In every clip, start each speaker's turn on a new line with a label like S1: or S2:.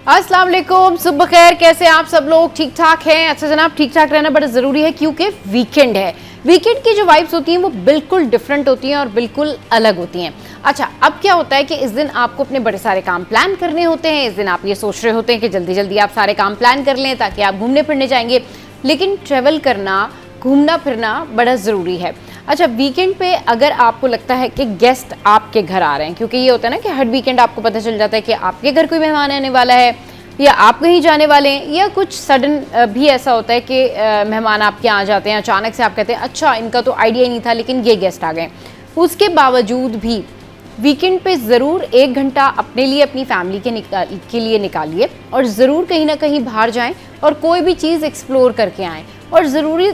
S1: अस्सलाम वालेकुम, सुबह खैर। कैसे हैं आप सब लोग? ठीक ठाक हैं? अच्छा जनाब, ठीक ठाक रहना बड़ा ज़रूरी है क्योंकि वीकेंड है। वीकेंड की जो वाइब्स होती हैं वो बिल्कुल डिफरेंट होती हैं और बिल्कुल अलग होती हैं। अच्छा, अब क्या होता है कि इस दिन आपको अपने बड़े सारे काम प्लान करने होते हैं। इस दिन आप ये सोच रहे होते हैं कि जल्दी जल्दी आप सारे काम प्लान कर लें ताकि आप घूमने फिरने जाएंगे। लेकिन ट्रैवल करना, घूमना फिरना बड़ा ज़रूरी है। अच्छा, वीकेंड पे अगर आपको लगता है कि गेस्ट आपके घर आ रहे हैं, क्योंकि ये होता है ना कि हर वीकेंड आपको पता चल जाता है कि आपके घर कोई मेहमान आने वाला है या आप कहीं जाने वाले हैं, या कुछ सडन भी ऐसा होता है कि मेहमान आपके यहाँ आ जाते हैं। अचानक से आप कहते हैं अच्छा इनका तो आइडिया ही नहीं था लेकिन ये गेस्ट आ गए। उसके बावजूद भी वीकेंड पे ज़रूर 1 घंटा अपने लिए, अपनी फैमिली के लिए निकालिए और ज़रूर कहीं ना कहीं बाहर जाएं और कोई भी चीज़ एक्सप्लोर करके आएँ। और ज़रूरी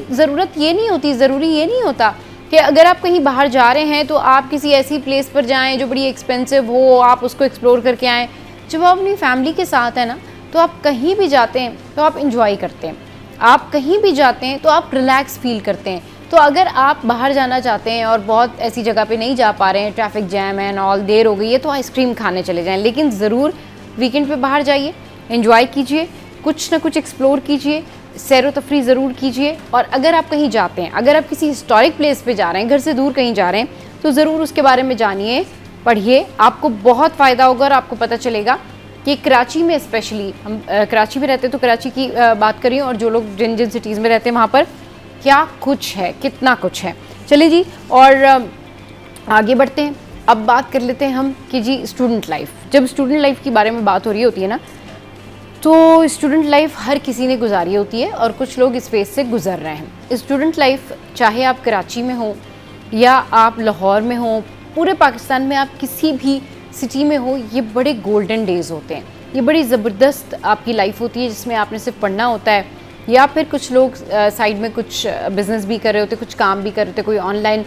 S1: ये नहीं होता कि अगर आप कहीं बाहर जा रहे हैं तो आप किसी ऐसी प्लेस पर जाएं जो बड़ी एक्सपेंसिव हो, आप उसको एक्सप्लोर करके आएँ। जब आप अपनी फैमिली के साथ हैं ना, तो आप कहीं भी जाते हैं तो आप इंजॉय करते हैं, आप कहीं भी जाते हैं तो आप रिलैक्स फील करते हैं। तो अगर आप बाहर जाना चाहते हैं और बहुत ऐसी जगह पे नहीं जा पा रहे हैं, ट्रैफिक जैम है, ऑल देर हो गई है, तो आइसक्रीम खाने चले जाएं। लेकिन ज़रूर वीकेंड पे बाहर जाइए, एंजॉय कीजिए, कुछ ना कुछ एक्सप्लोर कीजिए, सैर व तफरी ज़रूर कीजिए। और अगर आप कहीं जाते हैं, अगर आप किसी हिस्टोरिक प्लेस पे जा रहे हैं, घर से दूर कहीं जा रहे हैं, तो ज़रूर उसके बारे में जानिए, पढ़िए, आपको बहुत फ़ायदा होगा। और आपको पता चलेगा कि कराची में, स्पेशली हम कराची में रहते हैं तो कराची की बात करिए, और जो लोग जिन जिन सिटीज़ में रहते हैं वहाँ पर क्या कुछ है, कितना कुछ है। चलिए जी, और आगे बढ़ते हैं। अब बात कर लेते हैं हम कि जी स्टूडेंट लाइफ। जब स्टूडेंट लाइफ के बारे में बात हो रही होती है ना, तो स्टूडेंट लाइफ हर किसी ने गुजारी होती है और कुछ लोग इस फेज से गुजर रहे हैं। स्टूडेंट लाइफ, चाहे आप कराची में हो या आप लाहौर में हो, पूरे पाकिस्तान में आप किसी भी सिटी में हो, ये बड़े गोल्डन डेज़ होते हैं। ये बड़ी ज़बरदस्त आपकी लाइफ होती है जिसमें आपने सिर्फ पढ़ना होता है, या फिर कुछ लोग साइड में कुछ बिज़नेस भी कर रहे होते हैं, कुछ काम भी कर रहे होते हैं, कोई ऑनलाइन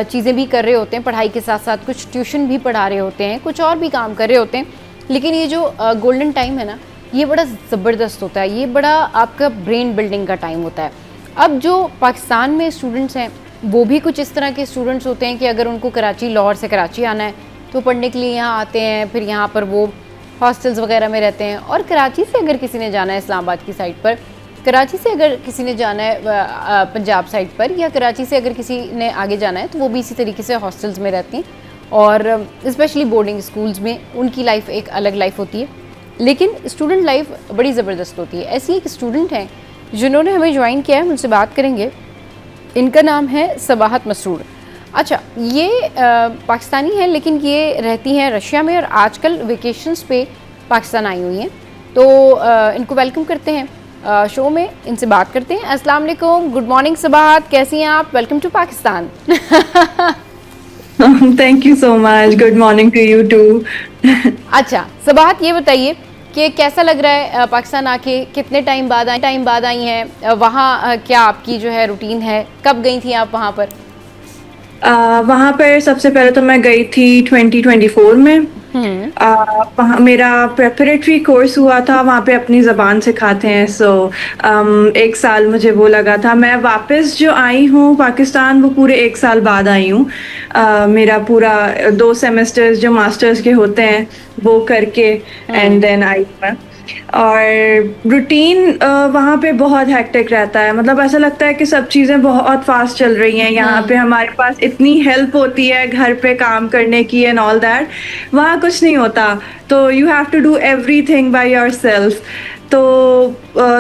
S1: चीज़ें भी कर रहे होते हैं, पढ़ाई के साथ साथ कुछ ट्यूशन भी पढ़ा रहे होते हैं, कुछ और भी काम कर रहे होते हैं। लेकिन ये जो गोल्डन टाइम है ना, ये बड़ा ज़बरदस्त होता है, ये बड़ा आपका ब्रेन बिल्डिंग का टाइम होता है। अब जो पाकिस्तान में स्टूडेंट्स हैं वो भी कुछ इस तरह के स्टूडेंट्स होते हैं कि अगर उनको कराची, लाहौर से कराची आना है तो पढ़ने के लिए यहाँ आते हैं, फिर यहाँ पर वो हॉस्टल्स वगैरह में रहते हैं। और कराची से अगर किसी ने जाना है इस्लामाबाद की साइड पर, कराची से अगर किसी ने जाना है पंजाब साइड पर, या कराची से अगर किसी ने आगे जाना है तो वो भी इसी तरीके से हॉस्टल्स में रहती हैं। और स्पेशली बोर्डिंग स्कूल्स में उनकी लाइफ एक अलग लाइफ होती है। लेकिन स्टूडेंट लाइफ बड़ी ज़बरदस्त होती है। ऐसी एक स्टूडेंट हैं जिन्होंने हमें ज्वाइन किया है, उनसे बात करेंगे। इनका नाम है सबाहत मसरूर। अच्छा, ये पाकिस्तानी है लेकिन ये रहती हैं रशिया में और आजकल वेकेशंस पे पाकिस्तान आई हुई हैं। तो इनको वेलकम करते हैं शो में, इनसे बात करते हैं। अस्सलाम वालेकुम, गुड मॉर्निंग सबाहत, कैसी हैं आप? Welcome to Pakistan.
S2: Thank you so much, good morning to you too.
S1: अच्छा सबाहत, ये बताइए कि कैसा लग रहा है पाकिस्तान आके? कितने टाइम बाद आई हैं? वहाँ क्या आपकी जो है रूटीन है? कब गई थी आप वहाँ पर?
S2: वहाँ पर सबसे पहले तो मैं गई थी 2024 में। वहाँ मेरा प्रेपरेटरी कोर्स हुआ था, वहाँ पे अपनी ज़बान सिखाते हैं। सो 1 साल मुझे वो लगा था। मैं वापस जो आई हूँ पाकिस्तान, वो पूरे 1 साल बाद आई हूँ। मेरा पूरा 2 सेमेस्टर्स जो मास्टर्स के होते हैं वो करके एंड देन आई मैं। और रूटीन वहाँ पे बहुत हेक्टिक रहता है, मतलब ऐसा लगता है कि सब चीज़ें बहुत फास्ट चल रही हैं। यहाँ पे हमारे पास इतनी हेल्प होती है घर पे काम करने की एंड ऑल दैट, वहाँ कुछ नहीं होता। तो you have to do everything by yourself. तो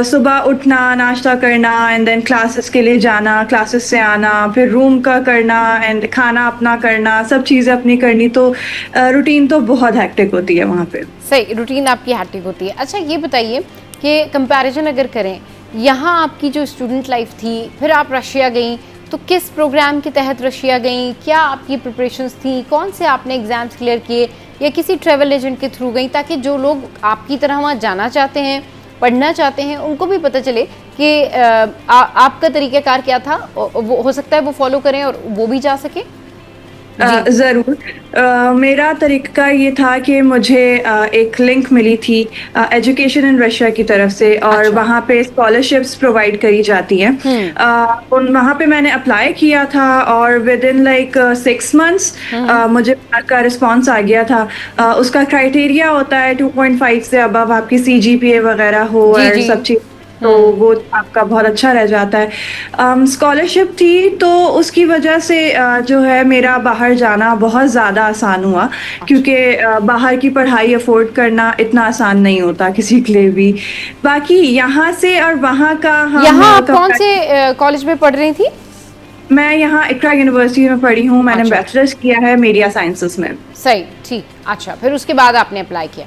S2: सुबह उठना, नाश्ता करना एंड देन क्लासेस के लिए जाना, क्लासेस से आना, फिर रूम का करना एंड खाना अपना करना, सब चीज़ें अपनी करनी। तो रूटीन तो बहुत हेक्टिक होती है वहाँ पे।
S1: सही, रूटीन आपकी हैक्टिक होती है। अच्छा, ये बताइए कि कंपैरिजन अगर करें, यहाँ आपकी जो स्टूडेंट लाइफ थी, फिर आप रशिया गई, तो किस प्रोग्राम के तहत रशिया गई? क्या आपकी प्रिपरेशंस थी? कौन से आपने एग्ज़ाम्स क्लियर किए, या किसी ट्रैवल एजेंट के थ्रू गई, ताकि जो लोग आपकी तरह वहाँ जाना चाहते हैं, पढ़ना चाहते हैं, उनको भी पता चले कि आपका तरीक़ाकार क्या था, वो हो सकता है वो फॉलो करें और वो भी जा सके।
S2: ज़रूर। मेरा तरीका ये था कि मुझे एक लिंक मिली थी एजुकेशन इन रशिया की तरफ से, और
S1: अच्छा।
S2: वहाँ पे स्कॉलरशिप्स प्रोवाइड करी जाती हैं।
S1: हुँ,
S2: वहाँ पे मैंने अप्लाई किया था, और विद इन लाइक 6 मंथ्स
S1: हुँ।
S2: मुझे वहाँ का रिस्पॉन्स आ गया था। उसका क्राइटेरिया होता है 2.5 से अबव आपकी सीजीपीए वगैरह हो
S1: जी,
S2: और
S1: जी।
S2: सब चीज़, तो
S1: हुँ,
S2: वो आपका बहुत अच्छा रह जाता है। स्कॉलरशिप थी तो उसकी वजह से जो है मेरा बाहर जाना बहुत ज़्यादा आसान हुआ,
S1: अच्छा।
S2: क्योंकि बाहर की पढ़ाई अफ़ोर्ड करना इतना आसान नहीं होता किसी के लिए भी। बाकी यहाँ से और वहाँ का हम
S1: यहाँ आप कौन से
S2: कंपैरिज़न,
S1: कॉलेज में पढ़ रही थी?
S2: मैं यहाँ इक़रा यूनिवर्सिटी में पढ़ी हूँ, मैंने
S1: अच्छा,
S2: बैचलर्स किया है मीडिया साइंसेज़ में।
S1: सही, ठीक। अच्छा, फिर उसके बाद आपने अप्लाई किया?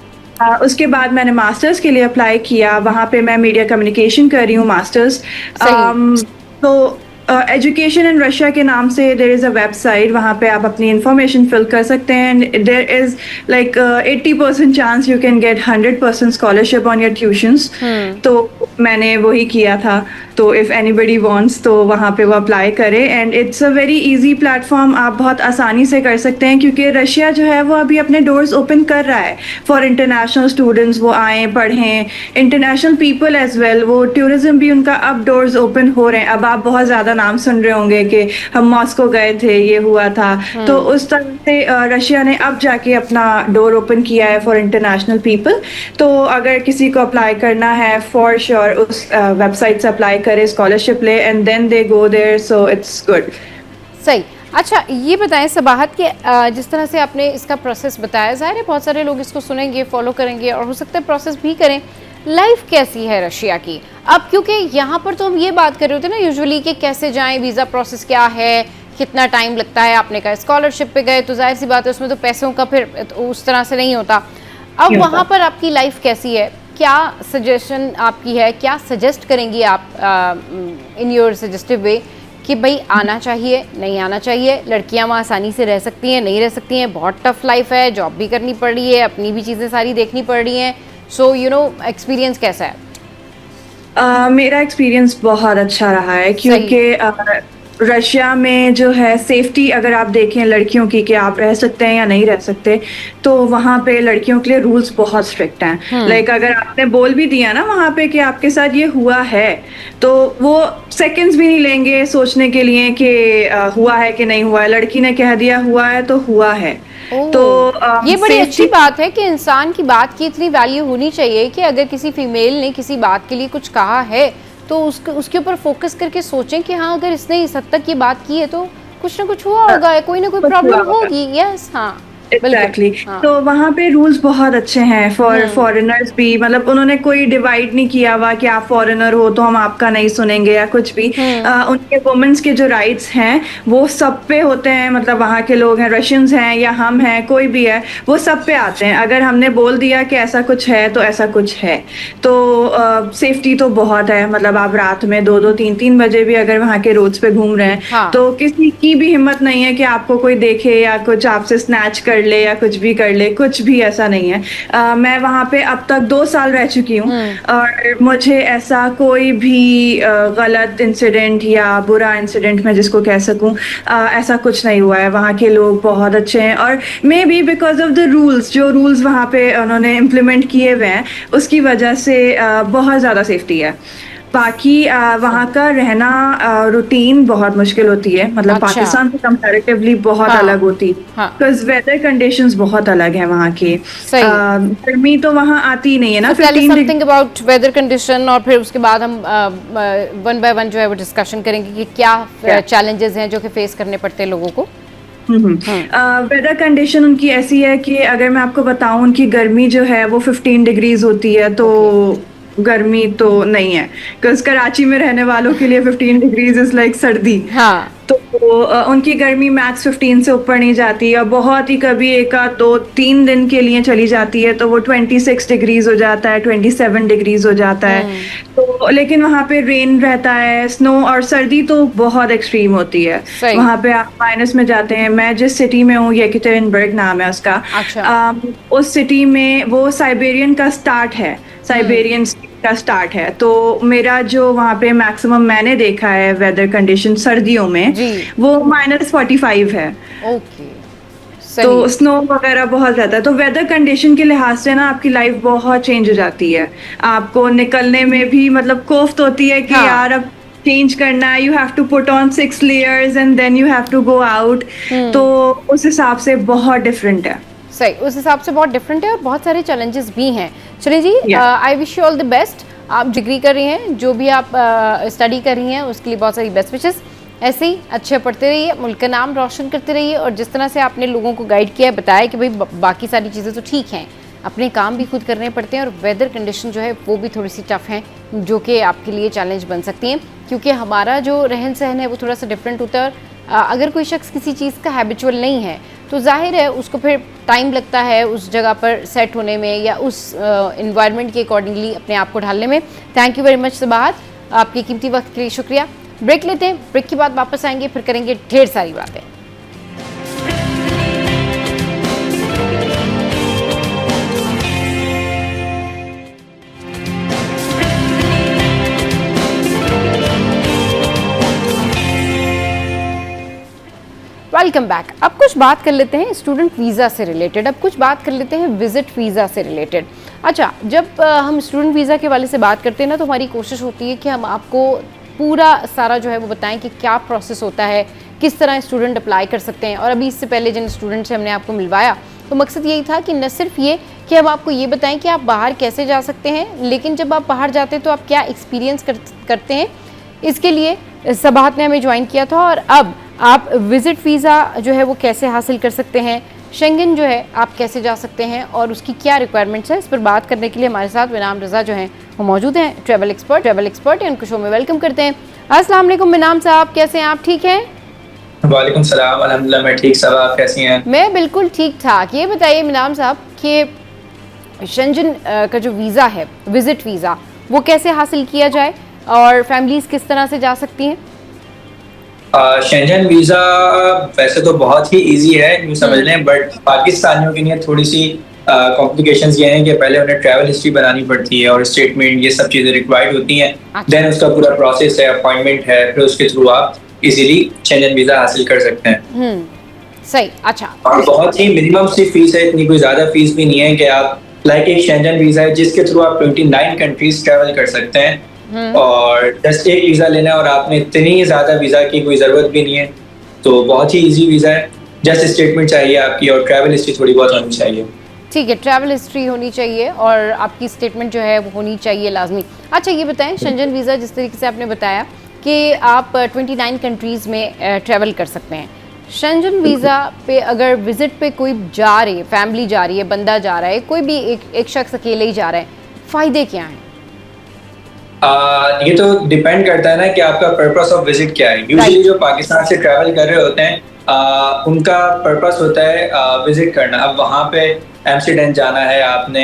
S2: उसके बाद मैंने मास्टर्स के लिए अप्लाई किया, वहाँ पे मैं मीडिया कम्युनिकेशन कर रही हूँ मास्टर्स।
S1: सही।
S2: तो एजुकेशन इन रशिया के नाम से देयर इज़ अ वेबसाइट, वहाँ पे आप अपनी इन्फॉर्मेशन फिल कर सकते हैं। There is like 80% chance you can get 100% scholarship on your tuitions.
S1: हुँ,
S2: तो मैंने वही किया था। तो इफ़ एनीबडी वांट्स तो वहाँ पे वो अप्लाई करे, and it's a very easy platform, आप बहुत आसानी से कर सकते हैं, क्योंकि रशिया जो है वो अभी अपने डोर्स ओपन कर रहा है फॉर इंटरनेशनल स्टूडेंट्स, वो आएँ, पढ़ें, इंटरनेशनल पीपल एज़ वेल, वो टूरिज़्म भी उनका अब डोर्स ओपन हो रहे हैं। अब आप बहुत ज़्यादा नाम सुन रहे होंगे कि हम मॉस्को गए थे, ये हुआ था। तो
S1: हुँ।
S2: उस तरह से रशिया ने अब जाके अपना डोर ओपन किया है फॉर इंटरनेशनल पीपल। तो अगर किसी को अप्लाई करना है, फॉर श्योर उस वेबसाइट से अप्लाई करे, स्कॉलरशिप ले, and then they go there, so it's good.
S1: सही। अच्छा, ये बताएँ सबाहत कि जिस तरह से आपने इसका प्रोसेस बताया, ज़ाहिर है बहुत सारे लोग इसको सुनेंगे, फ़ॉलो करेंगे और हो सकता है प्रोसेस भी करें। लाइफ़ कैसी है रशिया की? अब क्योंकि यहाँ पर तो हम ये बात कर रहे होते हैं ना यूजुअली कि कैसे जाएँ, वीज़ा प्रोसेस क्या है, कितना टाइम लगता है। आपने कहा स्कॉलरशिप पे गए तो ज़ाहिर-सी बात है उसमें तो पैसों का फिर उस तरह से नहीं होता। अब
S2: नहीं
S1: वहाँ
S2: होता।
S1: पर आपकी लाइफ़ कैसी है? क्या सजेशन आपकी है? क्या सजेस्ट करेंगी आप इन योर सजेस्टिव वे कि भई आना चाहिए, नहीं आना चाहिए? लड़कियाँ वहाँ आसानी से रह सकती हैं, नहीं रह सकती हैं? बहुत टफ लाइफ़ है, जॉब भी करनी पड़ रही है, अपनी भी चीज़ें सारी देखनी पड़ रही हैं। सो यू नो एक्सपीरियंस कैसा है?
S2: मेरा एक्सपीरियंस बहुत अच्छा रहा है,
S1: सही।
S2: क्योंकि रशिया में जो है सेफ्टी, अगर आप देखें लड़कियों की कि आप रह सकते हैं या नहीं रह सकते, तो वहाँ पे लड़कियों के लिए रूल्स बहुत स्ट्रिक्ट हैं।
S1: हुँ,
S2: लाइक अगर आपने बोल भी दिया ना वहाँ पे कि आपके साथ ये हुआ है, तो वो सेकंड्स भी नहीं लेंगे सोचने के लिए कि हुआ है कि नहीं हुआ है। लड़की ने कह दिया हुआ है तो हुआ है। तो
S1: ओह! ये बड़ी अच्छी
S2: सेफ्टी
S1: बात है कि इंसान की बात की इतनी वैल्यू होनी चाहिए कि अगर किसी फीमेल ने किसी बात के लिए कुछ कहा है, तो उसके ऊपर फ़ोकस करके सोचें कि हाँ, अगर इसने इस हद तक ये बात की है, तो कुछ ना कुछ हुआ होगा, कोई ना कोई
S2: कुछ हुआ
S1: प्रॉब्लम
S2: होगा।
S1: होगी। यस, हाँ, बिल्कुल।
S2: एग्जैक्टली
S1: हाँ।
S2: तो वहाँ पे रूल्स बहुत अच्छे हैं फॉर
S1: हुँ,
S2: फॉरेनर्स भी, मतलब उन्होंने कोई डिवाइड नहीं किया हुआ कि आप फॉरेनर हो तो हम आपका नहीं सुनेंगे या कुछ भी।
S1: हुँ,
S2: उनके वुमेन्स के जो राइट्स हैं वो सब पे होते हैं, मतलब वहाँ के लोग हैं, रशियंस हैं या हम हैं, कोई भी है, वो सब पे आते हैं। अगर हमने बोल दिया कि ऐसा कुछ है तो ऐसा कुछ है। तो सेफ्टी तो बहुत है, मतलब आप रात में 2-2 3-3 बजे भी अगर वहाँ के रोड्स पे घूम रहे हैं,
S1: हाँ।
S2: तो किसी की भी हिम्मत नहीं है कि आपको कोई देखे या कुछ आपसे स्नैच कर ले या कुछ भी कर ले, कुछ भी ऐसा नहीं है। मैं वहाँ पे अब तक 2 साल रह चुकी हूँ,
S1: हुँ,
S2: और मुझे ऐसा कोई भी गलत इंसिडेंट या बुरा इंसिडेंट मैं जिसको कह सकूँ, ऐसा कुछ नहीं हुआ है। वहाँ के लोग बहुत अच्छे हैं, और may be because of the rules, जो रूल्स वहाँ पे उन्होंने इम्प्लीमेंट किए हुए हैं, उसकी वजह से बहुत ज़्यादा सेफ्टी है। बाकी वहाँ
S1: सही।
S2: का रहना रूटीन बहुत मुश्किल होती है, मतलब
S1: अच्छा,
S2: पाकिस्तान से कंपैरेटिवली बहुत अलग
S1: हाँ,
S2: होती है,
S1: हाँ,
S2: बिकॉज़ वेदर कंडीशंस बहुत अलग हैं वहाँ के।
S1: सही।
S2: गर्मी तो वहाँ आती ही नहीं है ना,
S1: सो टेल अस
S2: 15 डिग्री।
S1: समथिंग अबाउट वेदर कंडीशन और फिर उसके बाद हम वन बाय वन जो है वो डिस्कशन करेंगे कि क्या चैलेंजेस हैं जो कि फेस करने पड़ते हैं लोगों को। हुँ,
S2: वेदर कंडीशन उनकी ऐसी है कि अगर मैं आपको बताऊँ, उनकी गर्मी जो है वो 15 डिग्रीज़ होती है, तो
S1: ओके।
S2: गर्मी तो नहीं है, बिकॉज़ कराची में रहने वालों के लिए 15 डिग्रीज़ इज़ लाइक सर्दी।
S1: हाँ,
S2: तो उनकी गर्मी मैक्स 15 से ऊपर नहीं जाती, और बहुत ही कभी 1 आध 2-3 दिन के लिए चली जाती है तो वो 26 डिग्रीज़ हो जाता है, 27 डिग्रीज़ हो जाता है।
S1: हुँ,
S2: तो लेकिन वहाँ पे रेन रहता है, स्नो, और सर्दी तो बहुत एक्सट्रीम होती है।
S1: सही।
S2: वहाँ पे आप माइनस में जाते हैं। मैं जिस सिटी में हूँ, येकेटेरिनबर्ग नाम है उसका।
S1: अच्छा।
S2: उस सिटी में वो साइबेरियन का स्टार्ट है,
S1: हुँ,
S2: साइबेरियन का स्टार्ट है। तो मेरा जो वहाँ पे मैक्सिमम मैंने देखा है वेदर कंडीशन सर्दियों में,
S1: जी,
S2: वो -45 है।
S1: ओके।
S2: तो
S1: सही।
S2: स्नो वगैरह बहुत ज़्यादा है, तो वेदर कंडीशन के लिहाज से ना आपकी लाइफ बहुत चेंज हो जाती है। आपको निकलने में भी मतलब कोफ्त होती है कि
S1: हाँ।
S2: यार अब चेंज करना है, you have to put on 6 layers and then you have to go out. तो उस हिसाब से बहुत डिफरेंट है।
S1: सही, उस हिसाब से बहुत डिफरेंट है और बहुत सारे चैलेंजेस भी हैं। चलिए जी,
S2: Yeah.
S1: I wish you all the best. आप डिग्री कर रही हैं, जो भी आप स्टडी कर रही हैं उसके लिए बहुत सारी बेस्ट विशेस। ऐसे ही अच्छे पढ़ते रहिए, मुल्क का नाम रोशन करते रहिए, और जिस तरह से आपने लोगों को गाइड किया है, बताया कि भाई बाकी सारी चीज़ें तो ठीक हैं, अपने काम भी खुद करने पड़ते हैं और वेदर कंडीशन जो है वो भी थोड़ी सी टफ हैं, जो कि आपके लिए चैलेंज बन सकती हैं, क्योंकि हमारा जो रहन सहन है वो थोड़ा सा डिफरेंट होता है। और अगर कोई शख्स किसी चीज़ का हैबिचुअल नहीं है तो जाहिर है उसको फिर टाइम लगता है उस जगह पर सेट होने में या उस इन्वायरमेंट के अकॉर्डिंगली अपने आप को ढालने में। Thank you very much Sabahat, आपके कीमती वक्त के लिए शुक्रिया। ब्रेक लेते हैं, ब्रेक के बाद वापस आएंगे, फिर करेंगे ढेर सारी बातें। Welcome back. अब कुछ बात कर लेते हैं स्टूडेंट वीज़ा से रिलेटेड, अब कुछ बात कर लेते हैं विजिट वीज़ा से रिलेटेड। अच्छा, जब हम स्टूडेंट वीज़ा के वाले से बात करते हैं ना, तो हमारी कोशिश होती है कि हम आपको पूरा सारा जो है वो बताएं कि क्या प्रोसेस होता है, किस तरह स्टूडेंट अप्लाई कर सकते हैं। और अभी इससे पहले जिन स्टूडेंट से हमने आपको मिलवाया तो मकसद यही था कि न सिर्फ ये कि हम आपको ये बताएं कि आप बाहर कैसे जा सकते हैं, लेकिन जब आप बाहर जाते हैं तो आप क्या एक्सपीरियंस करते हैं। इसके लिए सबाहत ने हमें ज्वाइन किया था, और अब आप विज़िट वीज़ा जो है वो कैसे हासिल कर सकते हैं, शेंगन जो है आप कैसे जा सकते हैं और उसकी क्या रिक्वायरमेंट्स है, इस पर बात करने के लिए हमारे साथ मिनाम रज़ा जो हैं वो मौजूद हैं, ट्रैवल एक्सपर्ट हैं। उनको शो में वेलकम करते हैं। अस्सलाम वालेकुम मिनाम साहब, कैसे हैं आप? ठीक हैं?
S3: वालेकुम सलाम, अल्हम्दुलिल्लाह मैं ठीक। सब आप कैसी हैं?
S1: मैं बिल्कुल ठीक ठाक। ये बताइए मिनाम साहब कि शेंजन का जो वीज़ा है, विज़िट वीज़ा, वो कैसे हासिल किया जाए और फैमिलीज़ किस तरह से जा सकती हैं?
S3: शेंजन वीज़ा वैसे तो बहुत ही इजी है यूँ समझ लें, बट पाकिस्तानियों के लिए थोड़ी सी कॉम्प्लिकेशंस ये हैं कि पहले उन्हें ट्रैवल हिस्ट्री बनानी पड़ती है और स्टेटमेंट, ये सब चीज़ें रिक्वायर्ड होती हैं। देन उसका पूरा प्रोसेस है, अपॉइंटमेंट है, फिर उसके थ्रू आप इजीली शेंजन वीज़ा हासिल कर सकते हैं।
S1: सही। अच्छा,
S3: और बहुत ही मिनिमम सी फीस है, इतनी कोई ज़्यादा फीस भी नहीं है कि आप लाइक एक शेंजन वीज़ा है जिसके थ्रू आप 29 कंट्रीज ट्रैवल कर सकते हैं, और जस्ट एक वीज़ा लेना है और आपने इतनी ज़्यादा वीज़ा की कोई ज़रूरत भी नहीं है। तो बहुत ही इजी वीज़ा है, जस्ट स्टेटमेंट चाहिए आपकी और ट्रैवल हिस्ट्री थोड़ी बहुत होनी चाहिए।
S1: ठीक है, ट्रैवल हिस्ट्री होनी चाहिए और आपकी स्टेटमेंट जो है वो होनी चाहिए लाजमी। अच्छा, ये बताएं, शेंजन वीज़ा जिस तरीके से आपने बताया कि आप 29 कंट्रीज़ में ट्रैवल कर सकते हैं, शेंजन वीज़ा पे अगर विज़िट पे कोई जा रही है, फैमिली जा रही है, बंदा जा रहा है, कोई भी एक शख्स अकेले ही जा रहा है, फ़ायदे क्या हैं?
S3: ये तो डिपेंड करता है ना कि आपका पर्पस ऑफ विजिट क्या है। यूजुअली जो पाकिस्तान से ट्रैवल कर रहे होते हैं उनका पर्पस होता है विजिट करना। अब वहाँ पे एम्स्टर्डम जाना है, आपने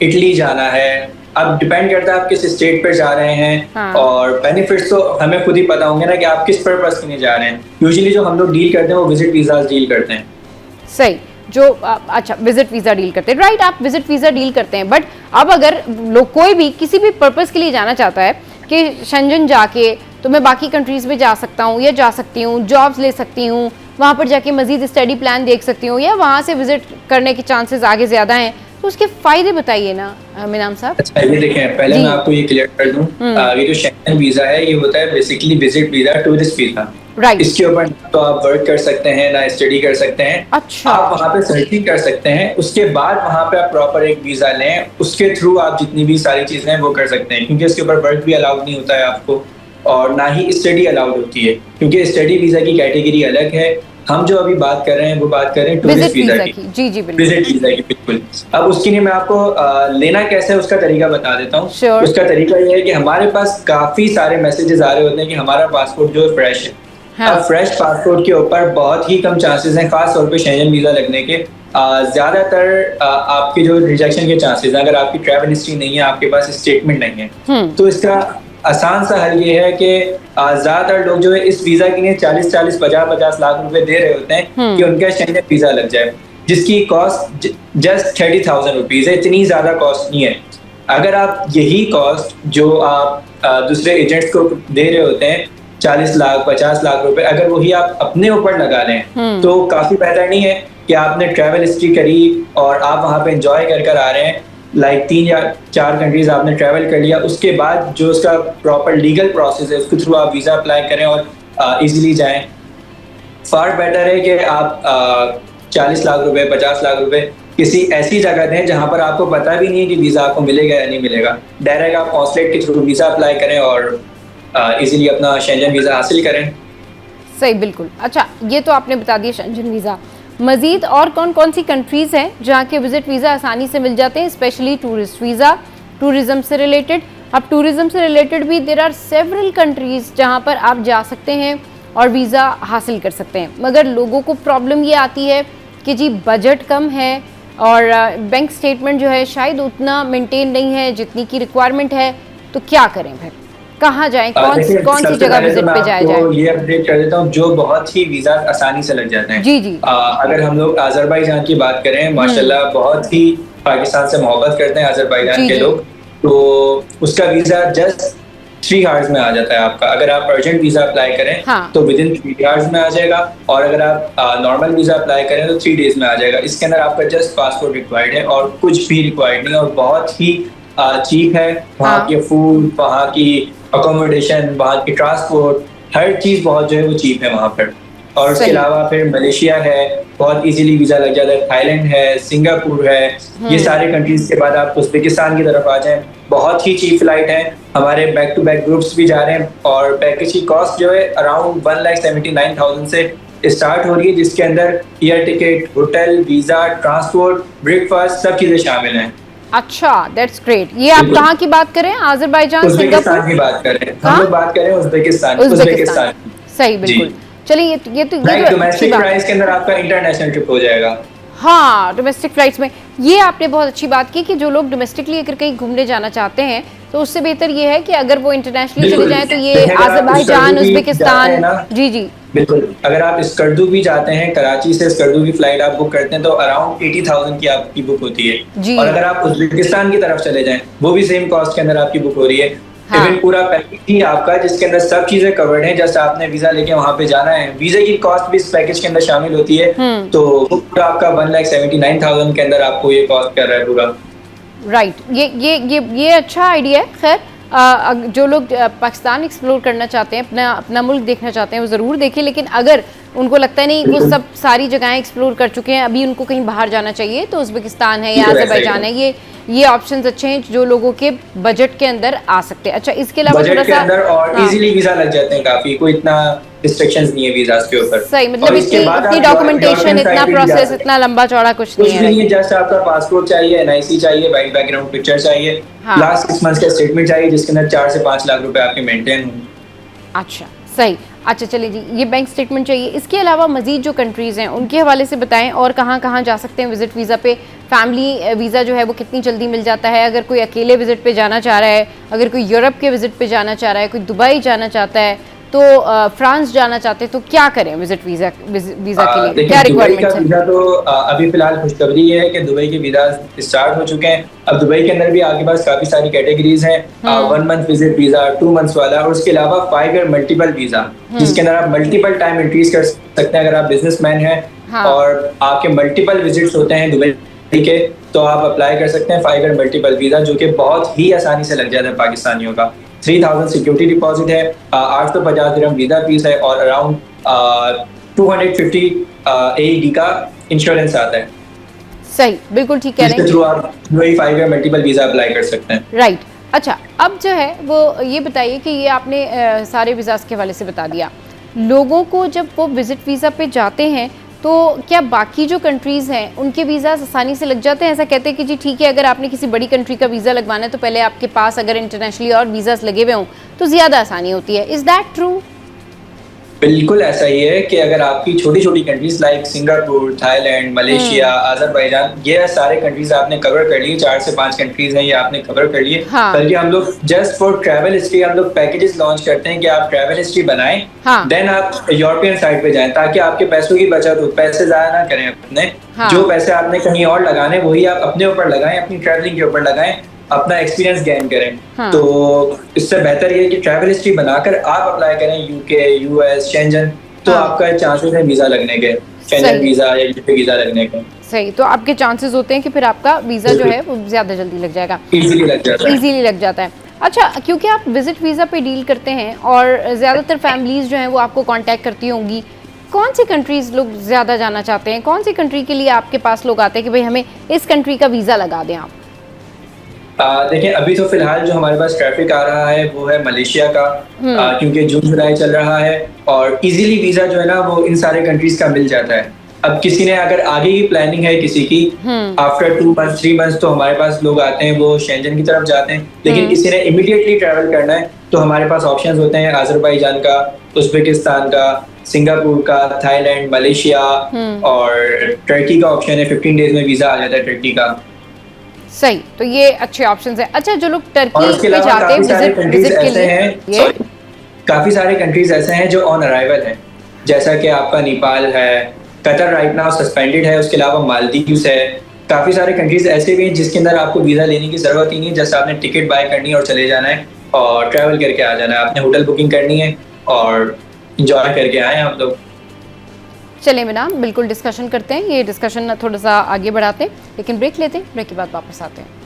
S3: इटली जाना है, अब डिपेंड करता है आप किस स्टेट पर जा रहे हैं।
S1: हाँ।
S3: और बेनिफिट्स तो हमें खुद ही पता होंगे ना कि आप किस पर्पस के लिए जा रहे हैं। यूजुअली जो हम लोग डील करते हैं वो विजिट वीज़ा डील करते हैं।
S1: सही, जो अच्छा विजिट वीज़ा डील करते हैं, राइट, आप विजिट वीज़ा डील करते हैं। बट अब अगर लोग कोई भी किसी भी पर्पस के लिए जाना चाहता है कि शेंजन जाके तो मैं बाकी कंट्रीज़ में जा सकता हूँ या जा सकती हूँ, जॉब्स ले सकती हूँ, वहाँ पर जाके मज़ीद स्टडी प्लान देख सकती हूँ, या वहाँ से विजिट करने के चांसेस आगे ज़्यादा हैं, तो उसके फ़ायदे बताइए ना मिनाम साहब।
S3: अच्छा, ये देखें, पहले मैं आपको ये क्लियर कर दूं, ये जो शेंगन वीज़ा है ये होता है basically visit visa, tourist visa.
S1: Right.
S3: इसके ऊपर तो आप वर्क कर सकते हैं ना स्टडी कर सकते हैं।
S1: अच्छा।
S3: आप वहाँ पे सर्चिंग कर सकते हैं, उसके बाद वहाँ पे आप प्रॉपर एक वीज़ा लें, उसके थ्रू आप जितनी भी सारी चीज़ें हैं वो कर सकते हैं, क्योंकि इसके ऊपर वर्क भी अलाउड नहीं होता है आपको, और ना ही स्टडी अलाउड होती है, क्योंकि स्टडी वीज़ा की कैटेगरी अलग है। हम जो अभी बात कर रहे हैं वो बात कर रहे हैं टूरिस्ट वीज़ा की।
S1: जी जी बिल्कुल,
S3: विजिट वीज़ा की, बिल्कुल। अब उसके लिए मैं आपको लेना कैसे है उसका तरीका बता देता हूँ।
S1: Sure.
S3: उसका तरीका ये है कि हमारे पास काफ़ी सारे मैसेजेस आ रहे होते हैं कि हमारा पासपोर्ट जो फ्रेश है।
S1: हाँ।
S3: अब फ्रेश पासपोर्ट के ऊपर बहुत ही कम चांसेस हैं, खास तौर पे शेंजन वीज़ा लगने के। ज़्यादातर आपके जो रिजेक्शन के चांसेस हैं, अगर आपकी ट्रैवल हिस्ट्री नहीं है, आपके पास स्टेटमेंट नहीं है, तो इसका आसान सा हल ये है कि ज़्यादातर लोग जो है इस वीज़ा के लिए 40-40, 50-50 लाख रुपए दे रहे होते हैं कि उनका शेंजन वीज़ा लग जाए, जिसकी कॉस्ट जस्ट 30,000 रुपीज़ है। इतनी ज़्यादा कॉस्ट नहीं है। अगर आप यही कॉस्ट जो आप दूसरे एजेंट्स को दे रहे होते हैं 40 लाख 50 लाख रुपए अगर वही आप अपने ऊपर लगा लें तो काफी बेहतर नहीं है कि आपने ट्रैवल हिस्ट्री करी और आप वहां पे एंजॉय कर कर आ रहे हैं, लाइक 3 या 4 कंट्रीज आपने ट्रैवल कर लिया, उसके बाद जो उसका प्रॉपर लीगल प्रोसेस है उसके थ्रू आप वीजा अप्लाई करें और इजीली जाएं। फार बेटर है कि आप 40 लाख रुपए 50 लाख रुपए किसी ऐसी जगह दें जहां पर आपको पता भी नहीं है कि वीजा आपको मिलेगा या नहीं मिलेगा। डायरेक्ट आप कॉन्सुलेट के थ्रू वीजा अप्लाई करें और इजीली अपना शेंजन वीजा हासिल करें।
S1: सही, बिल्कुल। अच्छा, ये तो आपने बता दिया शेंजन वीज़ा। मज़ीद और कौन कौन सी कंट्रीज़ हैं जहाँ के विज़िट वीज़ा आसानी से मिल जाते हैं, स्पेशली टूरिस्ट वीज़ा, टूरिज़्म से रिलेटेड? अब टूरिज़्म से रिलेटेड भी देयर आर सेवरल कंट्रीज़ जहाँ पर आप जा सकते हैं और वीज़ा हासिल कर सकते हैं, मगर लोगों को प्रॉब्लम ये आती है कि जी बजट कम है और बैंक स्टेटमेंट जो है शायद उतना मेंटेन नहीं है जितनी की रिक्वायरमेंट है, तो क्या करें फिर? कहाँ जाएं? कौन सी जगह विजिट पे जाया जाए?
S3: ये अपडेट कर देता हूँ जो बहुत ही वीजा आसानी से लग जाते हैं।
S1: जी जी।
S3: अगर हम लोग अजरबैजान की बात करें, माशाल्लाह बहुत ही पाकिस्तान से मोहब्बत करते हैं अजरबैजान के लोग, तो उसका वीजा जस्ट 3 आवर्स में आ जाता है आपका। अगर आप अर्जेंट वीजा अप्लाई करें तो विद इन 3 आवर्स में आ जाएगा, और अगर आप नॉर्मल वीजा अप्लाई करें तो 3 डेज में आ जाएगा। इसके अंदर आपका जस्ट पासपोर्ट रिक्वायर्ड है और कुछ भी रिक्वायर्ड नहीं, और बहुत ही चीप है। वहाँ के फूड, वहाँ की अकोमोडेशन, वहाँ की ट्रांसपोर्ट, हर चीज बहुत जो है वो चीप है वहाँ पर। और उसके अलावा फिर मलेशिया है, बहुत इजीली वीजा लग जाता है, थाईलैंड है, सिंगापुर है, ये सारे कंट्रीज के बाद आप उज़्बेकिस्तान की तरफ आ जाएं, बहुत ही चीप फ्लाइट है। हमारे बैक टू बैक ग्रुप्स भी जा रहे हैं और पैकेज की कॉस्ट जो है अराउंड 1,79,000 से स्टार्ट हो रही है, जिसके अंदर air ticket, hotel, visa, transport, breakfast सब चीजें शामिल हैं।
S1: अच्छा, दैट्स ग्रेट। ये आप कहाँ की बात करें? अजरबैजान,
S3: उज़्बेकिस्तान की बात करें हम लोग, बात करें उज़्बेकिस्तान।
S1: सही, बिल्कुल। चलिए, ये तो
S3: डोमेस्टिक प्राइस के अंदर आपका इंटरनेशनल ट्रिप हो जाएगा।
S1: हाँ, डोमेस्टिक फ्लाइट्स में ये आपने बहुत अच्छी बात की कि जो लोग डोमेस्टिकली अगर कहीं घूमने जाना चाहते हैं तो उससे बेहतर ये है कि अगर वो इंटरनेशनली चले जाएं तो ये अजरबैजान, उज़्बेकिस्तान। जी जी
S3: बिल्कुल। अगर आप स्कर्दू भी जाते हैं, कराची से स्कर्दू की फ्लाइट आप बुक करते हैं तो अराउंड 80,000 की आपकी बुक होती है। और अगर आप उज़्बेकिस्तान की तरफ चले जाएं वो भी सेम कॉस्ट के अंदर आपकी बुक हो रही है। इवन पूरा पैकेज ही आपका जिसके अंदर सब चीजें कवर्ड हैं, जस्ट आपने वीजा लेके वहां पे जाना है। वीजा की कॉस्ट भी इस पैकेज के अंदर शामिल होती है, तो पूरा आपका 1,79,000 के अंदर आपको ये कॉस्ट कर रहा है पूरा।
S1: राइट, ये अच्छा आइडिया है। खैर जो लोग पाकिस्तान एक्सप्लोर करना चाहते हैं, अपना मुल्क देखना चाहते हैं, वो ज़रूर देखें, लेकिन अगर उनको लगता है नहीं वो सब सारी जगहें एक्सप्लोर कर चुके हैं, अभी उनको कहीं बाहर जाना चाहिए, तो उज़्बेकिस्तान है या अज़रबैजान है, ये ऑप्शंस अच्छे हैं जो लोगों के बजट के अंदर आ सकते हैं। अच्छा, इसके अलावा थोड़ा सा
S3: और इजीली वीजा लग जाते हैं, काफी कोई इतना रिस्ट्रिक्शंस नहीं है वीजास के ऊपर।
S1: सही, मतलब इतनी डॉक्यूमेंटेशन, इतना प्रोसेस, इतना लंबा चौड़ा कुछ नहीं है।
S3: जस्ट आपका पासपोर्ट चाहिए, एनआईसी चाहिए, वाइट बैकग्राउंड पिक्चर चाहिए, लास्ट 6 मंथ्स का स्टेटमेंट चाहिए जिसके अंदर 4 से 5 लाख रुपए आपके मेंटेन हों।
S1: अच्छा, सही। अच्छा, चलिए जी, ये बैंक स्टेटमेंट चाहिए। इसके अलावा मजीद जो कंट्रीज़ हैं उनके हवाले से बताएं, और कहाँ कहाँ जा सकते हैं विजिट वीज़ा पे? फैमिली वीज़ा जो है वो कितनी जल्दी मिल जाता है? अगर कोई अकेले विजिट पे जाना चाह रहा है, अगर कोई यूरोप के विजिट पे जाना चाह रहा है, कोई दुबई जाना चाहता है, तो फ्रांस जाना चाहते हैं, तो क्या करें विजिट वीज़ा के लिए? क्या रिक्वायरमेंट्स हैं?
S3: वीजा तो अभी फिलहाल खुशखबरी है कि दुबई के वीजा स्टार्ट हो चुके हैं। अब दुबई के अंदर भी आपके पास काफी सारी कैटेगरीज हैं, 1 मंथ विजिट वीजा, 2 मंथ्स वाला, और उसके अलावा 5 ईयर मल्टीपल वीजा, जिसके अंदर आप मल्टीपल टाइम एंट्रीज कर सकते हैं। अगर आप बिजनेसमैन हैं और आपके मल्टीपल विजिट्स होते हैं दुबई के, तो आप अप्लाई कर सकते हैं 5 ईयर मल्टीपल वीजा, जो कि बहुत ही आसानी से लग जाता है पाकिस्तानियों का। 3,000 सिक्योरिटी डिपॉजिट है, 850 दिरहम वीजा फीस है, और अराउंड 250 AED का इंश्योरेंस आता है।
S1: सही, बिल्कुल ठीक कह रहे हैं।
S3: इसके थ्रू आप 5 ईयर मल्टीपल वीजा अप्लाई कर सकते हैं।
S1: राइट। अच्छा, अब जो है वो ये बताइए कि ये आपने सारे वीज़ास के हवाले से बता दिया, लोगों को जब वो विजिट वीज़ा पे जाते हैं तो क्या बाकी जो कंट्रीज़ हैं उनके वीज़ा आसानी से लग जाते हैं? ऐसा कहते हैं कि जी ठीक है, अगर आपने किसी बड़ी कंट्री का वीज़ा लगवाना है तो पहले आपके पास अगर इंटरनेशनली और वीज़ास लगे हुए हों तो ज़्यादा आसानी होती है। Is that true?
S3: बिल्कुल ऐसा ही है कि अगर आपकी छोटी छोटी countries like Singapore, Thailand, Malaysia, Azerbaijan, ये सारे कंट्रीज आपने कवर कर लिए, 4 से 5 कंट्रीज हैं ये आपने कवर कर लिए। बल्कि हम लोग जस्ट फॉर ट्रैवल हिस्ट्री हम लोग पैकेजेस लॉन्च करते हैं कि आप ट्रैवल हिस्ट्री बनाएं, देन आप यूरोपियन साइड पे जाएं, ताकि आपके पैसों की बचत हो, पैसे जाया ना करें अपने। जो पैसे आपने कहीं और लगाने वही आप अपने ऊपर लगाएं, अपनी ट्रैवलिंग के ऊपर लगाएं, अपना एक्सपीरियंस गेन करें।
S1: हाँ।
S3: तो इससे बेहतर ये है कि ट्रैवल हिस्ट्री बनाकर आप अप्लाई करें यूके, यूएस, शेंजन, तो
S1: हाँ।
S3: आपका चांसेस है वीजा लगने के, शेंजन
S1: सही।
S3: वीजा या यूके वीजा लगने के
S1: सही, तो आपके चांसेस होते हैं कि फिर आपका वीज़ा जो है वो ज़्यादा जल्दी लग जाएगा,
S3: इजीली लग जाता है।
S1: इजीली लग जाता है। अच्छा, क्योंकि आप विजिट वीज़ा पे डील करते हैं और ज़्यादातर फैमिलीज़ जो हैं वो आपको कांटेक्ट करती होंगी, कौन सी कंट्रीज़ लोग ज़्यादा जाना चाहते हैं, कौन सी कंट्री के लिए आपके पास लोग आते हैं कि भाई हमें इस कंट्री का वीज़ा लगा दें आप?
S3: देखिए अभी तो फिलहाल जो हमारे पास ट्रैफिक आ रहा है वो है मलेशिया का, क्योंकि जून जुलाई चल रहा है और इजीली वीजा जो है ना वो इन सारे कंट्रीज का मिल जाता है। अब किसी ने अगर आगे की प्लानिंग है किसी की, आफ्टर 2 मंथ्स 3 मंथ्स, तो हमारे पास लोग आते हैं, वो शेंजन की तरफ जाते हैं। लेकिन किसी ने इमीडिएटली ट्रैवल करना है तो हमारे पास ऑप्शंस होते हैं अजरबैजान का, उज़्बेकिस्तान का, सिंगापुर का, थाईलैंड, मलेशिया और टर्की का ऑप्शन है। 15 डेज में वीजा आ जाता है टर्की का।
S1: सही, तो ये अच्छे ऑप्शंस हैं। अच्छा, जो लोग
S3: और
S1: टर्की
S3: उसके
S1: पे
S3: अलावा
S1: जाते हैं
S3: काफी सारे
S1: विजिट
S3: कंट्रीज
S1: के
S3: ऐसे
S1: लिए,
S3: हैं, काफी सारे कंट्रीज ऐसे हैं जो ऑन अराइवल हैं, जैसा कि आपका नेपाल है, कतर राइट नाउ सस्पेंडेड है, उसके अलावा मालदीव्स है। काफी सारे कंट्रीज ऐसे भी हैं जिसके अंदर आपको वीजा लेने की जरूरत ही नहीं है, जैसे आपने टिकट बाय करनी है और चले जाना है और ट्रैवल करके आ जाना है, आपने होटल बुकिंग करनी है और एंजॉय करके आए आप लोग।
S1: चले मिनाम, बिल्कुल डिस्कशन करते हैं, ये डिस्कशन थोड़ा सा आगे बढ़ाते हैं, लेकिन ब्रेक लेते हैं, ब्रेक के बाद वापस आते हैं।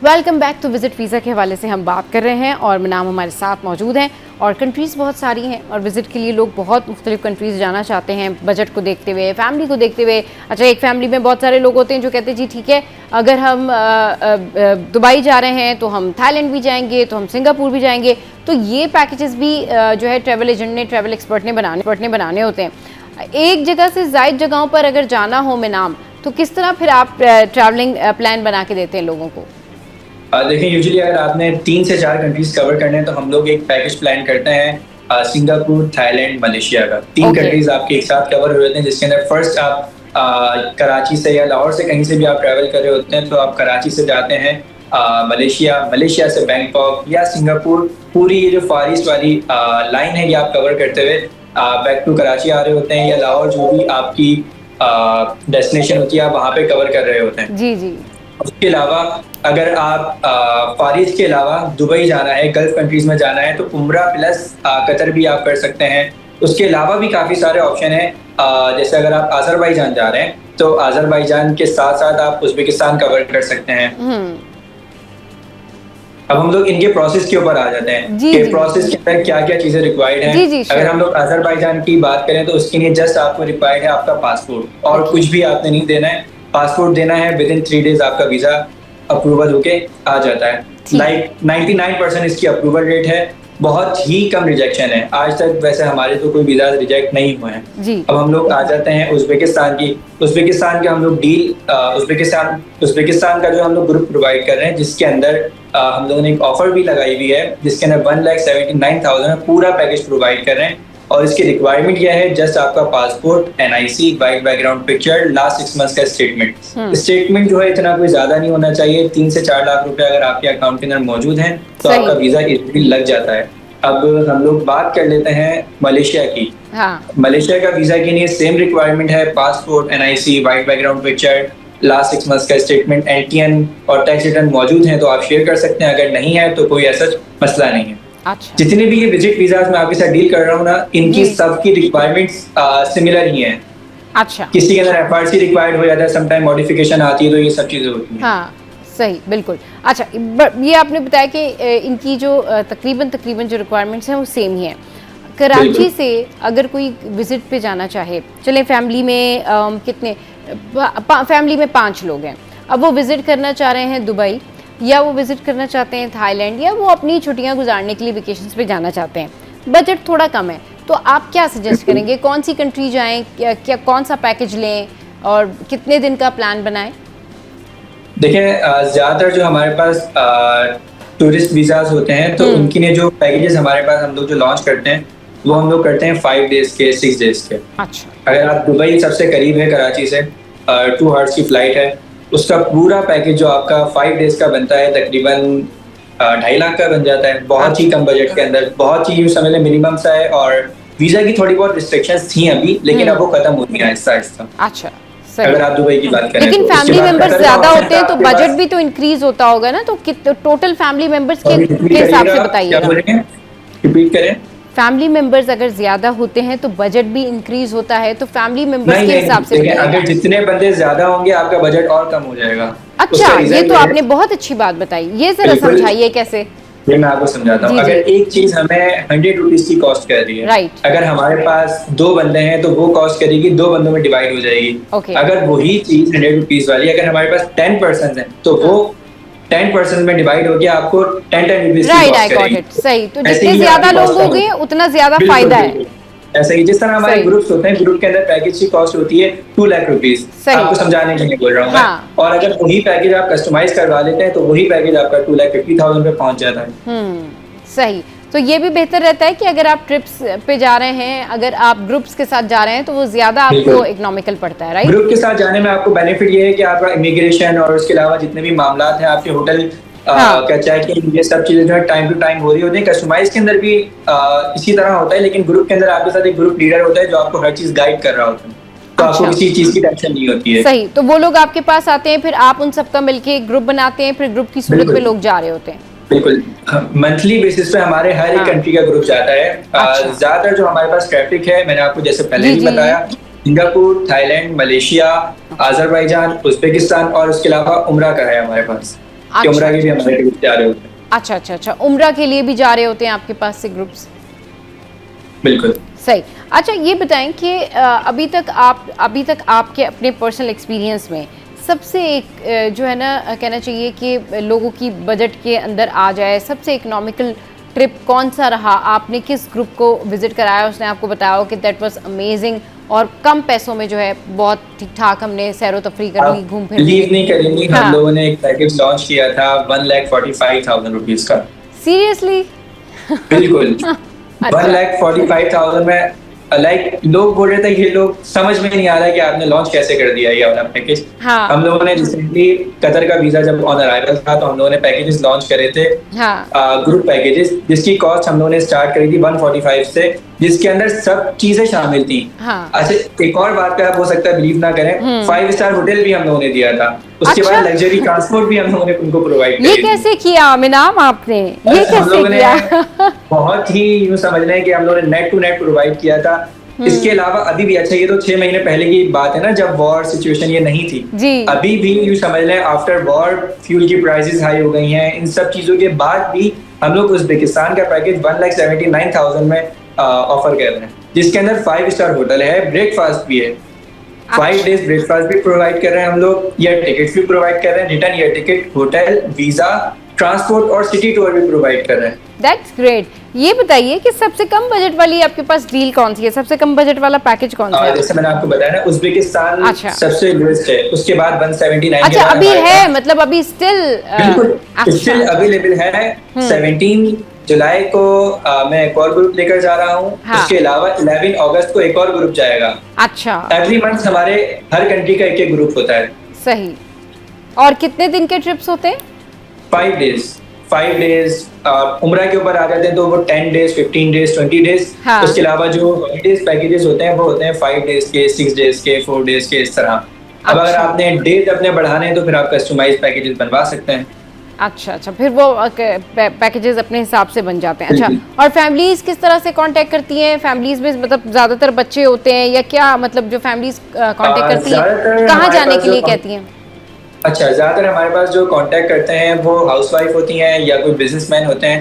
S1: Welcome back to visit visa के हवाले से हम बात कर रहे हैं और मिनाम हमारे साथ मौजूद हैं और कंट्रीज़ बहुत सारी हैं और विज़िट के लिए लोग बहुत मुख्तलिफ कंट्रीज़ जाना चाहते हैं, बजट को देखते हुए, फैमिली को देखते हुए। अच्छा, एक फैमिली में बहुत सारे लोग होते हैं जो कहते हैं जी ठीक है, अगर हम दुबई जा रहे हैं तो हम थाईलैंड भी जाएंगे, तो हम सिंगापुर भी जाएंगे। तो ये पैकेजेस भी जो है ट्रैवल एजेंट ने, ट्रैवल एक्सपर्ट ने बनाने होते हैं। एक जगह से ज़ायद जगहों पर अगर जाना हो मिनाम, तो किस तरह फिर आप ट्रैवलिंग प्लान बना के देते हैं लोगों को?
S3: देखिए यूजुअली अगर आपने 3 से 4 कंट्रीज कवर करने हैं तो हम लोग एक पैकेज प्लान करते हैं सिंगापुर, थाईलैंड, मलेशिया का। 3 कंट्रीज आपके एक साथ कवर हो जाते हैं, जिसके अंदर फर्स्ट आप कराची से या लाहौर से कहीं से भी आप ट्रैवल कर रहे होते हैं तो आप कराची से जाते हैं मलेशिया से बैंकॉक या सिंगापुर, पूरी ये जो फार ईस्ट वाली लाइन है ये आप कवर करते हुए बैक टू कराची आ रहे होते हैं, या लाहौर जो भी आपकी डेस्टिनेशन होती है आप वहाँ पे कवर कर रहे होते हैं।
S1: जी जी।
S3: उसके अलावा अगर आप फार ईस्ट के अलावा दुबई जाना है, गल्फ कंट्रीज में जाना है, तो उम्रा प्लस कतर भी आप कर सकते हैं। उसके अलावा भी काफ़ी सारे ऑप्शन हैं, जैसे अगर आप अजरबैजान जा रहे हैं तो अजरबैजान के साथ साथ आप उज़्बेकिस्तान कवर कर सकते हैं। अब हम लोग इनके प्रोसेस के ऊपर आ जाते हैं कि प्रोसेस के अंदर क्या क्या चीजें रिक्वायर्ड हैं। अगर हम लोग अजरबैजान की बात करें तो उसके लिए जस्ट आपको रिक्वायर्ड है आपका पासपोर्ट, और कुछ भी आपने नहीं देना है। पासपोर्ट देना है, विद इन 3 डेज आपका वीजा अप्रूवल होके आ जाता है। 99% इसकी अप्रूवल रेट है, बहुत ही कम रिजेक्शन है। आज तक वैसे हमारे तो कोई वीजा रिजेक्ट नहीं हुए हैं। अब हम लोग आ जाते हैं उज़्बेकिस्तान की। उज़्बेकिस्तान के हम लोग डील उज़्बेकिस्तान का जो हम लोग ग्रुप प्रोवाइड कर रहे हैं, जिसके अंदर हम लोगों ने एक ऑफर भी लगाई हुई है, जिसके अंदर 1,79,000 पूरा पैकेज प्रोवाइड कर रहे हैं। और इसकी रिक्वायरमेंट क्या है, जस्ट आपका passport, NIC, white background picture, last 6 months का स्टेटमेंट। स्टेटमेंट जो है इतना कोई ज्यादा नहीं होना चाहिए, 3 से 4 लाख रुपए अगर आपके अकाउंट के अंदर मौजूद हैं तो आपका वीजा इजीली लग जाता है। अब हम लोग बात कर लेते हैं मलेशिया की। मलेशिया का वीजा के लिए सेम रिक्वायरमेंट है, passport, NIC, white background picture, last 6 months का स्टेटमेंट, LTN और टैक्स रिटर्न मौजूद हैं तो आप शेयर कर सकते हैं। अगर नहीं है तो कोई ऐसा मसला नहीं है।
S1: अच्छा।
S3: जितने भी ये विजिट वीजाज में आपके साथ डील कर रहा हूँ ना, इनकी सबकी रिक्वायरमेंट्स सिमिलर ही हैं।
S1: अच्छा।
S3: किसी के अंदर FRC रिक्वायर्ड हो जाता है, समटाइम मॉडिफिकेशन आती है, तो ये सब चीजें होती हैं।
S1: हाँ सही, बिल्कुल। अच्छा, ये आपने बताया कि इनकी जो तकरीबन जो रिक्वायरमेंट्स हैं वो सेम ही हैं। कराची से अगर कोई विजिट पे जाना चाहे, चलें फैमिली में फैमिली में 5 लोग हैं, अब वो विजिट करना चाह रहे हैं दुबई, या वो विजिट करना चाहते हैं थाईलैंड, या वो अपनी छुट्टियां गुजारने के लिए वेकेशंस पे जाना चाहते हैं, बजट थोड़ा कम है, तो आप क्या सजेस्ट करेंगे? कौन सी कंट्री जाएं, क्या कौन सा पैकेज लें और कितने दिन का प्लान बनाएं?
S3: देखिए ज़्यादातर जो हमारे पास टूरिस्ट वीज़ाज होते हैं तो उनके लिए जो पैकेजेस हमारे पास हम लोग जो लॉन्च करते हैं वो हम लोग करते हैं 5 डेज के, 6 डेज के।
S1: अच्छा।
S3: अगर आप दुबई सबसे करीब है कराची से, 2 आवर्स की फ़्लाइट है, उसका पूरा पैकेज जो आपका 5 डेज का बनता है तकरीबन 2.5 लाख का बन जाता है, बहुत ही कम बजट के अंदर, बहुत ही यूँ समझ लें मिनिमम सा है। और वीजा की थोड़ी बहुत रिस्ट्रिक्शंस थी अभी, लेकिन अब वो खत्म हो गई हैं आहिस्ता आहिस्ता।
S1: अच्छा, सही।
S3: अगर आप दुबई की बात करें
S1: लेकिन
S3: तो उसके
S1: फैमिली
S3: बाद
S1: मेंबर्स
S3: कतर का
S1: ज्यादा
S3: ऑप्शन
S1: होते हैं
S3: था
S1: तो
S3: आपके
S1: बजट
S3: पास।
S1: भी तो इंक्रीज होता होगा ना, तो टोटल फैमिली मेंबर्स के
S3: रिपीट
S1: हिसाब से
S3: करिएगा, क्या
S1: बताइएगा।
S3: बोल रहे हैं? रिपीट करें।
S1: फैमिली मेंबर्स अगर ज्यादा होते हैं तो बजट भी इंक्रीज होता है, तो फैमिली मेंबर्स
S3: नहीं
S1: के
S3: नहीं
S1: हिसाब से
S3: देखिए,
S1: बताइएगा।
S3: अगर जितने बंदे ज्यादा होंगे आपका बजट और कम हो जाएगा।
S1: अच्छा,
S3: उसका
S1: ये
S3: रीजन
S1: तो
S3: है,
S1: आपने बहुत अच्छी बात बताई, ये जरा
S3: बिल्कुल।
S1: समझाइए कैसे।
S3: ये मैं आपको समझाता हूँ।
S1: जी,
S3: अगर
S1: जी।
S3: एक चीज हमें 100 रुपीज की कॉस्ट कर रही है,
S1: राइट।
S3: अगर हमारे पास 2 बंदे हैं तो वो कॉस्ट करेगी 2 बंदों में डिवाइड हो जाएगी।
S1: ओके।
S3: अगर वही चीज 100 रुपीज वाली अगर हमारे पास 10 पर्सन है तो वो 10% में डिवाइड होकर आपको 10 रुपीज की
S1: राइट, आई
S3: कॉस्ट
S1: गॉट
S3: करेगी।
S1: इट। सही, तो
S3: ऐसे
S1: जितने
S3: ही
S1: ज्यादा
S3: आपकी
S1: लोग
S3: cost कम
S1: होंगे
S3: होगी।
S1: उतना ज्यादा
S3: बिल्कुल,
S1: फायदा है।
S3: बिल्कुल। ऐसे ही जिस तरह हमारे
S1: सही।
S3: ग्रुप्स होते हैं, ग्रुप के अंदर पैकेज की कॉस्ट होती है 2 लाख रुपीज।
S1: सही।
S3: आपको समझाने के लिए बोल रहा हूँ
S1: हाँ।
S3: मैं। और अगर वही पैकेज आप कस्टमाइज करवा लेते हैं तो वही पैकेज आपका 2,50,000 पे पहुंच जाता है।
S1: सही। तो ये भी बेहतर रहता है कि अगर आप ट्रिप्स पे जा रहे हैं, अगर आप ग्रुप्स के साथ जा रहे हैं तो वो ज्यादा आपको
S3: बिल्कुल।
S1: इकोनॉमिकल पड़ता है, राइट?
S3: ग्रुप के साथ जाने में आपको बेनिफिट ये है कि आपका इमिग्रेशन और उसके अलावा जितने भी मामलात हैं आपके होटल
S1: हाँ।
S3: क्या चेकिंग, ये सब चीजें जो है टाइम टू टाइम हो रही होती है। कस्टमाइज के अंदर भी इसी तरह होता है, लेकिन ग्रुप के अंदर आपके साथ एक ग्रुप लीडर होता है जो आपको हर चीज गाइड कर रहा होता है, तो आपको
S1: अच्छा।
S3: किसी चीज की टेंशन नहीं होती है।
S1: सही। तो वो लोग आपके पास आते हैं, फिर आप उन सबका मिलके एक ग्रुप बनाते हैं, फिर ग्रुप की सूरत
S3: बिल्कुल।
S1: पे लोग जा रहे होते हैं।
S3: बिल्कुल, मंथली बेसिस पे हमारे हर एक
S1: हाँ।
S3: कंट्री का ग्रुप जाता है।
S1: अच्छा।
S3: ज्यादातर जो हमारे पास ट्रैफिक है, मैंने आपको जैसे पहले
S1: जी,
S3: भी
S1: जी,
S3: बताया, Singapore, Thailand, Malaysia, Azerbaijan, Uzbekistan और उसके अलावा उम्रा का है हमारे पास। कि
S1: अच्छा,
S3: उम्रा के भी हमारे ग्रुप जा रहे होते हैं।
S1: अच्छा, अच्छा, अच्छा। उम्रा के लिए भी जा रहे होते हैं आपके पास से ग्रुप्स?
S3: बिल्कुल।
S1: सही। अच्छा, ये बताएं कि अभी तक आपके अपने पर्सनल एक्सपीरियंस में सबसे एक जो है ना कहना चाहिए कि लोगों की बजट के अंदर आ जाए, सबसे इकोनॉमिकल ट्रिप कौन सा रहा? आपने किस ग्रुप को विजिट कराया, उसने आपको बताया हो कि दैट वाज अमेजिंग और कम पैसों में जो है बहुत ठीक ठाक हमने सैरो तफरी कर ली, घूम फिर
S3: बिलीव नहीं करेंगी,
S1: हाँ।
S3: हम लोगों ने एक पैकेज लॉन्च किया था 1,45,000 रुपीज का।
S1: सीरियसली?
S3: बिल्कुल।
S1: अच्छा।
S3: 1,45,000 में लाइक लोग बोल रहे थे, ये लोग समझ में नहीं आ रहा है कि आपने लॉन्च कैसे कर दिया ये वाला पैकेज।
S1: हाँ।
S3: हम लोगों ने रिसेंटली कतर का वीजा जब ऑन अराइवल था तो हम लोगों ने पैकेजेस लॉन्च करे थे,
S1: हाँ।
S3: ग्रुप पैकेजेस, जिसकी कॉस्ट हम लोगों ने स्टार्ट करी थी 145 से, जिसके अंदर सब चीजें शामिल थी।
S1: हाँ।
S3: अच्छा, एक और बात पे आप हो सकता है बिलीव ना करें, 5 स्टार होटल भी हम लोगों ने दिया था। उसके
S1: अच्छा?
S3: बाद लग्जरी ट्रांसपोर्ट भी हम लोगों ने उनको प्रोवाइड
S1: ये
S3: किया।
S1: कैसे किया आमिनाम आपने? ये
S3: हम
S1: कैसे
S3: लोगों ने
S1: किया?
S3: बहुत ही यूं समझ लें कि हम लोगों ने नेट टू नेट प्रोवाइड किया था। इसके अलावा अभी भी, अच्छा ये तो 6 महीने पहले की बात है ना, जब वॉर सिचुएशन ये नहीं थी।
S1: जी।
S3: अभी भी यूं समझ लें आफ्टर वॉर फ्यूल की प्राइसेस हाई हो गई हैं, इन सब चीजों के बाद भी हम लोग उज्बेकिस्तान का पैकेज 1,79,000 में ऑफर कर रहे हैं, जिसके अंदर 5 स्टार होटल है, ब्रेकफास्ट भी है, 5 डेज ब्रेकफास्ट भी प्रोवाइड कर रहे हैं हम लोग, एयर टिकट भी प्रोवाइड कर रहे हैं, return air ticket, hotel, visa, transport और सिटी टूर भी प्रोवाइड कर रहे हैं।
S1: That's great. ये बताइए कि सबसे कम बजट वाली आपके पास डील कौन सी है? सबसे कम बजट वाला पैकेज कौन सा है?
S3: जैसे मैंने आपको बताया ना, उज्बेकिस्तान
S1: अच्छा।
S3: सबसे लोएस्ट है, उसके बाद 179
S1: अच्छा, अभी है, मतलब अभी स्टिल
S3: बिल्कुल स्टिल अवेलेबल है। 17 जुलाई को मैं एक और ग्रुप लेकर जा रहा हूँ।
S1: हाँ।
S3: उसके अलावा 11 अगस्त को एक और ग्रुप जाएगा।
S1: अच्छा।
S3: एवरी मंथ हमारे हर कंट्री का एक ग्रुप होता है।
S1: सही। और कितने दिन के ट्रिप्स होते हैं?
S3: 5 डेज उम्रा के ऊपर आ जाते हैं तो वो 10 डेज, 15 डेज, 20 डेज।
S1: हाँ।
S3: उसके अलावा जो हॉलीडेज पैकेजेस होते हैं वो होते हैं 5 डेज के, 6 डेज के, 4 डेज के, इस तरह। अब अगर
S1: अच्छा।
S3: आपने डेज अपने बढ़ाने हैं तो फिर आप कस्टमाइज पैकेजेस बनवा सकते हैं।
S1: अच्छा, अच्छा, फिर वो पैकेजेस अपने हिसाब से बन जाते हैं। अच्छा,
S3: बिल्कुल।
S1: और फैमिलीज किस तरह से कांटेक्ट करती हैं? फैमिलीज में मतलब ज्यादातर बच्चे होते हैं या क्या, मतलब जो फैमिलीज कांटेक्ट करती हैं
S3: ज्यादातर
S1: कहाँ
S3: हमारे
S1: जाने
S3: पास
S1: के लिए
S3: जो-
S1: कहती हैं?
S3: अच्छा, ज्यादातर हमारे पास जो कांटेक्ट करते हैं वो हाउसवाइफ होती हैं या कोई बिजनेसमैन होते हैं,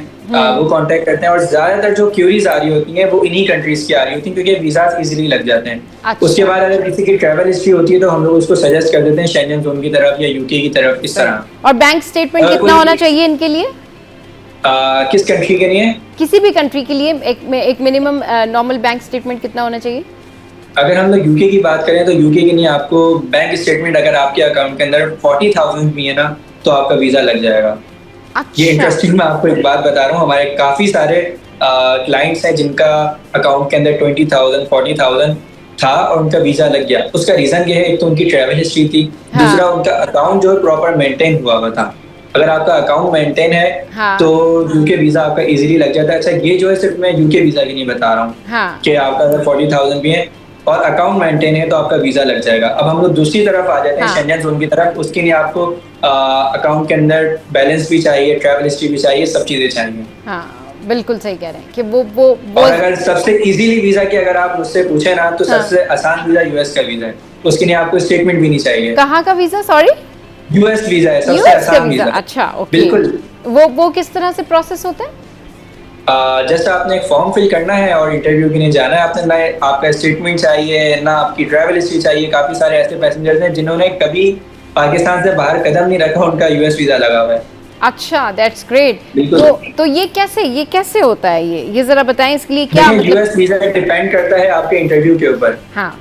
S3: वो कांटेक्ट करते हैं। और ज्यादातर जो क्यूरीज आ रही होती हैं वो इन्हीं कंट्रीज की आ रही होती हैं, क्योंकि वीजा इजीली लग जाते हैं।
S1: अच्छा।
S3: उसके बाद अगर किसी की ट्रैवल हिस्ट्री होती है तो हम लोग उसको सजेस्ट कर देते हैं शेंजन जोन की तरफ या यूके की तरफ, इस तरह।
S1: और बैंक स्टेटमेंट
S3: अगर
S1: कितना
S3: कोई-
S1: होना चाहिए इनके लिए?
S3: किस कंट्री के लिए?
S1: किसी भी कंट्री के लिए एक मिनिमम नॉर्मल बैंक स्टेटमेंट कितना होना चाहिए?
S3: अगर हम लोग यूके की बात करें तो यूके के लिए आपको बैंक स्टेटमेंट अगर आपके अकाउंट के अंदर 40,000 भी है ना तो आपका वीजा लग जाएगा।
S1: अच्छा।
S3: ये इंटरेस्टिंग, मैं आपको एक बात बता रहा हूँ, हमारे काफी सारे क्लाइंट्स हैं जिनका अकाउंट के अंदर 20,000, 40,000 था और उनका वीजा लग गया। उसका रीजन ये है, एक तो उनकी ट्रैवल हिस्ट्री थी,
S1: हाँ।
S3: दूसरा उनका अकाउंट जो है प्रॉपर मेंटेन हुआ था। अगर आपका अकाउंट मेंटेन है
S1: हाँ।
S3: तो यूके वीजा आपका इजीली लग जाता है। अच्छा, ये जो है सिर्फ मैं यूके वीजा की नहीं बता रहा हूँ
S1: हाँ।
S3: कि आपका अगर 40,000 भी है और अकाउंट मेंटेन है तो आपका वीजा लग जाएगा। अब हम लोग दूसरी तरफ आ जाते हैं,
S1: हाँ।
S3: शेंजन जोन की तरफ। उसके लिए आपको अकाउंट के अंदर बैलेंस भी चाहिए, ट्रैवल हिस्ट्री भी चाहिए, सब चीजें चाहिए।
S1: हाँ, बिल्कुल सही कह रहे हैं कि वो
S3: और अगर सबसे इजीली वीजा की अगर आप मुझसे पूछे ना तो
S1: हाँ।
S3: सबसे आसान वीजा यूएस का वीजा है। उसके लिए आपको स्टेटमेंट भी नहीं चाहिए।
S1: कहाँ का वीजा? सॉरी,
S3: यूएस वीजा है सबसे
S1: यूएस का
S3: आसान
S1: वीजा।
S3: वीजा।
S1: अच्छा, ओके।
S3: बिल्कुल।
S1: वो किस तरह से प्रोसेस होता है?
S3: जस्ट आपने एक फॉर्म फिल करना है और इंटरव्यू के लिए जाना है। आपने ना आपका स्टेटमेंट चाहिए, ना आपकी ट्रैवल हिस्ट्री चाहिए। काफी सारे ऐसे पैसेंजर्स हैं जिन्होंने कभी पाकिस्तान से बाहर कदम नहीं रखा, उनका यूएस वीजा लगा हुआ है।
S1: अच्छा, दैट्स ग्रेट।
S3: बिल्कुल।
S1: तो ये कैसे होता है? ये जरा बताएं, इसके लिए क्या
S3: देखिए,
S1: मतलब?
S3: यूएस वीजा डिपेंड करता है आपके इंटरव्यू के ऊपर।
S1: हाँ।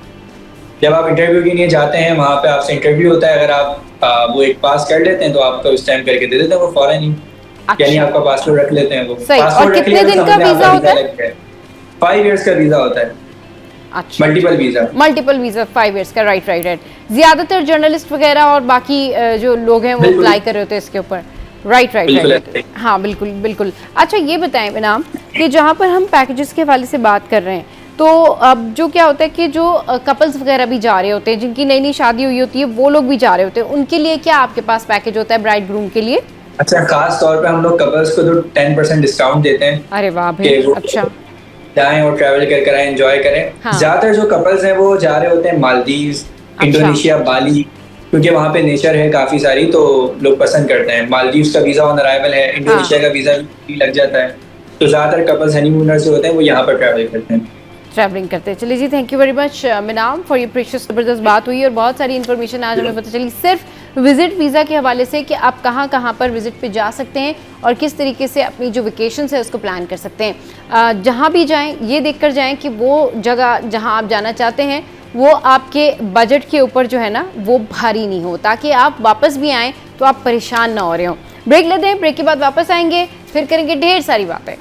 S3: जब आप इंटरव्यू के लिए जाते हैं वहां पे आपसे इंटरव्यू होता है। अगर आप वो एक पास कर लेते हैं तो आपका उस टाइम करके दे देते हैं वो फौरन ही।
S1: अच्छा।
S3: यानी आपका पासपोर्ट रख लेते हैं वो।
S1: सही। और
S3: पासपोर्ट रख
S1: कितने
S3: लिया तो
S1: दिन का
S3: समझ लें
S1: वीजा
S3: आपका
S1: होता है?
S3: लग गया। 5 इयर्स का वीजा होता है।
S1: अच्छा,
S3: मल्टीपल वीजा
S1: 5 इयर्स का। राइट। ज्यादातर जर्नलिस्ट वगैरह और बाकी जो लोग हैं वो
S3: बिल्कुल।
S1: अप्लाई कर रहे होते हैं इसके ऊपर। राइट। हाँ, बिल्कुल। अच्छा, ये बताएं इनाम कि जहाँ पर हम पैकेजेस के हवाले से बात कर रहे हैं, तो अब जो क्या होता है कि जो कपल्स वगैरह भी जा रहे होते हैं, जिनकी नई शादी हुई होती है, वो लोग भी जा रहे होते हैं, उनके लिए क्या आपके पास पैकेज होता है ब्राइड ग्रूम के लिए?
S3: अच्छा, खास तौर पे हम लोग कपल्स को तो 10% डिस्काउंट देते हैं।
S1: अरे वाह भाई, अच्छा।
S3: जाएं और ट्रैवल कर आए, एंजॉय करें।
S1: हाँ।
S3: ज्यादातर जो कपल्स हैं वो जा रहे होते हैं मालदीव्स, इंडोनेशिया, बाली, क्योंकि वहाँ पे नेचर है काफी सारी, तो लोग पसंद करते हैं। मालदीव्स का वीजा ऑन अराइवल है, इंडोनेशिया का वीजा भी लग जाता है। तो ज्यादातर कपल्स हनीमूनर्स जो होते हैं वो यहाँ पर ट्रैवल करते हैं।
S1: ट्रैवलिंग करते हैं। चलिए जी, थैंक यू वेरी मच मिनाम फॉर योर प्रीशियस। जबरदस्त बात हुई और बहुत सारी इन्फॉर्मेशन आज हमें पता चली सिर्फ विजिट वीज़ा के हवाले से कि आप कहाँ पर विजिट पे जा सकते हैं और किस तरीके से अपनी जो वेकेशन है उसको प्लान कर सकते हैं। जहाँ भी जाएं ये देख कर जाएँ कि वो जगह जहाँ आप जाना चाहते हैं वो आपके बजट के ऊपर जो है ना वो भारी नहीं हो, ताकि आप वापस भी आएँ तो आप परेशान ना हो रहे हो। ब्रेक लेते हैं, ब्रेक के बाद वापस आएंगे, फिर करेंगे ढेर सारी बातें।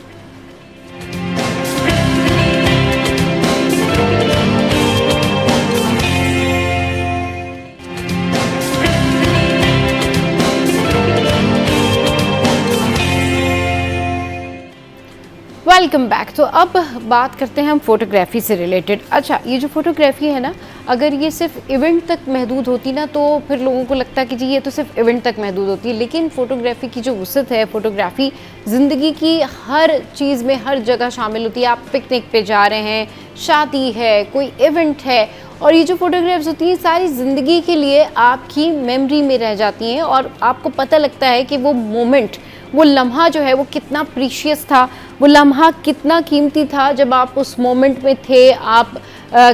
S1: Welcome back. तो अब बात करते हैं हम फोटोग्राफी से रिलेटेड। अच्छा, ये जो फोटोग्राफी है ना, अगर ये सिर्फ इवेंट तक महदूद होती ना तो फिर लोगों को लगता है कि जी ये तो सिर्फ इवेंट तक महदूद होती है, लेकिन फ़ोटोग्राफी की जो वुसअत है, फ़ोटोग्राफी ज़िंदगी की हर चीज़ में, हर जगह शामिल होती है। आप पिकनिक पे जा रहे हैं, शादी है, कोई इवेंट है, और ये जो फ़ोटोग्राफ्स होती हैं सारी ज़िंदगी के लिए आपकी मेमोरी में रह जाती हैं और आपको पता लगता है कि वो मोमेंट, वो लम्हा जो है वो कितना प्रीशियस था, वो लम्हा कितना कीमती था जब आप उस मोमेंट में थे, आप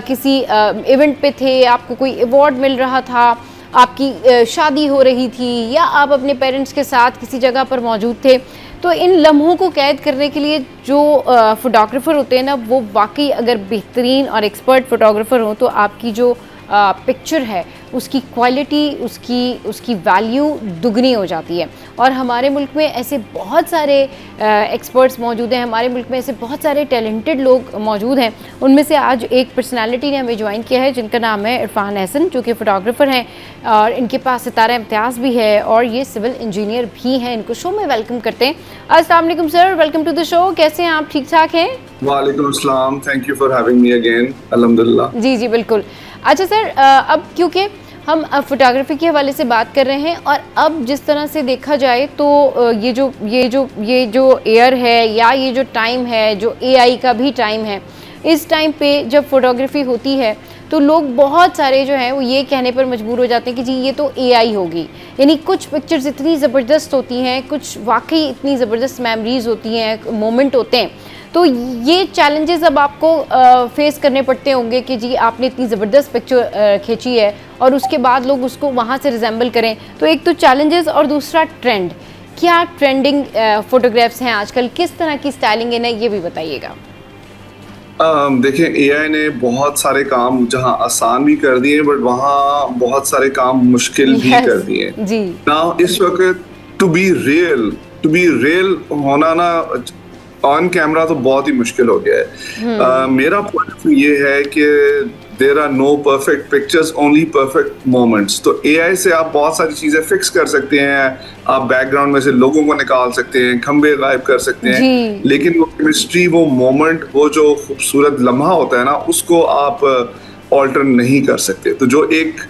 S1: किसी इवेंट पे थे, आपको कोई अवार्ड मिल रहा था, आपकी शादी हो रही थी, या आप अपने पेरेंट्स के साथ किसी जगह पर मौजूद थे। तो इन लम्हों को कैद करने के लिए जो फ़ोटोग्राफ़र होते हैं ना, वो वाकई अगर बेहतरीन और एक्सपर्ट फ़ोटोग्राफ़र हों तो आपकी जो पिक्चर है उसकी क्वालिटी, उसकी वैल्यू दुगनी हो जाती है। और हमारे मुल्क में ऐसे बहुत सारे एक्सपर्ट्स मौजूद हैं, हमारे मुल्क में ऐसे बहुत सारे टैलेंटेड लोग मौजूद हैं। उनमें से आज एक पर्सनालिटी ने हमें ज्वाइन किया है जिनका नाम है इरफान एहसन, जो कि फ़ोटोग्राफ़र हैं और इनके पास सितारा इम्तियाज़ भी है और ये सिविल इंजीनियर भी हैं। इनको शो में वेलकम करते हैं। अस्सलाम वालेकुम sir, welcome to the show. कैसे हैं आप? ठीक ठाक हैं?
S4: वालेकुम अस्सलाम, thank you for having me again. अल्हम्दुलिल्लाह।
S1: जी बिल्कुल। अच्छा सर, अब क्योंकि हम फोटोग्राफी के हवाले से बात कर रहे हैं और अब जिस तरह से देखा जाए तो ये जो एयर है या ये जो टाइम है, जो एआई का भी टाइम है, इस टाइम पे जब फोटोग्राफी होती है तो लोग बहुत सारे जो हैं वो ये कहने पर मजबूर हो जाते हैं कि जी ये तो एआई होगी। यानी कुछ पिक्चर्स इतनी ज़बरदस्त होती हैं, कुछ वाकई इतनी ज़बरदस्त मेमोरीज होती हैं, मोमेंट होते हैं। तो ये चैलेंजेस अब आपको फेस करने पड़ते होंगे कि जी आपने इतनी ज़बरदस्त पिक्चर खींची है और उसके बाद लोग उसको वहाँ से रिजेंबल करें। तो एक तो चैलेंजेस और दूसरा ट्रेंड। क्या ट्रेंडिंग फ़ोटोग्राफ्स हैं आजकल, किस तरह की स्टाइलिंग है ना, ये भी बताइएगा।
S4: देखिए, एआई ने बहुत सारे काम जहां आसान भी कर दिए बट वहां बहुत सारे काम मुश्किल भी कर दिए
S1: जी।
S4: नाउ इस वक्त टू बी रियल होना ना ऑन कैमरा तो बहुत ही मुश्किल हो गया है। मेरा पॉइंट ये है कि there are no perfect pictures, only perfect moments. तो एआई से आप बहुत सारी चीजें फिक्स कर सकते हैं, आप बैकग्राउंड में से लोगों को निकाल सकते हैं, खंबे गायब कर सकते हैं, लेकिन वो केमिस्ट्री, वो मोमेंट, वो जो खूबसूरत लम्हा होता है ना, उसको आप ऑल्टर नहीं कर सकते। तो जो एक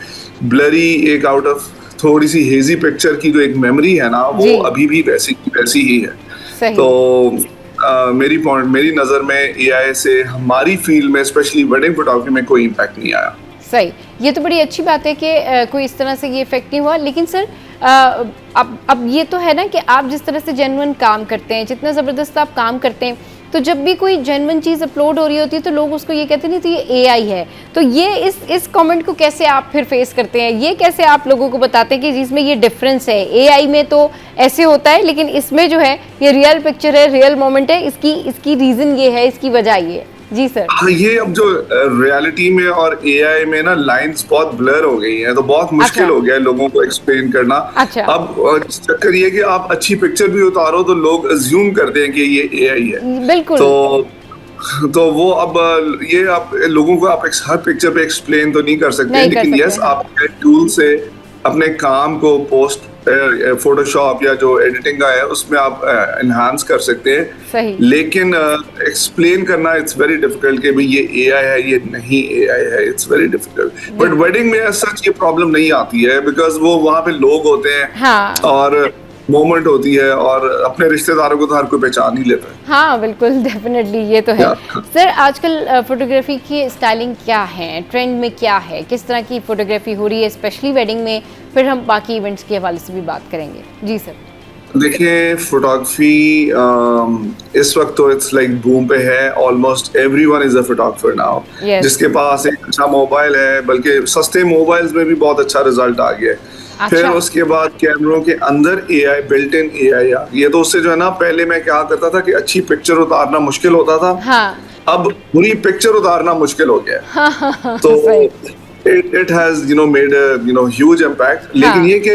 S4: ब्लरी, एक आउट ऑफ थोड़ी सी हेजी पिक्चर की जो एक मेमोरी है ना, वो अभी भी वैसी ही है। तो मेरी नजर में एआई से हमारी फील्ड में, स्पेशली वेडिंग फोटोग्राफी में, कोई इम्पैक्ट नहीं आया।
S1: सही, ये तो बड़ी अच्छी बात है कि कोई इस तरह से ये इफेक्ट नहीं हुआ। लेकिन सर अब ये तो है ना कि आप जिस तरह से जेन्युइन काम करते हैं, जितना ज़बरदस्त आप काम करते हैं, तो जब भी कोई जेन्युइन चीज़ अपलोड हो रही होती है तो लोग उसको ये कहते हैं नहीं तो ये एआई है। तो ये इस कमेंट को कैसे आप फिर फेस करते हैं? ये कैसे आप लोगों को बताते हैं कि जिसमें ये डिफरेंस है, एआई में तो ऐसे होता है लेकिन इसमें जो है ये रियल पिक्चर है, रियल मोमेंट है, इसकी रीज़न ये है, इसकी वजह ये है। जी सर।
S4: हाँ, ये अब जो रियलिटी में और एआई में ना लाइंस बहुत ब्लर हो गई हैं, तो बहुत मुश्किल हो गया है लोगों को एक्सप्लेन करना। अब चक्कर ये कि आप अच्छी पिक्चर भी उतारो तो लोग अज्यूम करते हैं कि ये एआई है।
S1: बिल्कुल।
S4: तो वो अब ये आप लोगों को आप हर पिक्चर पे एक्सप्लेन तो नहीं कर सकते, लेकिन यस, आप टूल से अपने काम को पोस्ट फोटोशॉप या जो एडिटिंग का है उसमें आप एनहांस कर सकते हैं।
S1: सही।
S4: लेकिन एक्सप्लेन करना इट्स वेरी डिफिकल्ट कि भाई ये एआई है, ये नहीं एआई है, it's very difficult. But wedding में सच ये प्रॉब्लम नहीं आती है, बिकॉज वो वहाँ पे लोग होते हैं। हाँ। और मोमेंट होती है, और अपने रिश्तेदारों को तो हर कोई पहचान ही लेता है।
S1: हाँ बिल्कुल, डेफिनेटली ये तो है। सर आजकल फोटोग्राफी की स्टाइलिंग क्या है, ट्रेंड में क्या है, किस तरह की फोटोग्राफी हो रही है स्पेशली वेडिंग में? फिर हम बाकी इवेंट्स के हवाले से भी बात करेंगे। जी सर।
S4: देखिए, फोटोग्राफी इस वक्त तो इट्स लाइक बूम पे है। Almost everyone is a photographer now. जिसके पास एक अच्छा मोबाइल है, बल्कि सस्ते मोबाइल्स में भी बहुत अच्छा रिजल्ट आ गया है। फिर उसके बाद कैमरों के अंदर एआई, बिल्ट इन एआई आ गई है। तो उससे जो है ना, पहले मैं क्या करता था कि अच्छी पिक्चर उतारना मुश्किल होता था। हाँ। अब बुरी पिक्चर उतारना मुश्किल हो गया। हाँ। तो it has made a huge impact। लेकिन ये कि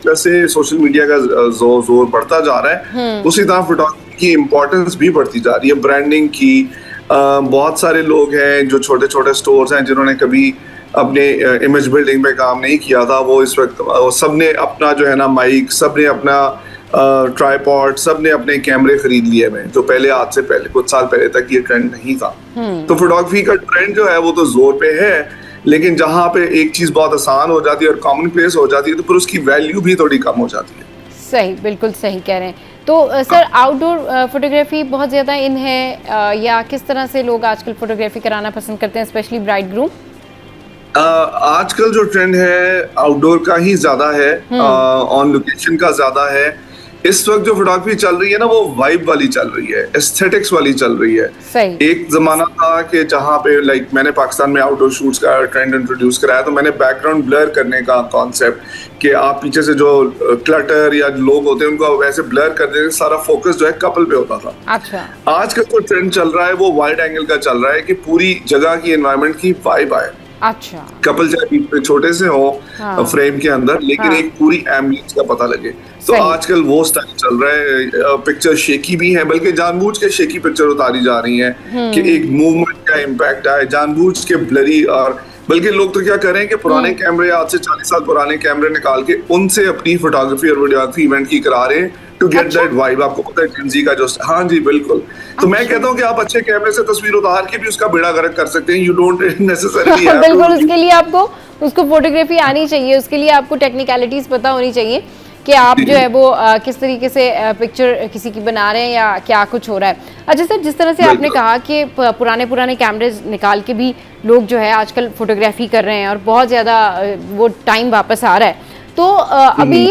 S4: जैसे सोशल मीडिया का जोर बढ़ता जा रहा है, उसी तरह फोटोग्राफी की इम्पोर्टेंस भी बढ़ती जा रही है, ब्रांडिंग की। बहुत सारे लोग हैं जो छोटे छोटे स्टोर्स हैं जिन्होंने कभी अपने इमेज बिल्डिंग पे काम नहीं किया था, वो इस वक्त सबने अपना जो है ना माइक, सबने अपना ट्राइपॉड, सबने अपने कैमरे खरीद लिए हैं, जो पहले आज से पहले कुछ साल पहले तक ये ट्रेंड नहीं था। तो फोटोग्राफी का ट्रेंड जो है वो तो जोर पे है, लेकिन जहाँ पे एक चीज बहुत आसान हो जाती है और कॉमन प्लेस हो जाती है, तो फिर उसकी वैल्यू भी थोड़ी कम हो जाती है।
S1: सही, बिल्कुल सही कह रहे हैं। तो सर आउटडोर फोटोग्राफी बहुत ज़्यादा इन है, या किस तरह से लोग आजकल फोटोग्राफी कराना पसंद करते हैं, स्पेशली ब्राइड ग्रूम?
S4: आजकल जो ट्रेंड है आउटडोर का ही ज्यादा है, ऑन लोकेशन का ज्यादा है। इस वक्त जो फोटोग्राफी चल रही है ना, वो वाइब वाली चल रही है, एस्थेटिक्स वाली चल रही है।
S1: सही।
S4: एक जमाना था कि जहाँ पे मैंने पाकिस्तान में आउटडोर शूट्स का ट्रेंड इंट्रोड्यूस कराया, तो मैंने बैकग्राउंड ब्लर करने का कॉन्सेप्ट कि आप पीछे से जो क्लटर या लोग होते हैं उनको वैसे ब्लर कर देते, सारा फोकस जो है कपल पे होता था।
S1: अच्छा।
S4: आज का जो ट्रेंड चल रहा है वो वाइड एंगल का चल रहा है कि पूरी जगह की एनवायरनमेंट की वाइब आए।
S1: अच्छा।
S4: कपल चाहे छोटे से हो फ्रेम के अंदर, लेकिन एक पूरी एम्बियंस का पता लगे। तो आजकल वो स्टाइल चल रहा है। पिक्चर शेकी भी है, बल्कि जानबूझ के शेकी पिक्चर उतारी जा रही है कि एक मूवमेंट का इम्पैक्ट आए, जानबूझ के ब्लरी। और बल्कि लोग तो क्या कर रहे हैं कि पुराने कैमरे, आज से 40 साल पुराने कैमरे निकाल के उनसे अपनी फोटोग्राफी और वीडियोग्राफी इवेंट की करा रहे हैं टू गेट दैट वाइब। आपको पता है जिंजी का जो, हाँ जी बिल्कुल। तो मैं कहता हूँ कि आप अच्छे कैमरे से तस्वीर उतार के भी उसका बेड़ा गर्क कर सकते हैं। You don't necessarily have to.
S1: बिल्कुल, उसके लिए आपको उसको फोटोग्राफी आनी चाहिए, उसके लिए आपको टेक्निकलिटीज पता होनी चाहिए कि आप जो है वो किस तरीके से पिक्चर किसी की बना रहे हैं या क्या कुछ हो रहा है। अच्छा सर, जिस तरह से आपने कहा कि पुराने कैमरे निकाल के भी लोग जो है आजकल फोटोग्राफी कर रहे हैं और बहुत ज़्यादा वो टाइम वापस आ रहा है, तो अभी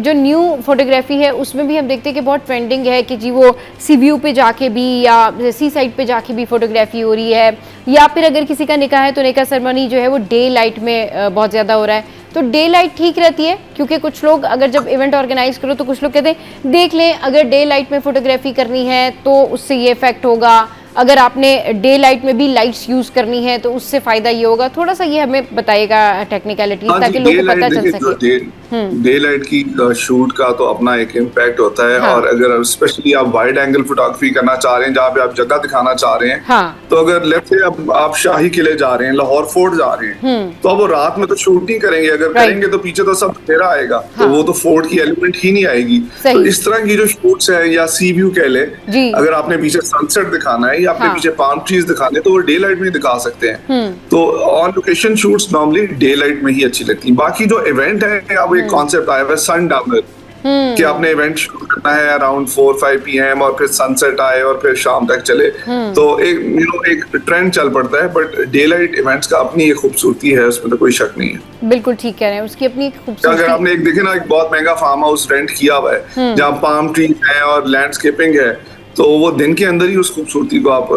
S1: जो न्यू फोटोग्राफी है उसमें भी हम देखते हैं कि बहुत ट्रेंडिंग है कि जी वो सी व्यू पे जाके भी या सी साइड पे जाके भी फोटोग्राफी हो रही है, या फिर अगर किसी का निकाह है तो निकाह सेरेमनी जो है वो डे लाइट में बहुत ज़्यादा हो रहा है। तो डे लाइट ठीक रहती है, क्योंकि कुछ लोग अगर जब इवेंट ऑर्गेनाइज करो तो कुछ लोग कहते हैं देख लें अगर डे लाइट में फोटोग्राफी करनी है तो उससे ये इफेक्ट होगा, अगर आपने डे लाइट में भी लाइट्स यूज करनी है तो उससे फायदा ये होगा। थोड़ा सा ये हमें बताइएगा टेक्निकलिटीज, ताकि लोगों को पता चल सके।
S4: डे लाइट की शूट का तो अपना एक इम्पैक्ट होता है।
S1: हाँ।
S4: और अगर स्पेशली आप वाइड एंगल फोटोग्राफी करना चाह रहे हैं जहाँ पे आप जगह दिखाना चाह रहे हैं,
S1: हाँ।
S4: तो अगर लेट्स से आप शाही किले जा रहे हैं, लाहौर फोर्ट जा रहे हैं, तो आप वो रात में तो शूट नहीं करेंगे। अगर करेंगे तो पीछे तो सब अंधेरा आएगा,
S1: हाँ।
S4: तो वो तो फोर्ट की एलिमेंट ही नहीं आएगी। तो इस तरह की जो शूट्स है या सी व्यू कह ले, अगर आपने पीछे सनसेट दिखाना है या आपने पीछे पाम ट्रीज दिखाने, तो वो डे लाइट में दिखा सकते हैं। तो on location shoots normally day light में ही अच्छी लगती है। बाकी जो इवेंट है, अब एक कॉन्सेप्ट आया हुआ है सन डाउनर, कि आपने इवेंट शुरू करना है अराउंड 4-5 PM और फिर सनसेट आए और फिर शाम तक चले, तो एक ट्रेंड चल पड़ता है। बट डे लाइट इवेंट्स का अपनी एक खूबसूरती है, उसमें तो कोई शक नहीं है।
S1: बिल्कुल ठीक कह रहे हैं, उसकी अपनी खूबसूरती।
S4: अगर आपने एक देखे ना, एक बहुत महंगा फार्म हाउस रेंट किया हुआ है जहाँ पाम ट्री है और लैंडस्केपिंग है, तो वो दिन के अंदर ही उस खूबसूरती को आप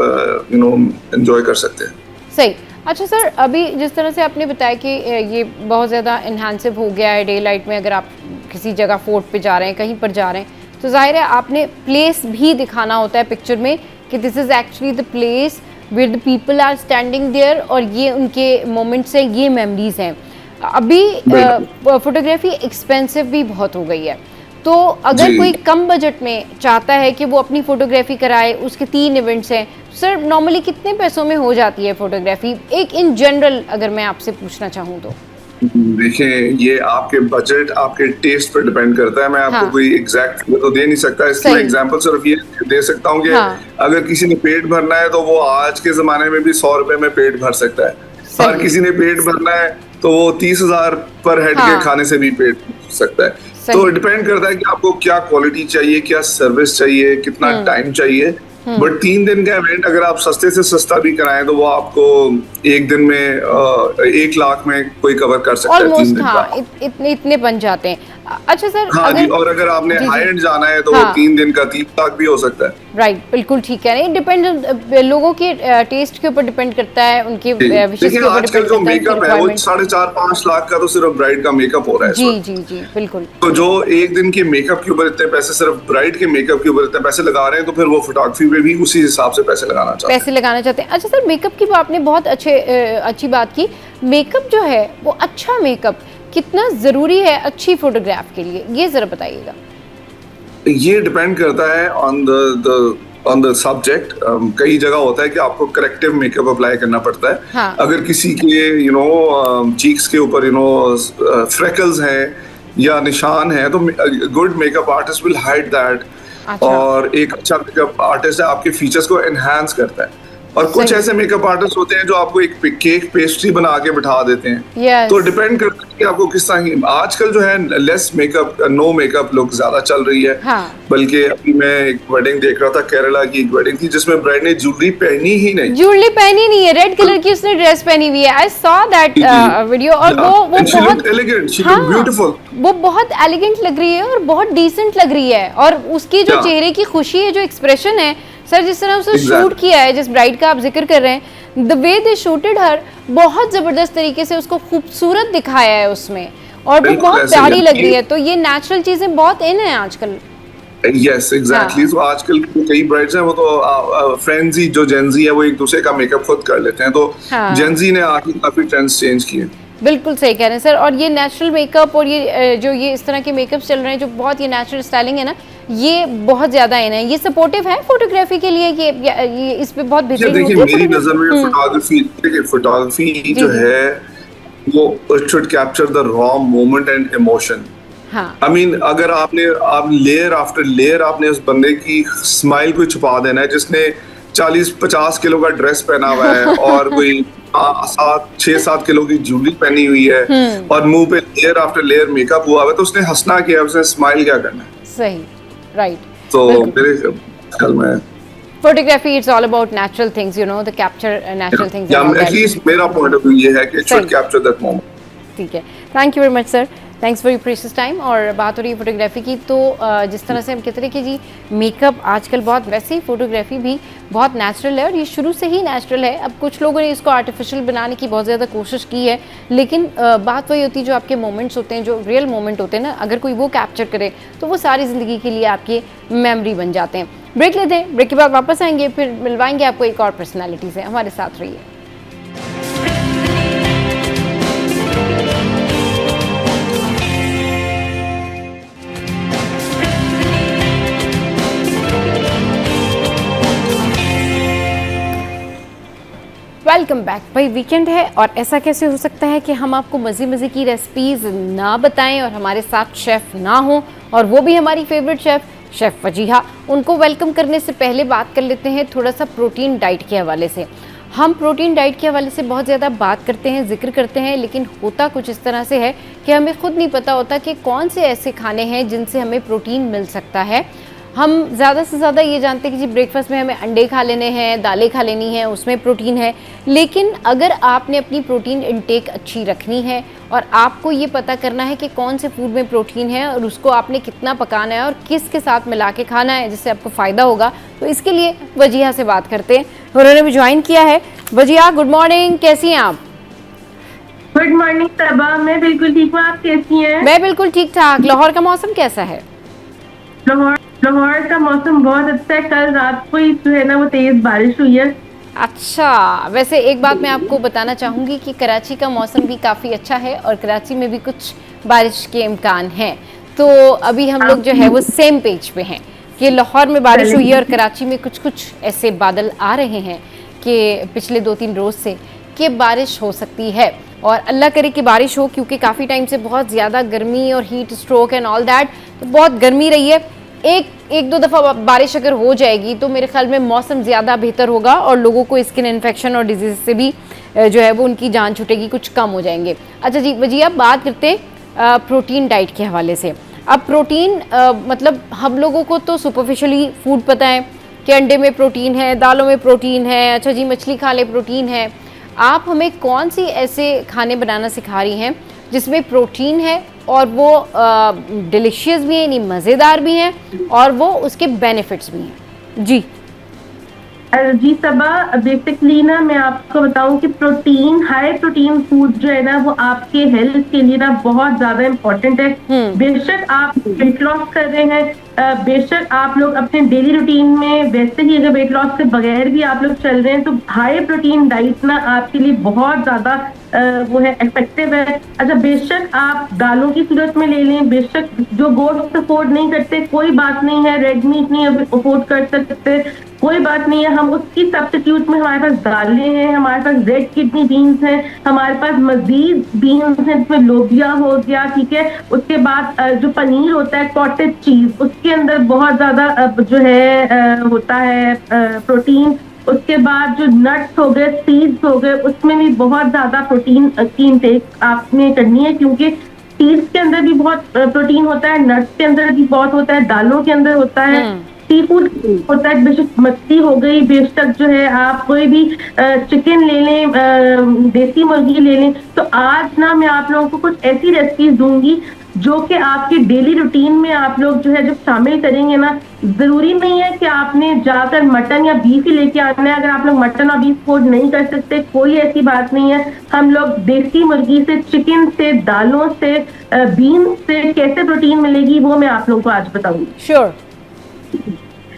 S4: एंजॉय कर सकते हैं।
S1: सही। अच्छा सर, अभी जिस तरह से आपने बताया कि ये बहुत ज़्यादा इन्हांसिव हो गया है डे लाइट में, अगर आप किसी जगह फोर्ट पे जा रहे हैं, कहीं पर जा रहे हैं, तो जाहिर है आपने प्लेस भी दिखाना होता है पिक्चर में कि this is actually the place where the people are standing there, और ये उनके मोमेंट्स हैं, ये मेमोरीज हैं। अभी फोटोग्राफी एक्सपेंसिव भी बहुत हो गई है, तो अगर कोई कम बजट में चाहता है कि वो अपनी फोटोग्राफी कराए, उसके 3 इवेंट्स हैं, सर नॉर्मली कितने पैसों में हो जाती है फोटोग्राफी, एक इन जनरल अगर मैं आपसे पूछना चाहूँ तो?
S4: देखिए, ये आपके बजट, आपके टेस्ट पर डिपेंड करता है। मैं आपको कोई एग्जैक्ट तो दे नहीं सकता। इसका एग्जांपल सिर्फ ये दे सकता हूँ कि अगर किसी ने पेट भरना है तो वो आज के जमाने में भी 100 रुपए में पेट भर सकता है। और किसी ने पेट भरना है तो वो 30,000 पर हेड के खाने से भी पेट भर सकता है। तो डिपेंड करता है कि आपको क्या क्वालिटी चाहिए, क्या सर्विस चाहिए, कितना टाइम चाहिए। बट 3 दिन का इवेंट अगर आप सस्ते से सस्ता भी कराएं तो वो आपको एक दिन में 1 लाख में कोई कवर कर सकता है। 3 दिन का
S1: इतने बन जाते हैं। अच्छा सर,
S4: हाँ जी, और अगर आपने हाई एंड जाना है तो वो 3 दिन का 3 लाख भी हो सकता है।
S1: राइट, बिल्कुल ठीक है। ये डिपेंड लोगों के टेस्ट के ऊपर डिपेंड करता है, उनके विशेष के ऊपर डिपेंड करता है।
S4: जो मेकअप है वो 4.5-5 लाख का तो सिर्फ ब्राइड का मेकअप हो रहा है।
S1: जी बिल्कुल।
S4: तो जो एक दिन के मेकअप के ऊपर इतने पैसे, सिर्फ ब्राइड के मेकअप के ऊपर इतने पैसे लगा रहे हैं, तो फिर वो फोटोग्राफी पे भी उसी हिसाब से पैसे लगाना चाहते हैं। अच्छा सर, मेकअप की आपने बहुत अच्छी बात की। मेकअप जो है वो अच्छा मेकअप कितना जरूरी है अच्छी फोटोग्राफ के लिए, ये जरा बताइएगा। ये डिपेंड करता है ऑन द सब्जेक्ट। कई जगह होता है कि आपको करेक्टिव मेकअप अप्लाई करना पड़ता है। हाँ। अगर किसी के चीक्स के ऊपर फ्रेकल्स हैं या निशान है, तो good makeup artist will hide that. अच्छा। और एक अच्छा मेकअप आर्टिस्ट है आपके फीचर्स को एनहांस करता है। और कुछ ऐसे मेकअप आर्टिस्ट होते हैं जो आपको एक केक पेस्ट्री बना के बिठा देते हैं। तो डिपेंड करता है कि आपको किस तरह की। आजकल जो है less makeup, no makeup look ज्यादा चल रही है। हाँ। बल्कि अभी मैं एक वेडिंग देख रहा था, केरला की एक वेडिंग थी जिसमें ब्राइड ने ज्वेलरी पहनी ही नहीं।
S1: ज्वेलरी पहनी नहीं है, रेड कलर की उसने ड्रेस पहनी हुई है। आई सॉ दैट वीडियो, और वो बहुत एलिगेंट, शी लुक ब्यूटीफुल। वो बहुत एलिगेंट लग रही है और बहुत डिसेंट लग रही है, और उसकी जो चेहरे की खुशी है, जो एक्सप्रेशन है सर, जिस तरह से शूट किया है, जिस ब्राइड का आप जिक्र कर रहे हैं, द वे दे शूटेड हर, बहुत जबरदस्त तरीके से उसको खूबसूरत दिखाया है उसमें, और वो बहुत प्यारी लग रही है। तो ये नेचुरल चीजें बहुत इन है आजकल।
S4: Yes exactly. तो आजकल कई ब्राइड्स हैं वो तो फ्रेंड्स ही, जो जेनजी है वो एक दूसरे का मेकअप खुद कर लेते हैं। तो जेनजी ने आके काफी ट्रेंड्स चेंज किए। बिल्कुल
S1: सही कह रहे हैं सर। और ये नेचुरल मेकअप और ये जो ये इस तरह के मेकअप चल रहे हैं, जो बहुत ये नेचुरल स्टाइलिंग है ना, ये बहुत ज्यादा इन है। ये सपोर्टिव है फोटोग्राफी के लिए, ये इस पे बहुत बेहतरीन होती है।
S4: मेरी नजर में फोटोग्राफी जो है वो should capture the raw moment and emotion. I mean अगर आप लेयर आफ्टर लेयर आपने उस बंदे की स्माइल को छुपा देना है, जिसने 40-50 किलो का ड्रेस पहना हुआ है और कोई 6-7 किलो की ज्वेलरी पहनी हुई है और मुंह पे लेयर आफ्टर लेयर मेकअप हुआ है, तो उसने हंसना क्या है, उसने स्माइल क्या करना है? सही, राइट। तो मेरे ख्याल में
S1: photography it's all about natural things, you know, the capture natural things.
S4: At least मेरा पॉइंट ऑफ व्यू ये है कि it should capture that moment.
S1: ठीक है, thank you very much sir, thanks for your precious time. और बात हो रही है फोटोग्राफी की, तो जिस तरह से हम कहते हैं कि जी मेकअप आजकल बहुत, वैसे ही फोटोग्राफी भी बहुत नेचुरल है, और ये शुरू से ही नेचुरल है। अब कुछ लोगों ने इसको आर्टिफिशियल बनाने की बहुत ज़्यादा कोशिश की है, लेकिन बात वही होती है, जो आपके मोमेंट्स होते हैं, जो रियल मोमेंट होते हैं ना, अगर कोई वो कैप्चर करे तो वो सारी ज़िंदगी के लिए आपकी मेमोरी बन जाते हैं। ब्रेक लेते हैं, ब्रेक के बाद वापस आएंगे, फिर मिलवाएंगे आपको एक और पर्सनैलिटी से। हमारे साथ रहिए। Welcome back. भाई वीकेंड है और ऐसा कैसे हो सकता है कि हम आपको मज़े मज़े की रेसिपीज़ ना बताएं और हमारे साथ शेफ़ ना हो, और वो भी हमारी फेवरेट शेफ़ वजीहा। उनको वेलकम करने से पहले बात कर लेते हैं थोड़ा सा प्रोटीन डाइट के हवाले से। हम प्रोटीन डाइट के हवाले से बहुत ज़्यादा बात करते हैं, जिक्र करते हैं, लेकिन होता कुछ इस तरह से है कि हमें खुद नहीं पता होता कि कौन से ऐसे खाने हैं जिनसे हमें प्रोटीन मिल सकता है। हम ज़्यादा से ज़्यादा ये जानते हैं कि जी ब्रेकफास्ट में हमें अंडे खा लेने हैं, दालें खा लेनी हैं, उसमें प्रोटीन है। लेकिन अगर आपने अपनी प्रोटीन इनटेक अच्छी रखनी है और आपको ये पता करना है कि कौन से फूड में प्रोटीन है और उसको आपने कितना पकाना है और किसके साथ मिला के खाना है जिससे आपको फ़ायदा होगा, तो इसके लिए वजीहा से बात करते हैं। उन्होंने भी ज्वाइन किया है। वजीहा, गुड मॉर्निंग, कैसी हैं आप?
S5: गुड मॉर्निंग तबा, मैं बिल्कुल ठीक हूँ, आप कैसी हैं?
S1: मैं बिल्कुल ठीक ठाक। लाहौर का मौसम कैसा है?
S5: लाहौर का मौसम बहुत अच्छा है। कल रात को ही जो है ना वो तेज बारिश हुई है।
S1: अच्छा, वैसे एक बात मैं आपको बताना चाहूँगी कि कराची का मौसम भी काफ़ी अच्छा है और कराची में भी कुछ बारिश के इम्कान हैं। तो अभी हम लोग जो है वो सेम पेज पे हैं कि लाहौर में बारिश हुई है और कराची में कुछ ऐसे बादल आ रहे हैं कि पिछले 2-3 रोज़ से कि बारिश हो सकती है, और अल्लाह करे कि बारिश हो, क्योंकि काफ़ी टाइम से बहुत ज़्यादा गर्मी और heat stroke and all that, तो बहुत गर्मी रही है। एक दो दफ़ा बारिश अगर हो जाएगी तो मेरे ख्याल में मौसम ज़्यादा बेहतर होगा और लोगों को स्किन इन्फेक्शन और डिजीज़ से भी जो है वो उनकी जान छूटेगी, कुछ कम हो जाएंगे। अच्छा जी वजीहा, बात करते हैं प्रोटीन डाइट के हवाले से। अब प्रोटीन मतलब हम लोगों को तो सुपरफिशियली फूड पता है कि अंडे में प्रोटीन है, दालों में प्रोटीन है, अच्छा जी मछली खा ले प्रोटीन है। आप हमें कौन सी ऐसे खाने बनाना सिखा रही हैं जिसमें प्रोटीन है और वो डिलीशियस भी है, यानी मज़ेदार भी हैं, और वो उसके बेनिफिट्स भी हैं? जी
S5: जी सबा, बेसिकली ना मैं आपको बताऊं कि प्रोटीन, हाई प्रोटीन फूड जो है ना वो आपके हेल्थ के लिए ना बहुत ज्यादा इम्पोर्टेंट है। बेशक आप वेट लॉस कर रहे हैं, बेशक आप लोग अपने डेली रूटीन में वैसे ही अगर वेट लॉस के बगैर भी आप लोग चल रहे हैं, तो हाई प्रोटीन डाइट ना आपके लिए बहुत ज्यादा वो है, इफेक्टिव है। अच्छा, बेशक आप दालों की सूरत में ले लें, बेशक जो गोश्त अफोर्ड नहीं करते कोई बात नहीं है, रेड मीट नहीं अफोर्ड कर सकते कोई बात नहीं है, हम उसकी सब्स्टिट्यूट में हमारे पास दालें हैं, हमारे पास रेड किडनी बीन्स हैं, हमारे पास मजीद बीन्स हैं जिसमें लोबिया हो गया, ठीक है। उसके बाद जो पनीर होता है, कॉटेज चीज, उसके अंदर बहुत ज्यादा जो है होता है प्रोटीन। उसके बाद जो नट्स हो गए, सीड्स हो गए, उसमें भी बहुत ज्यादा प्रोटीन की इंटेक आपने करनी है, क्योंकि सीड्स के अंदर भी बहुत प्रोटीन होता है, नट्स के अंदर भी बहुत होता है, दालों के अंदर होता है, सी फूड होता है, बेशक मछली हो गई, बेशक जो है आप कोई भी चिकन ले लें, देसी मुर्गी ले लें। तो आज ना मैं आप लोगों को कुछ ऐसी रेसिपीज दूंगी जो कि आपके डेली रूटीन में आप लोग जो है जब शामिल करेंगे ना, जरूरी नहीं है कि आपने जाकर मटन या बीफ ही लेके आना है। अगर आप लोग मटन और बीफ अफोर्ड नहीं कर सकते, कोई ऐसी बात नहीं है। हम लोग देसी मुर्गी से, चिकन से, दालों से, बीन्स से कैसे प्रोटीन मिलेगी वो मैं आप लोगों को आज बताऊंगी।
S1: श्योर।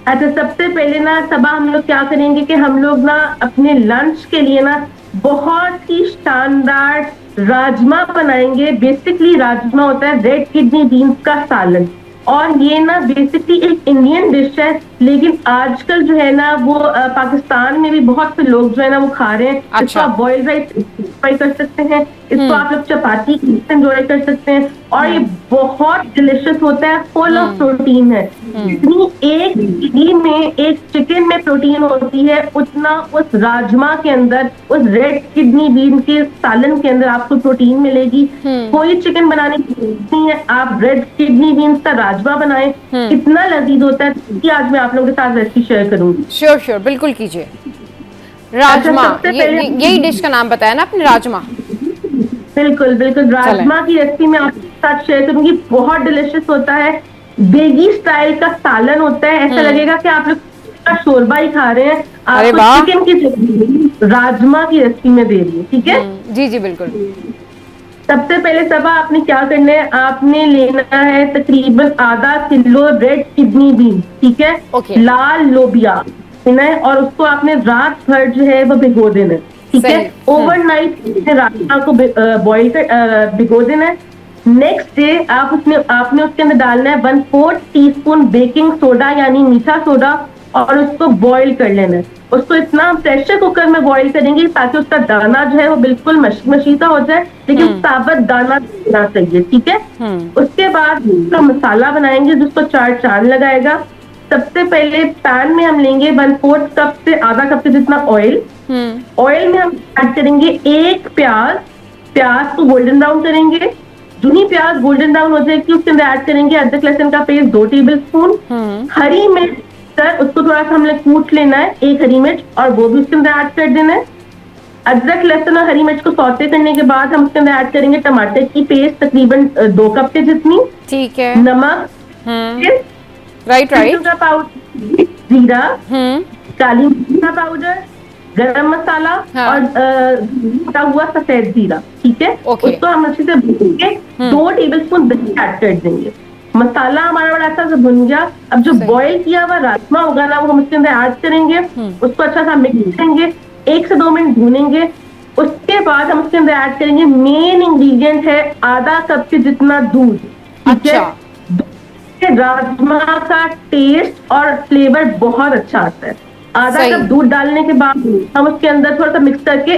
S5: अच्छा, सबसे पहले ना सबा हम लोग क्या करेंगे कि हम लोग ना अपने लंच के लिए ना बहुत ही शानदार राजमा बनाएंगे। बेसिकली राजमा होता है रेड किडनी बीन्स का सालन, और ये ना बेसिकली एक इंडियन डिश है, लेकिन आजकल जो है ना वो पाकिस्तान में भी बहुत से लोग जो है ना वो खा रहे हैं।
S1: अच्छा।
S5: इसको आप बॉइल्ड राइस फ्राई कर सकते हैं, इसको आप लोग चपाती एंजॉय कर सकते हैं, और ये बहुत डिलिशियस होता है, फुल ऑफ प्रोटीन है। जितनी एक इडली में, एक चिकन में प्रोटीन होती है, उतना उस राजमा के अंदर, उस रेड किडनी बीन के सालन के अंदर आपको प्रोटीन मिलेगी। कोई चिकन बनाने की जरूरत नहीं है, आप रेड किडनी बीन्स का राजमा बनाएं, इतना लजीज होता है कि आज मैं आप लोगों के साथ रेसिपी शेयर करूंगी।
S1: श्योर, बिल्कुल कीजिए। राजमा, यही डिश का नाम बताया ना आपने, राजमा?
S5: बिल्कुल राजमा की रेसिपी मैं आपके साथ शेयर करूंगी। बहुत डिलिशियस होता है, बेगी स्टाइल का सालन होता है, ऐसा लगेगा कि आप लोग शोरबा ही खा रहे हैं। आपको चिकन की राजमा की रेसिपी में दे रही हूँ, ठीक है?
S1: जी बिल्कुल।
S5: सबसे पहले सबा आपने क्या करना है, आपने लेना है तकरीबन आधा किलो रेड किडनी बीन, ठीक है? लाल लोबिया लेना है, और उसको आपने रात भर जो है वो भिगो देना है, ठीक है? ओवरनाइट राजमा को बॉइल कर भिगो देना है। नेक्स्ट डे आपने उसके अंदर डालना है 1/4 टीस्पून बेकिंग सोडा, यानी मीठा सोडा, और उसको बॉईल कर लेना है। उसको इतना प्रेशर कुकर में बॉईल करेंगे ताकि उसका दाना जो है वो बिल्कुल मशीता हो जाए, लेकिन साबुत दाना देना चाहिए, ठीक है। उसके बाद उसका मसाला बनाएंगे जिसको 4 चांद लगाएगा। सबसे पहले पैन में हम लेंगे 1/4 कप से आधा कप से जितना ऑयल। ऑयल में हम ऐड करेंगे 1 प्याज। प्याज को गोल्डन ब्राउन करेंगे। जो ही प्याज गोल्डन ब्राउन हो जाएगी उसके अंदर ऐड करेंगे अदरक लहसुन का पेस्ट 2 टेबलस्पून। हरी मिर्च उसको थोड़ा सा हमने कूट लेना है, 1 हरी मिर्च, और वो भी उसके अंदर ऐड कर देना है। अदरक लहसुन और हरी मिर्च को सौते करने के बाद हम उसके अंदर ऐड करेंगे टमाटर की पेस्ट तकरीबन 2 कप के जितनी,
S1: ठीक है, नमक,
S5: राइट, का पाउडर, जीरा, काली मिर्च का पाउडर, गरम मसाला, और भुना हुआ सफेद जीरा, ठीक है। उसको हम अच्छे से भून के 2 टेबलस्पून दही ऐड कर देंगे। मसाला हमारा बड़ा अच्छा से भुन गया। अब जो बॉईल किया हुआ राजमा होगा ना वो हम उसके अंदर ऐड करेंगे, उसको अच्छा सा मिक्स करेंगे, 1 से 2 मिनट भूनेंगे। उसके बाद हम उसके अंदर ऐड करेंगे मेन इंग्रेडिएंट है आधा कप के जितना दूध, ठीक है। राजमा का टेस्ट और फ्लेवर बहुत अच्छा आता है। आधा कप दूध डालने के बाद हम उसके अंदर थोड़ा सा मिक्स करके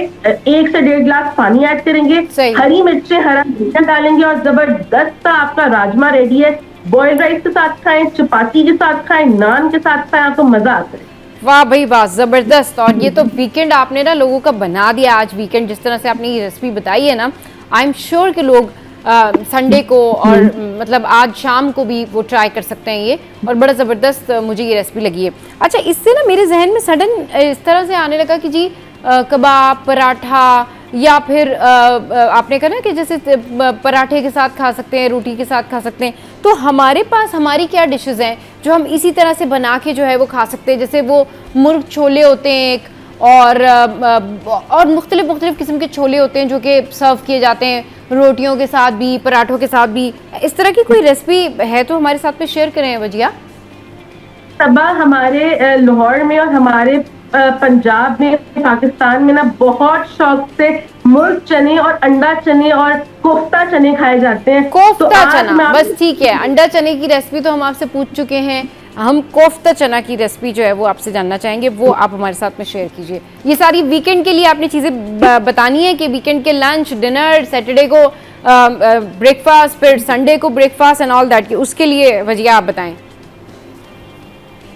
S5: 1 से 1.5 गिलास पानी ऐड करेंगे, हरी मिर्चें, हरा धनिया डालेंगे, और जबरदस्त सा आपका राजमा रेडी है। बॉइल्ड राइस के साथ खाएं, चपाती के साथ खाएं, नान के साथ खाएं, आपको मजा आता है।
S1: वाह भाई वाह, जबरदस्त। और ये तो वीकेंड आपने ना लोगों का बना दिया। आज वीकेंड जिस तरह से आपने ये रेसिपी बताई है ना, आई एम श्योर कि लोग संडे को और मतलब आज शाम को भी वो ट्राई कर सकते हैं ये, और बड़ा ज़बरदस्त मुझे ये रेसिपी लगी है। अच्छा, इससे ना मेरे जहन में सडन इस तरह से आने लगा कि जी कबाब, पराठा, या फिर आपने कहा ना कि जैसे पराठे के साथ खा सकते हैं, रोटी के साथ खा सकते हैं, तो हमारे पास हमारी क्या डिशेस हैं जो हम इसी तरह से बना के जो है वो खा सकते हैं। जैसे वो मुर्ग छोले होते हैं एक, और मुख्तलिफ किस्म के छोले होते हैं जो कि सर्व किए जाते हैं रोटियों के साथ भी, पराठों के साथ भी। इस तरह की कोई रेसिपी है तो हमारे साथ में शेयर करें वजिया।
S5: सबा हमारे लाहौर में और हमारे पंजाब में, पाकिस्तान में ना बहुत शौक से मुर्ग चने और अंडा चने और कोफ्ता चने खाए जाते हैं।
S1: कोफ्ता चना, बस ठीक है। अंडा चने की रेसिपी तो हम आपसे पूछ चुके हैं, हम कोफ्ता चना की रेसिपी जो है वो आपसे जानना चाहेंगे, वो आप हमारे साथ में शेयर कीजिए। ये सारी वीकेंड के लिए आपने चीज़ें बतानी है कि वीकेंड के लंच, डिनर, सैटरडे को ब्रेकफास्ट, फिर संडे को ब्रेकफास्ट एंड ऑल दैट, उसके लिए वजिया आप बताएं।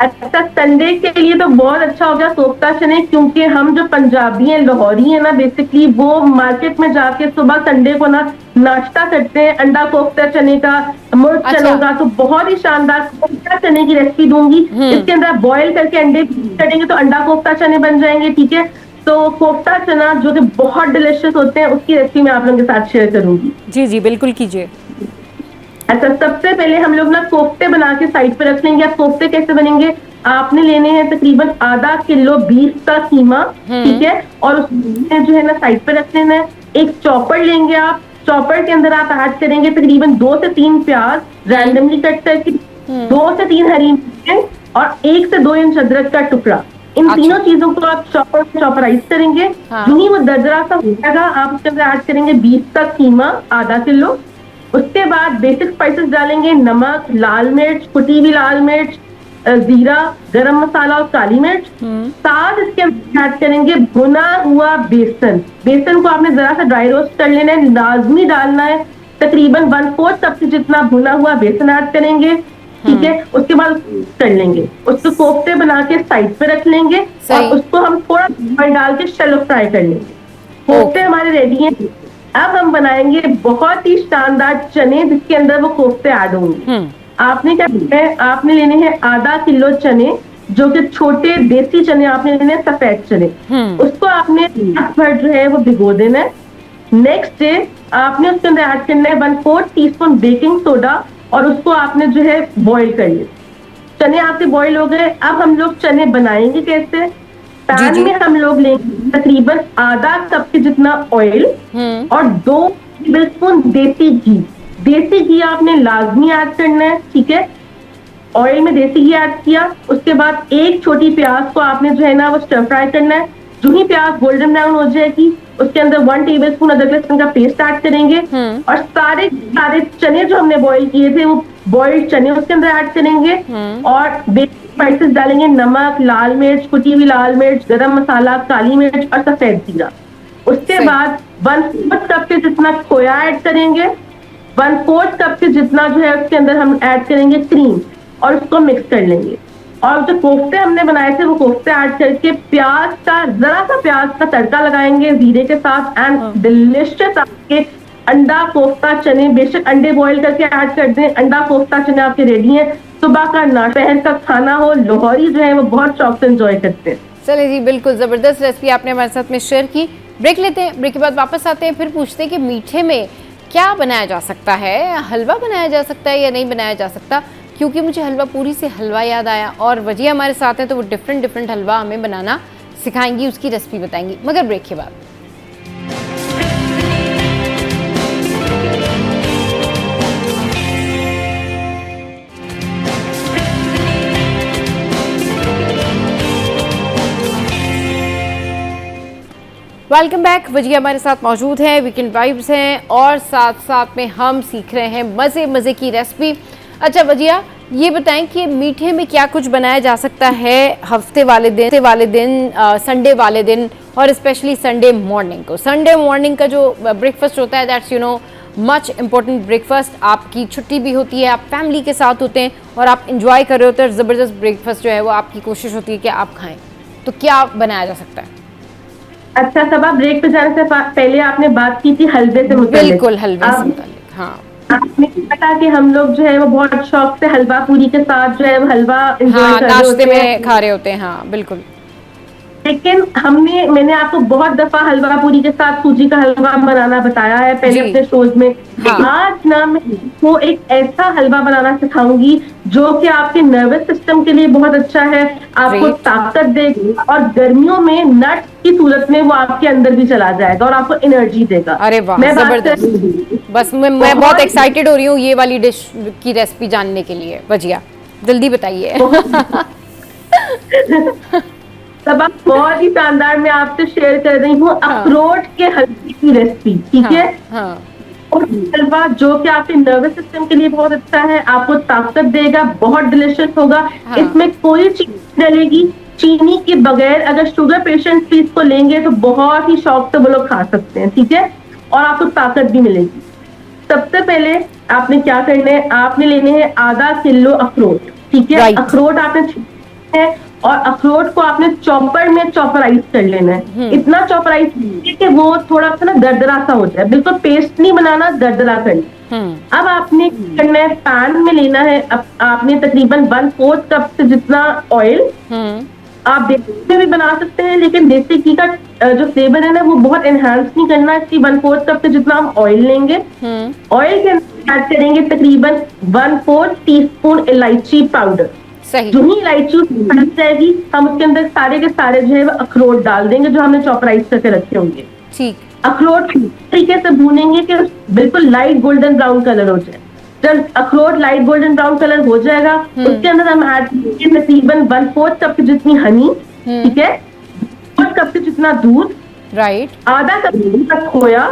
S5: अच्छा, संडे के लिए तो बहुत अच्छा हो गया कोफ्ता चने, क्योंकि हम जो पंजाबी हैं, लाहौरी हैं ना, बेसिकली वो मार्केट में जाके सुबह संडे को ना नाश्ता करते हैं अंडा कोफ्ता चने का, मुर्ग चनों का। तो बहुत ही शानदार कोफ्ता चने की रेसिपी दूंगी। इसके अंदर बॉईल करके अंडे करेंगे तो अंडा कोफ्ता चने बन जाएंगे, ठीक है। तो कोफ्ता चना जो कि बहुत डिलिशियस होते हैं, उसकी रेसिपी मैं आप लोगों के साथ शेयर करूंगी।
S1: जी जी बिल्कुल कीजिए।
S5: अच्छा, सबसे पहले हम लोग ना कोफ्ते बना के साइड पे रख लेंगे। अब कोफ्ते कैसे बनेंगे, आपने लेने हैं तकरीबन आधा किलो बीफ का कीमा, ठीक है, और उसमें जो है ना साइड पे रख लेना है। एक चॉपर लेंगे आप, चॉपर के अंदर आप ऐड करेंगे तकरीबन 2 से 3 प्याज रैंडमली कट करके, 2 से 3 हरी मिर्चें, और 1 से 2 इंच अदरक का टुकड़ा। इन तीनों चीजों को आप चॉपराइज करेंगे। जो ही वो दरदरा सा हो जाएगा, आप उसके अंदर ऐड करेंगे बीफ का कीमा आधा किलो। उसके बाद बेसिक स्पाइसेस डालेंगे, नमक, लाल मिर्च, कुटी हुई लाल मिर्च, जीरा, गरम मसाला और काली मिर्च। साथ इसके ऐड करेंगे भुना हुआ बेसन। बेसन को आपने जरा सा ड्राई रोस्ट कर लेना है, लाजमी डालना है। तकरीबन 1/4 कप से जितना भुना हुआ बेसन ऐड करेंगे, ठीक है। उसके बाद कर लेंगे, उसको कोफ्ते बना के साइड पे रख लेंगे, और उसको हम थोड़ा ऑयल डाल के शैलो फ्राई कर लेंगे। कोफ्ते हमारे रेडी हैं। अब हम बनाएंगे बहुत ही शानदार चने, जिसके अंदर वो कोफ्ते ऐड होंगे। आपने क्या करना है, आपने लेने हैं आधा किलो चने, जो कि छोटे देसी चने आपने लेने हैं, सफेद चने। उसको आपने रात भर जो है वो भिगो देना है। नेक्स्ट डे आपने उसके अंदर ऐड करना है 1/4 टीस्पून बेकिंग सोडा, और उसको आपने जो है बॉईल कर लिया। चने आपके बॉईल हो गए। अब हम लोग चने बनाएंगे कैसे, पैन में हम लोग लेंगे तकरीबन आधा कप के जितना ऑयल और 2 टेबलस्पून देसी घी। देसी घी आपने लाजमी ऐड करना है, ठीक है। ऑयल में देसी घी ऐड किया, उसके बाद एक छोटी प्याज को आपने जो है ना वो स्टर फ्राई करना है। जो ही प्याज गोल्डन ब्राउन हो जाएगी, उसके अंदर 1 टेबलस्पून अदरक लहसुन का पेस्ट ऐड करेंगे, और सारे चने जो हमने बॉईल किए थे वो बॉइल्ड चने उसके अंदर ऐड करेंगे, और बेसिक स्पाइसेस डालेंगे, नमक, लाल मिर्च, कुटी हुई लाल मिर्च, गरम मसाला, काली मिर्च और सफेद जीरा। उसके बाद 1/4 कप के जितना खोया ऐड करेंगे, 1/4 कप के जितना जो है उसके अंदर हम ऐड करेंगे क्रीम और उसको मिक्स कर लेंगे। और जो कोफ्ते हमने बनाए थे वो कोफ्ते ऐड करके प्याज का जरा सा प्याज का तड़का लगाएंगे जीरे के साथ एंड डिलिशियस आपके अंडा कोफ्ता चने, बेशक अंडे बॉईल करके ऐड कर दें, अंडा कोफ्ता चने आपके रेडी हैं। सुबह का नाश्ता, शहर का खाना हो, लोहरी जो है वो बहुत शौक से एंजॉय करते हैं।
S1: चलिए जी, बिल्कुल ज़बरदस्त रेसिपी आपने हमारे साथ में शेयर की। ब्रेक लेते हैं, ब्रेक के बाद वापस आते हैं, फिर पूछते हैं कि मीठे में क्या बनाया जा सकता है, हलवा बनाया जा सकता है या नहीं बनाया जा सकता, क्योंकि मुझे हलवा पूरी से हलवा याद आया और वजिया हमारे साथ हैं तो वो डिफरेंट हलवा हमें बनाना सिखाएंगी, उसकी रेसिपी बताएंगी, मगर ब्रेक के बाद। Welcome back. वजिया हमारे साथ मौजूद हैं, वीकेंड वाइब्स हैं और साथ साथ में हम सीख रहे हैं मज़े की रेसिपी। अच्छा वजिया, ये बताएं कि मीठे में क्या कुछ बनाया जा सकता है हफ्ते वाले दिन, संडे वाले दिन और स्पेशली संडे मॉर्निंग को। संडे मॉर्निंग का जो ब्रेकफास्ट होता है दैट्स मच इम्पोर्टेंट ब्रेकफास्ट। आपकी छुट्टी भी होती है, आप फैमिली के साथ होते हैं और आप इंजॉय कर रहे होते हैं। ज़बरदस्त ब्रेकफास्ट जो है वो आपकी कोशिश होती है कि आप खाएँ, तो क्या बनाया जा सकता है?
S5: अच्छा सबा, ब्रेक पे जाने से पहले आपने बात की थी हलवे से मुताल्लिक।
S1: बिल्कुल, हलवे से मुताल्लिक। हाँ,
S5: आपने पता कि हम लोग जो है वो बहुत शौक से हलवा पूरी के साथ जो है वो हलवा एंजॉय कर रहे होते
S1: नाश्ते में
S5: हैं,
S1: खा रहे होते हैं। हाँ बिल्कुल।
S5: लेकिन मैंने आपको बहुत दफा हलवा पूरी के साथ सूजी का हलवा बनाना बताया है पहले अपने शोज में। आज ना मैं वो एक ऐसा हलवा बनाना सिखाऊंगी जो कि आपके नर्वस सिस्टम के लिए बहुत अच्छा है, आपको ताकत देगा और गर्मियों में नट्स की सूरत में वो आपके अंदर भी चला जाएगा और आपको एनर्जी देगा।
S1: अरे वाह, जबरदस्त। बस मैं बहुत एक्साइटेड हो रही हूँ ये वाली डिश की रेसिपी जानने के लिए। वजिया जल्दी बताइए।
S5: तब आप बहुत ही शानदार मैं आपसे शेयर कर रही हूँ अखरोट के हलवे की रेसिपी, ठीक है? और हलवा जो कि आपके नर्वस सिस्टम के लिए बहुत अच्छा है, आपको ताकत देगा, बहुत डिलिशियस होगा। इसमें कोई चीज नहीं डलेगी, चीनी के बगैर अगर शुगर पेशेंट्स भी इसको लेंगे तो बहुत ही शौक से वो लोग खा सकते हैं, ठीक है? और आपको ताकत भी मिलेगी। सबसे पहले आपने क्या करना है, आपने लेने हैं आधा किलो अखरोट, ठीक है? अखरोट आपने है और अखरोट को आपने चॉपर में चॉपराइज कर लेना है। इतना चॉपराइज कि वो थोड़ा सा ना दरदरा सा हो जाए, बिल्कुल पेस्ट नहीं बनाना, दरदरा करना। अब आपने करना है, पैन में लेना है, आपने तकरीबन 1/4 कप से जितना ऑयल। आप देसी में भी बना सकते हैं, लेकिन देसी घी का जो फ्लेवर है ना वो बहुत एनहांस नहीं करना, इसलिए 1/4 कप से जितना हम ऑयल लेंगे। ऑयल के अंदर ऐड करेंगे तकरीबन 1/4 टीस्पून इलायची पाउडर। जो ही इलायची पड़ जाएगी हम उसके अंदर सारे के सारे जो है वो अखरोट डाल देंगे जो हमने चॉपराइज करके रखे होंगे।
S1: ठीक।
S5: अखरोट तरीके से भूनेंगे कि बिल्कुल लाइट गोल्डन ब्राउन कलर हो जाए। जब अखरोट लाइट गोल्डन ब्राउन कलर हो जाएगा उसके अंदर हम ऐड करेंगे तकरीबन 1/4 कप की जितनी हनी, ठीक है? 1 कप से जितना दूध, राइट, आधा कप का खोया,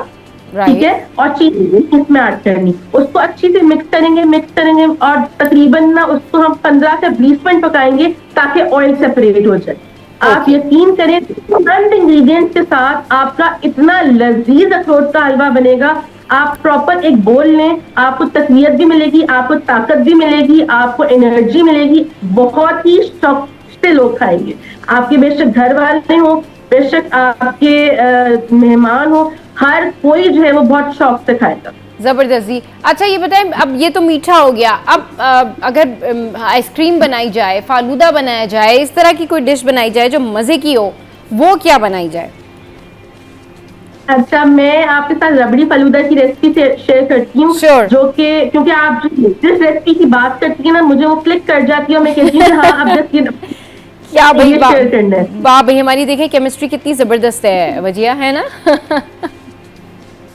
S5: ठीक है? और चीनी इसमें ऐड करनी, उसको अच्छी से मिक्स करेंगे और तकरीबन ना उसको हम 15 से 20 मिनट पकाएंगे ताकि ऑयल सेपरेट हो जाए। आप यकीन करें तुरंत इंग्रेडिएंट्स के साथ आपका इतना लजीज अखरोट का हलवा बनेगा। आप प्रॉपर एक बोल लें, आपको तकवीयत भी मिलेगी, आपको ताकत भी मिलेगी, आपको एनर्जी मिलेगी, बहुत ही शौक से लोग खाएंगे। आपके बेशक घर वाले हो, बेशक आपके मेहमान हो, हर कोई जो है वो बहुत शौक से खाएगा।
S1: जबरदस्त जी। अच्छा ये बताएं, अब ये तो मीठा हो गया, अब अगर आइसक्रीम बनाई जाए, फालूदा बनाया जाए, इस तरह की कोई डिश बनाई जाए जो मजे की हो, वो क्या बनाई जाए?
S5: अच्छा, मैं आपके साथ रबड़ी फालूदा की रेसिपी शेयर करती हूँ, जो कि क्योंकि आप जिस रेसिपी की बात करती है ना मुझे वो क्लिक कर जाती है, मैं कहती हूँ हाँ अब
S1: क्या भाई वाह भाई, हमारी देखें केमिस्ट्री कितनी जबरदस्त है वजिया, है ना?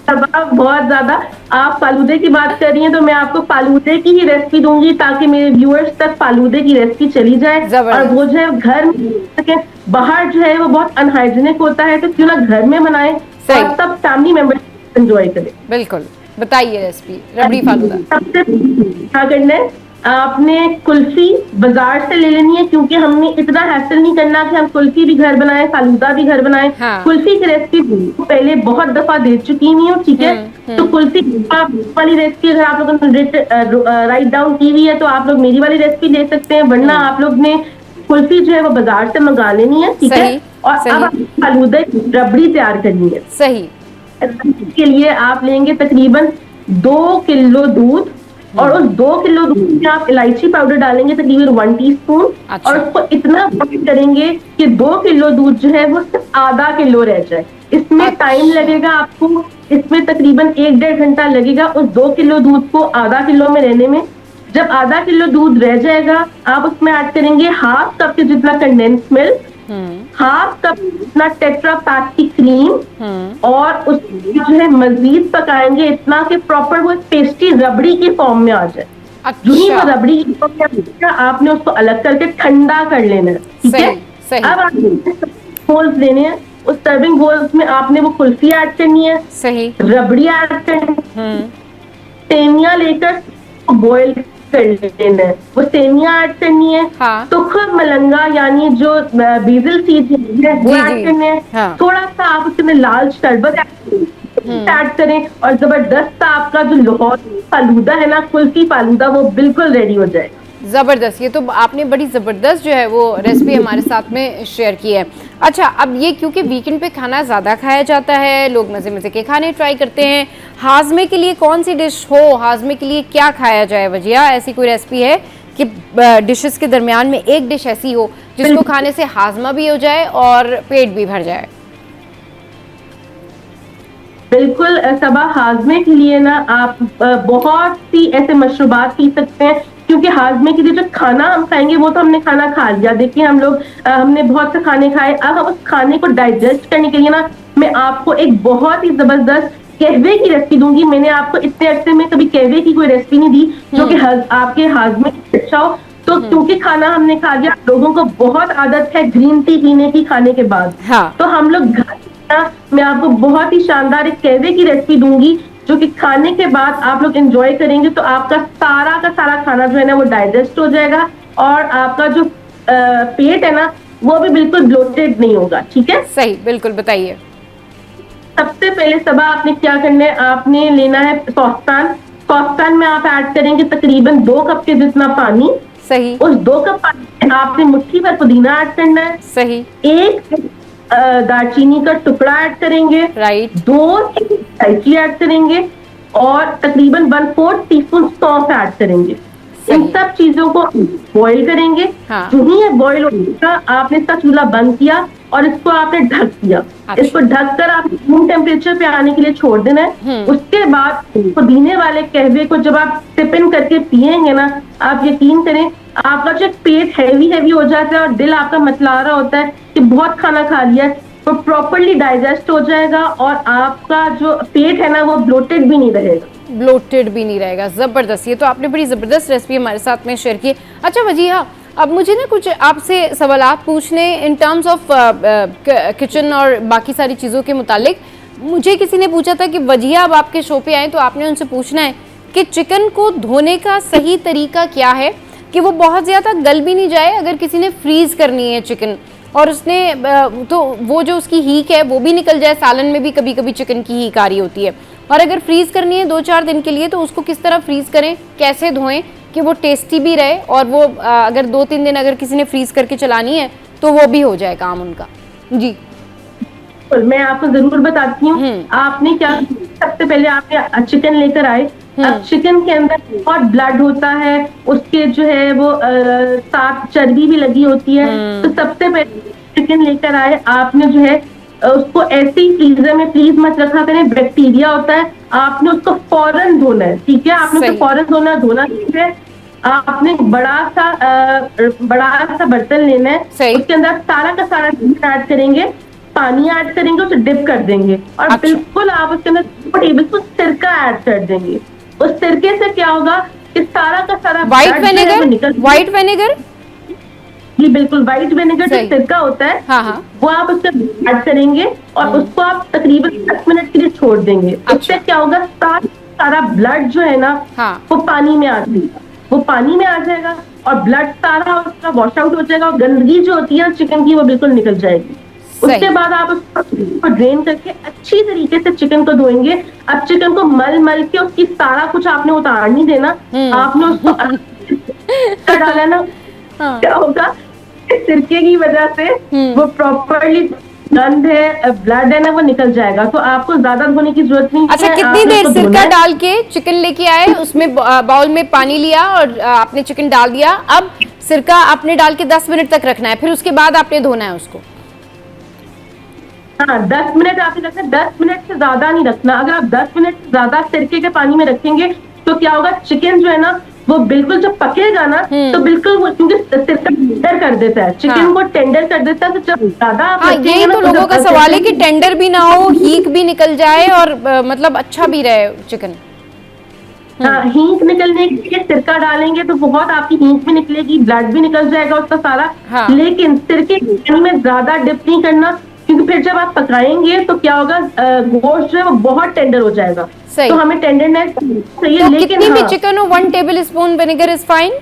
S5: बहुत ज्यादा। आप फालूदे की बात कर रही हैं तो मैं आपको फालूदे की ही रेसिपी दूंगी ताकि मेरे व्यूअर्स तक फालूदे की रेसिपी चली जाए और वो जो है घर में, बाहर जो है वो बहुत अनहाइजीनिक होता है, तो क्यों ना घर में बनाए और सब फैमिली मेंबर्स एंजॉय करें।
S1: बिल्कुल, बताइए रेसिपी रबड़ी फालूदा।
S5: सबसे क्या करना है, आपने कुल्फी बाजार से ले लेनी है, क्योंकि हमने इतना हैसल नहीं करना कि हम कुल्फी भी घर बनाए, फालूदा भी घर बनाए।
S1: हाँ।
S5: कुल्फी की रेसिपी पहले बहुत दफा दे चुकी नहीं हूँ, ठीक है। तो कुल्फी वाली रेसिपी अगर आप लोगों ने राइट डाउन की हुई है तो आप लोग मेरी वाली रेसिपी ले सकते हैं, वरना आप लोग ने कुल्फी जो है वो बाजार से मंगा लेनी है, ठीक है। और अब फालूदा की रबड़ी तैयार करनी है।
S1: सही।
S5: इसके लिए आप लेंगे तकरीबन 2 किलो दूध, और उस 2 किलो दूध में आप इलायची पाउडर डालेंगे तकरीबन 1 टीस्पून।
S1: अच्छा।
S5: और उसको इतना बॉईल करेंगे कि 2 किलो दूध जो है वो सिर्फ आधा किलो रह जाए। इसमें टाइम लगेगा आपको, इसमें तकरीबन 1-1.5 घंटा लगेगा उस 2 किलो दूध को आधा किलो में रहने में। जब आधा किलो दूध रह जाएगा, आप उसमें ऐड करेंगे हाफ कप के जितना कंडेंस मिल्क, हाफ कप जितना टेट्रा पैक की क्रीम, और उसको जो है मजीद पकाएंगे इतना कि प्रॉपर वो पेस्ट्री रबड़ी की फॉर्म में आ जाए। जो ही वो रबड़ी की फॉर्म में आ जाए, आपने उसको अलग करके ठंडा कर लेना है, ठीक है। अब आपने बोल्स लेने हैं, उस सर्विंग बोल्स में आपने वो कुल्फी ऐड करनी है,
S1: सही,
S5: रबड़ी ऐड करनी है, सेमिया लेकर बॉईल कर लेना है, वो सेमिया ऐड करनी है।
S1: हाँ।
S5: तो खुद मलंगा यानी जो बेसिल सीड है वो ऐड करने हैं।
S1: हाँ।
S5: थोड़ा सा आप उसमें लाल शरबत ऐड करें, और जबरदस्त आपका जो लाहौर फालूदा है ना, कुल्फी फालूदा, वो बिल्कुल रेडी हो जाएगा।
S1: ज़बरदस्त, ये तो आपने बड़ी ज़बरदस्त जो है वो रेसिपी हमारे साथ में शेयर की है। अच्छा, अब ये क्योंकि वीकेंड पे खाना ज़्यादा खाया जाता है, लोग मज़े मज़े के खाने ट्राई करते हैं, हाजमे के लिए कौन सी डिश हो, हाजमे के लिए क्या खाया जाए वजिया? ऐसी कोई रेसिपी है कि डिशेस के दरमियान में एक डिश ऐसी हो जिसको खाने से हाजमा भी हो जाए और पेट भी भर जाए?
S5: बिल्कुल सबा, हाजमे के लिए ना आप बहुत सी ऐसे मशरूबात पी सकते हैं, क्योंकि हाजमे के लिए जो खाना हम खाएंगे वो तो हमने खाना खा लिया। देखिए हम लोग हमने बहुत से खाने खाए, अब हम उस खाने को डाइजेस्ट करने के लिए ना मैं आपको एक बहुत ही जबरदस्त कहवे की रेसिपी दूंगी। मैंने आपको इतने अरसे में कभी कहवे की कोई रेसिपी नहीं दी जो कि आपके हाजमे की अच्छा हो। तो क्योंकि खाना हमने खा लिया, लोगों को बहुत आदत है ग्रीन टी पीने की खाने के बाद।
S1: हाँ।
S5: तो हम लोग घर मैं आपको बहुत ही शानदार एक कहवे की रेसिपी दूंगी जो कि खाने के बाद आप लोग एंजॉय करेंगे, तो आपका सारा का सारा खाना जो है ना वो डाइजेस्ट हो जाएगा, और आपका जो पेट है ना वो भी बिल्कुल ब्लोटेड नहीं होगा, ठीक है।
S1: सही, बिल्कुल, बताइए।
S5: सबसे पहले सबा आपने क्या करना है, आपने लेना है सॉसपैन में आप ऐड करेंगे तकरीबन 2 कप के जितना पानी।
S1: सही।
S5: उस 2 कप पानी में आपने मुट्ठी भर पुदीना ऐड करना है।
S1: सही।
S5: 1 दालचीनी का टुकड़ा ऐड करेंगे।
S1: राइट।
S5: 2 इलायची ऐड करेंगे, और तकरीबन 1/4 टीस्पून सौंफ ऐड करेंगे। इन सब चीजों को बॉईल करेंगे।
S1: हाँ।
S5: जो ही ये बॉईल होगा, आपने इसका चूल्हा बंद किया और इसको आपने ढक दिया।
S1: अच्छा।
S5: इसको ढककर आप रूम टेम्परेचर पे आने के लिए छोड़ देना है। उसके बाद पुदीने वाले कहवे को जब आप सिप इन करके पिएंगे ना, आप यकीन करें आपका जो पेट हैवी हो जाता है और दिल आपका मतला रहा होता है कि बहुत खाना खा लिया है, तो प्रॉपरली डाइजेस्ट हो जाएगा, और आपका जो पेट है ना वो ब्लोटेड भी नहीं रहेगा।
S1: ब्लोटेड भी नहीं रहेगा। ज़बरदस्त, ये तो आपने बड़ी ज़बरदस्त रेसिपी हमारे साथ में शेयर की। अच्छा वजिया, अब मुझे ना कुछ आपसे सवालात पूछने इन टर्म्स ऑफ किचन और बाकी सारी चीज़ों के मुतालिक। मुझे किसी ने पूछा था कि वजिया अब आपके शो पे आए तो आपने उनसे पूछना है कि चिकन को धोने का सही तरीका क्या है कि वो बहुत ज़्यादा गल भी नहीं जाए। अगर किसी ने फ्रीज़ करनी है चिकन और उसने तो वो जो उसकी हीक है वो भी निकल जाए, सालन में भी कभी कभी चिकन की हीक आ रही होती है, और अगर फ्रीज़ करनी है 2-4 दिन के लिए तो उसको किस तरह फ्रीज़ करें, कैसे धोएं कि वो टेस्टी भी रहे, और वो अगर 2-3 दिन अगर किसी ने फ्रीज़ करके चलानी है तो वो भी हो जाए काम उनका। जी
S5: मैं आपको जरूर बताती हूँ। आपने क्या, सबसे पहले आपने चिकन लेकर आए। अब चिकन के अंदर बहुत ब्लड होता है, उसके जो है वो साथ चर्बी भी लगी होती है। तो सबसे पहले चिकन लेकर आए, आपने जो है उसको ऐसे ही फ्रीजर में प्लीज मत रखा करें, बैक्टीरिया होता है। आपने उसको फौरन धोना है, ठीक है। आपने उसको फौरन धोना है। आपने बड़ा सा बर्तन लेना है, उसके अंदर सारा का सारा ऐड करेंगे, पानी ऐड करेंगे, उसे डिप कर देंगे, और बिल्कुल आप उसके अंदर 2 टेबलस्पून सिरका ऐड कर देंगे। उस सिरके से क्या होगा कि सारा का सारा
S1: व्हाइट विनेगर
S5: जी बिल्कुल, व्हाइट विनेगर जो सिरका होता है,
S1: हाँ।
S5: वो आप उसके ऐड करेंगे और उसको आप तकरीबन 10 मिनट के लिए छोड़ देंगे। उससे क्या होगा, सारा ब्लड जो है ना वो पानी में आ जाएगा। वो पानी में आ जाएगा और ब्लड सारा उसका वॉश आउट हो जाएगा और गंदगी जो होती है चिकन की वो बिल्कुल निकल जाएगी। उसके बाद आप उसको ड्रेन करके अच्छी तरीके से चिकन को धोएंगे। अब चिकन को मल मल के उसकी सारा कुछ आपने उतार नहीं देना, आपने उसको डाला ना, क्या होगा सिरके की वजह से वो प्रॉपरली गंद है, ब्लड है ना, वो निकल जाएगा। तो आपको ज्यादा धोने की जरूरत नहीं है।
S1: अच्छा, कितनी देर सिरका डाल के चिकन लेके आए, उसमें बाउल में पानी लिया और आपने चिकन डाल दिया, अब सिरका आपने डाल के 10 मिनट तक रखना है, फिर उसके बाद आपने धोना है उसको?
S5: हाँ, 10 मिनट आपने रखना है, 10 मिनट से ज्यादा नहीं रखना। अगर आप 10 मिनट से ज्यादा सिरके के पानी में रखेंगे तो क्या होगा, चिकन जो है ना वो बिल्कुल जब पकेगा ना तो बिल्कुल वो क्योंकि सिरका टेंडर कर देता है, चिकन को टेंडर कर देता है। तो जब ज्यादा आप
S1: यही तो लोगों का सवाल है कि टेंडर भी ना हो, हीक भी निकल जाए और मतलब अच्छा भी रहे चिकन।
S5: हाँ, हींग निकलने के लिए सिरका डालेंगे तो बहुत आपकी हींग भी निकलेगी, ब्लड भी निकल जाएगा उसका सारा। लेकिन सिरके पानी में ज्यादा डिप नहीं करना, क्योंकि फिर जब आप पकाएंगे तो क्या होगा, गोश्त जो है वो बहुत टेंडर हो जाएगा। तो हमें टेंडरनेस चाहिए।
S1: तो
S5: लेकिन
S1: कितनी भी चिकन हो 1 table spoon vinegar is fine?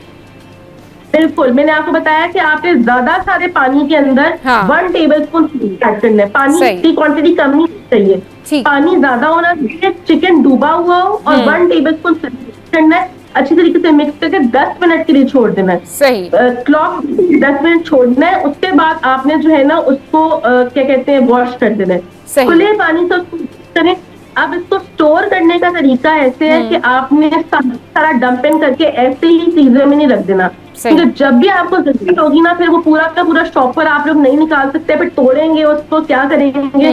S5: बिल्कुल, मैंने आपको बताया कि आपने ज्यादा सारे पानी के अंदर 1 टेबल स्पून ऐड करना है। पानी की क्वांटिटी कम नहीं चाहिए, पानी ज्यादा होना चाहिए, चिकन डूबा हुआ हो और 1 टेबल स्पून करना है, अच्छी तरीके से मिक्स करके 10 मिनट के लिए छोड़ देना है।
S1: सही,
S5: क्लॉक 10 मिनट छोड़ना है। उसके बाद आपने जो है ना उसको क्या कहते हैं, वॉश कर देना है खुले पानी से उसको करें। अब इसको स्टोर करने का तरीका ऐसे है कि आपने सारा डंपिंग करके ऐसे ही फ्रीजर में नहीं रख देना, क्योंकि जब भी आपको जरूरत होगी ना फिर वो पूरा का पूरा शॉपर आप लोग नहीं निकाल सकते, फिर तोड़ेंगे उसको, क्या करेंगे।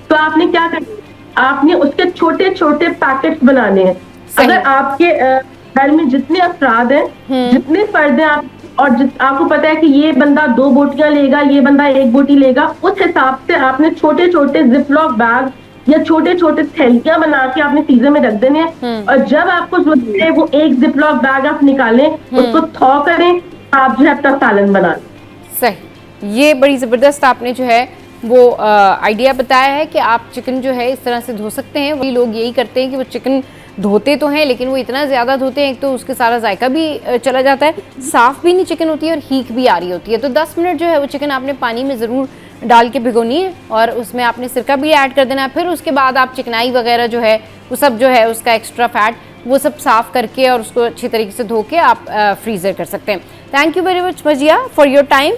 S5: तो आपने क्या करना, आपने उसके छोटे छोटे पैकेट्स बनाने हैं। अगर आपके घर में जितने अफराद हैं, जितने फर्द हैं आप, और आपको पता है कि ये बंदा 2 बोटियां लेगा, ये बंदा 1 बोटी लेगा, उस हिसाब से आपने छोटे छोटे जिपलॉक बैग या छोटे छोटे थैलियां बना के आपने फ्रीजर में रख देने हैं। और जब आपको जरूरत है वो 1 जिपलॉक बैग आप निकालें, उसको थॉ करें, आप जो है अपना सालन बना लें।
S1: सही, ये बड़ी जबरदस्त आपने जो है वो आइडिया बताया है कि आप चिकन जो है इस तरह से धो सकते हैं। वही लोग यही करते हैं कि वो चिकन धोते तो हैं लेकिन वो इतना ज़्यादा धोते हैं, एक तो उसके सारा जायका भी चला जाता है, साफ़ भी नहीं चिकन होती है और हीक भी आ रही होती है। तो 10 मिनट जो है वो चिकन आपने पानी में ज़रूर डाल के भिगोनी है और उसमें आपने सिरका भी ऐड कर देना है। फिर उसके बाद आप चिकनाई वगैरह जो है वो सब जो है उसका एक्स्ट्रा फैट वो सब साफ़ करके और उसको अच्छी तरीके से धो के आप फ्रीज़र कर सकते हैं। थैंक यू वेरी मच मजिया for your time.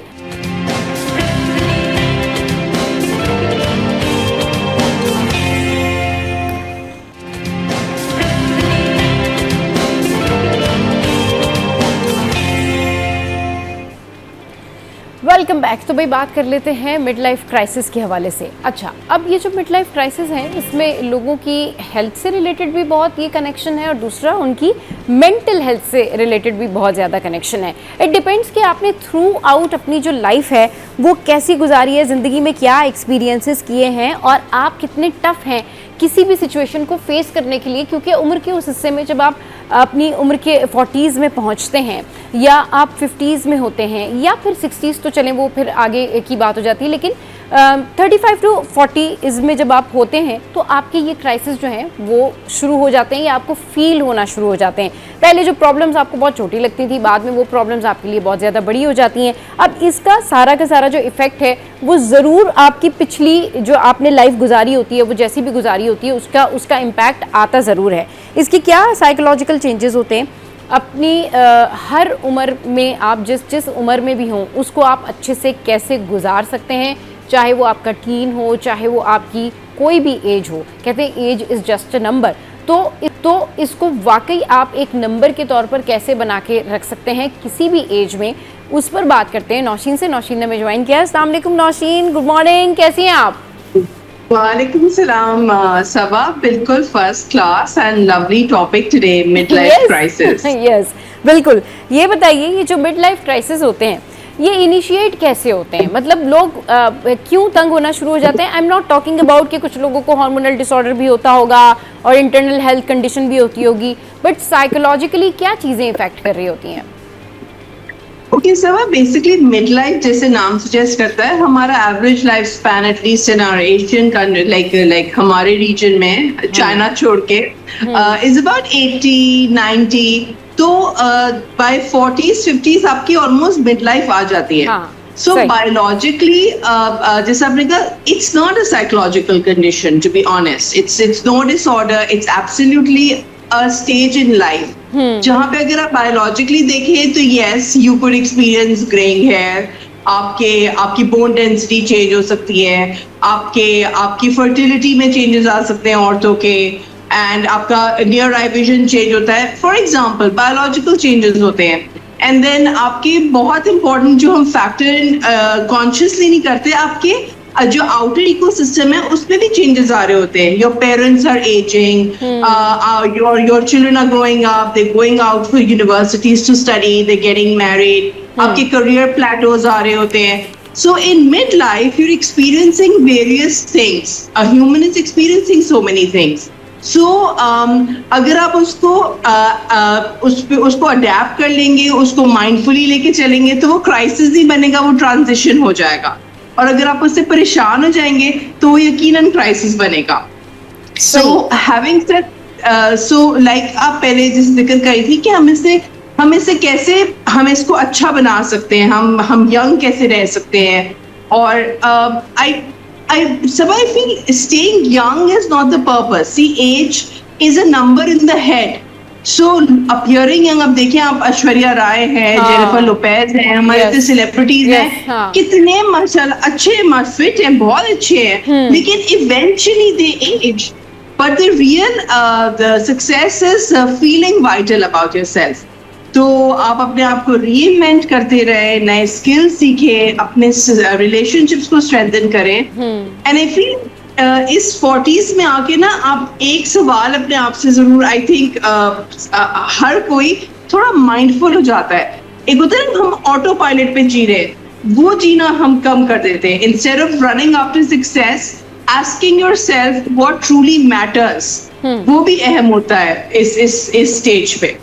S1: Welcome back. तो भाई बात कर लेते हैं मिड लाइफ क्राइसिस के हवाले से। अच्छा, अब ये जो मिड लाइफ क्राइसिस है इसमें लोगों की हेल्थ से रिलेटेड भी बहुत ये कनेक्शन है और दूसरा उनकी मेंटल हेल्थ से रिलेटेड भी बहुत ज़्यादा कनेक्शन है। इट डिपेंड्स कि आपने थ्रू आउट अपनी जो लाइफ है वो कैसी गुजारी है, ज़िंदगी में क्या एक्सपीरियंसेस किए हैं और आप कितने टफ हैं किसी भी सिचुएशन को फेस करने के लिए। क्योंकि उम्र के उस हिस्से में जब आप अपनी उम्र के 40s में पहुंचते हैं या आप 50s में होते हैं या फिर 60s, तो चलें वो फिर आगे की बात हो जाती है, लेकिन 35 to 40s में जब आप होते हैं तो आपके ये क्राइसिस जो हैं वो शुरू हो जाते हैं या आपको फील होना शुरू हो जाते हैं। पहले जो प्रॉब्लम्स आपको बहुत छोटी लगती थी, बाद में वो प्रॉब्लम्स आपके लिए बहुत ज़्यादा बड़ी हो जाती हैं। अब इसका सारा का सारा जो इफ़ेक्ट है वो ज़रूर आपकी पिछली जो आपने लाइफ गुजारी होती है, वो जैसी भी गुजारी होती है, उसका इम्पैक्ट आता ज़रूर है। इसके क्या साइकोलॉजिकल चेंजेस होते हैं, अपनी हर उम्र में आप जिस उम्र में भी हों उसको आप अच्छे से कैसे गुजार सकते हैं, चाहे वो आपका टीन हो, चाहे वो आपकी कोई भी एज हो। कहते हैं age is just a number, तो इसको वाकई आप एक नंबर के तौर पर कैसे बना के रख सकते हैं किसी भी एज में, उस पर बात करते हैं नौशीन से। नौशीन ने हमें ज्वाइन किया। अस्सलाम वालेकुम नौशीन, गुड मॉर्निंग, कैसी हैं आप?
S6: वालेकुम सलाम सबा, बिल्कुल first class and lovely topic today, mid life crisis.
S1: Yes, बिल्कुल। ये बताइए, ये जो मिड लाइफ क्राइसिस होते हैं ये इनिशिएट कैसे होते हैं? मतलब लोग क्यों तंग होना शुरू हो जाते हैं? I am not talking about कि कुछ लोगों को हार्मोनल डिसऑर्डर भी होता होगा और इंटरनल हेल्थ कंडीशन भी होती होगी, बट साइकोलॉजिकली क्या चीज़ें इफेक्ट कर रही होती हैं?
S6: Okay Saba, basically mid life जैसे नाम सजेस्ट करता है, हमारा average life span at least in our Asian country like हमारे रीजन में चाइना छोड़ के इज अबाउट 80, 90 तो बाय 40s 50s आपकी ऑलमोस्ट मिड लाइफ आ जाती है. So biologically, जैसे आपने कहा, it's not a psychological condition, to be honest. It's no disorder. It's absolutely a stage in life. जहाँ पे अगर आप biologically देखें तो yes, you could experience graying hair. आपकी बोन डेंसिटी चेंज हो सकती है, आपकी फर्टिलिटी में चेंजेस आ सकते हैं औरतों के, एंड आपका नियर आई विजन चेंज होता है. फॉर एग्जांपल बायोलॉजिकल चेंजेस होते हैं. एंड देन आपके बहुत इंपॉर्टेंट जो हम फैक्टर कॉन्शियसली नहीं करते, आपके जो आउटर इकोसिस्टम है उसमें भी चेंजेस आ रहे होते हैं. Your parents are aging, your children are growing up, they going out for universities to study, they getting married, आपके करियर प्लेटोज आ रहे होते हैं. So in midlife, you're experiencing various things. A human is experiencing so many things. So अगर आप उसको adapt कर लेंगे, उसको माइंडफुली लेके चलेंगे, तो वो क्राइसिस नहीं बनेगा, वो ट्रांजिशन हो जाएगा. और अगर आप उससे परेशान हो जाएंगे तो वो यकीनन क्राइसिस बनेगा. So having said, so like आप पहले जिस जिक्र करी थी कि हम इसको अच्छा बना सकते हैं, हम यंग कैसे रह सकते हैं. और I feel staying young is not the purpose. See, age is a number in the head. So appearing young, अब देखिए आप ऐश्वर्या राय है, जेनिफर लोपेज है, हमारे इतने सेलिब्रिटीज हैं, कितने माशाल्लाह अच्छे, फिट हैं, बहुत अच्छे हैं, लेकिन eventually they age. But the real the success is feeling vital about yourself. तो आप अपने आप को रीइन्वेंट करते रहे, नए स्किल सीखे, अपने रिलेशनशिप्स को स्ट्रेंथन करें. एंड आई फील इस 40s में आके ना आप एक सवाल अपने आप से जरूर, आई थिंक हर कोई थोड़ा माइंडफुल हो जाता है. एक होता है हम ऑटो पायलट पे जी रहे, वो जीना हम कम कर देते हैं. Instead of running after success, asking yourself what truly matters, वो भी अहम होता है इस स्टेज पे.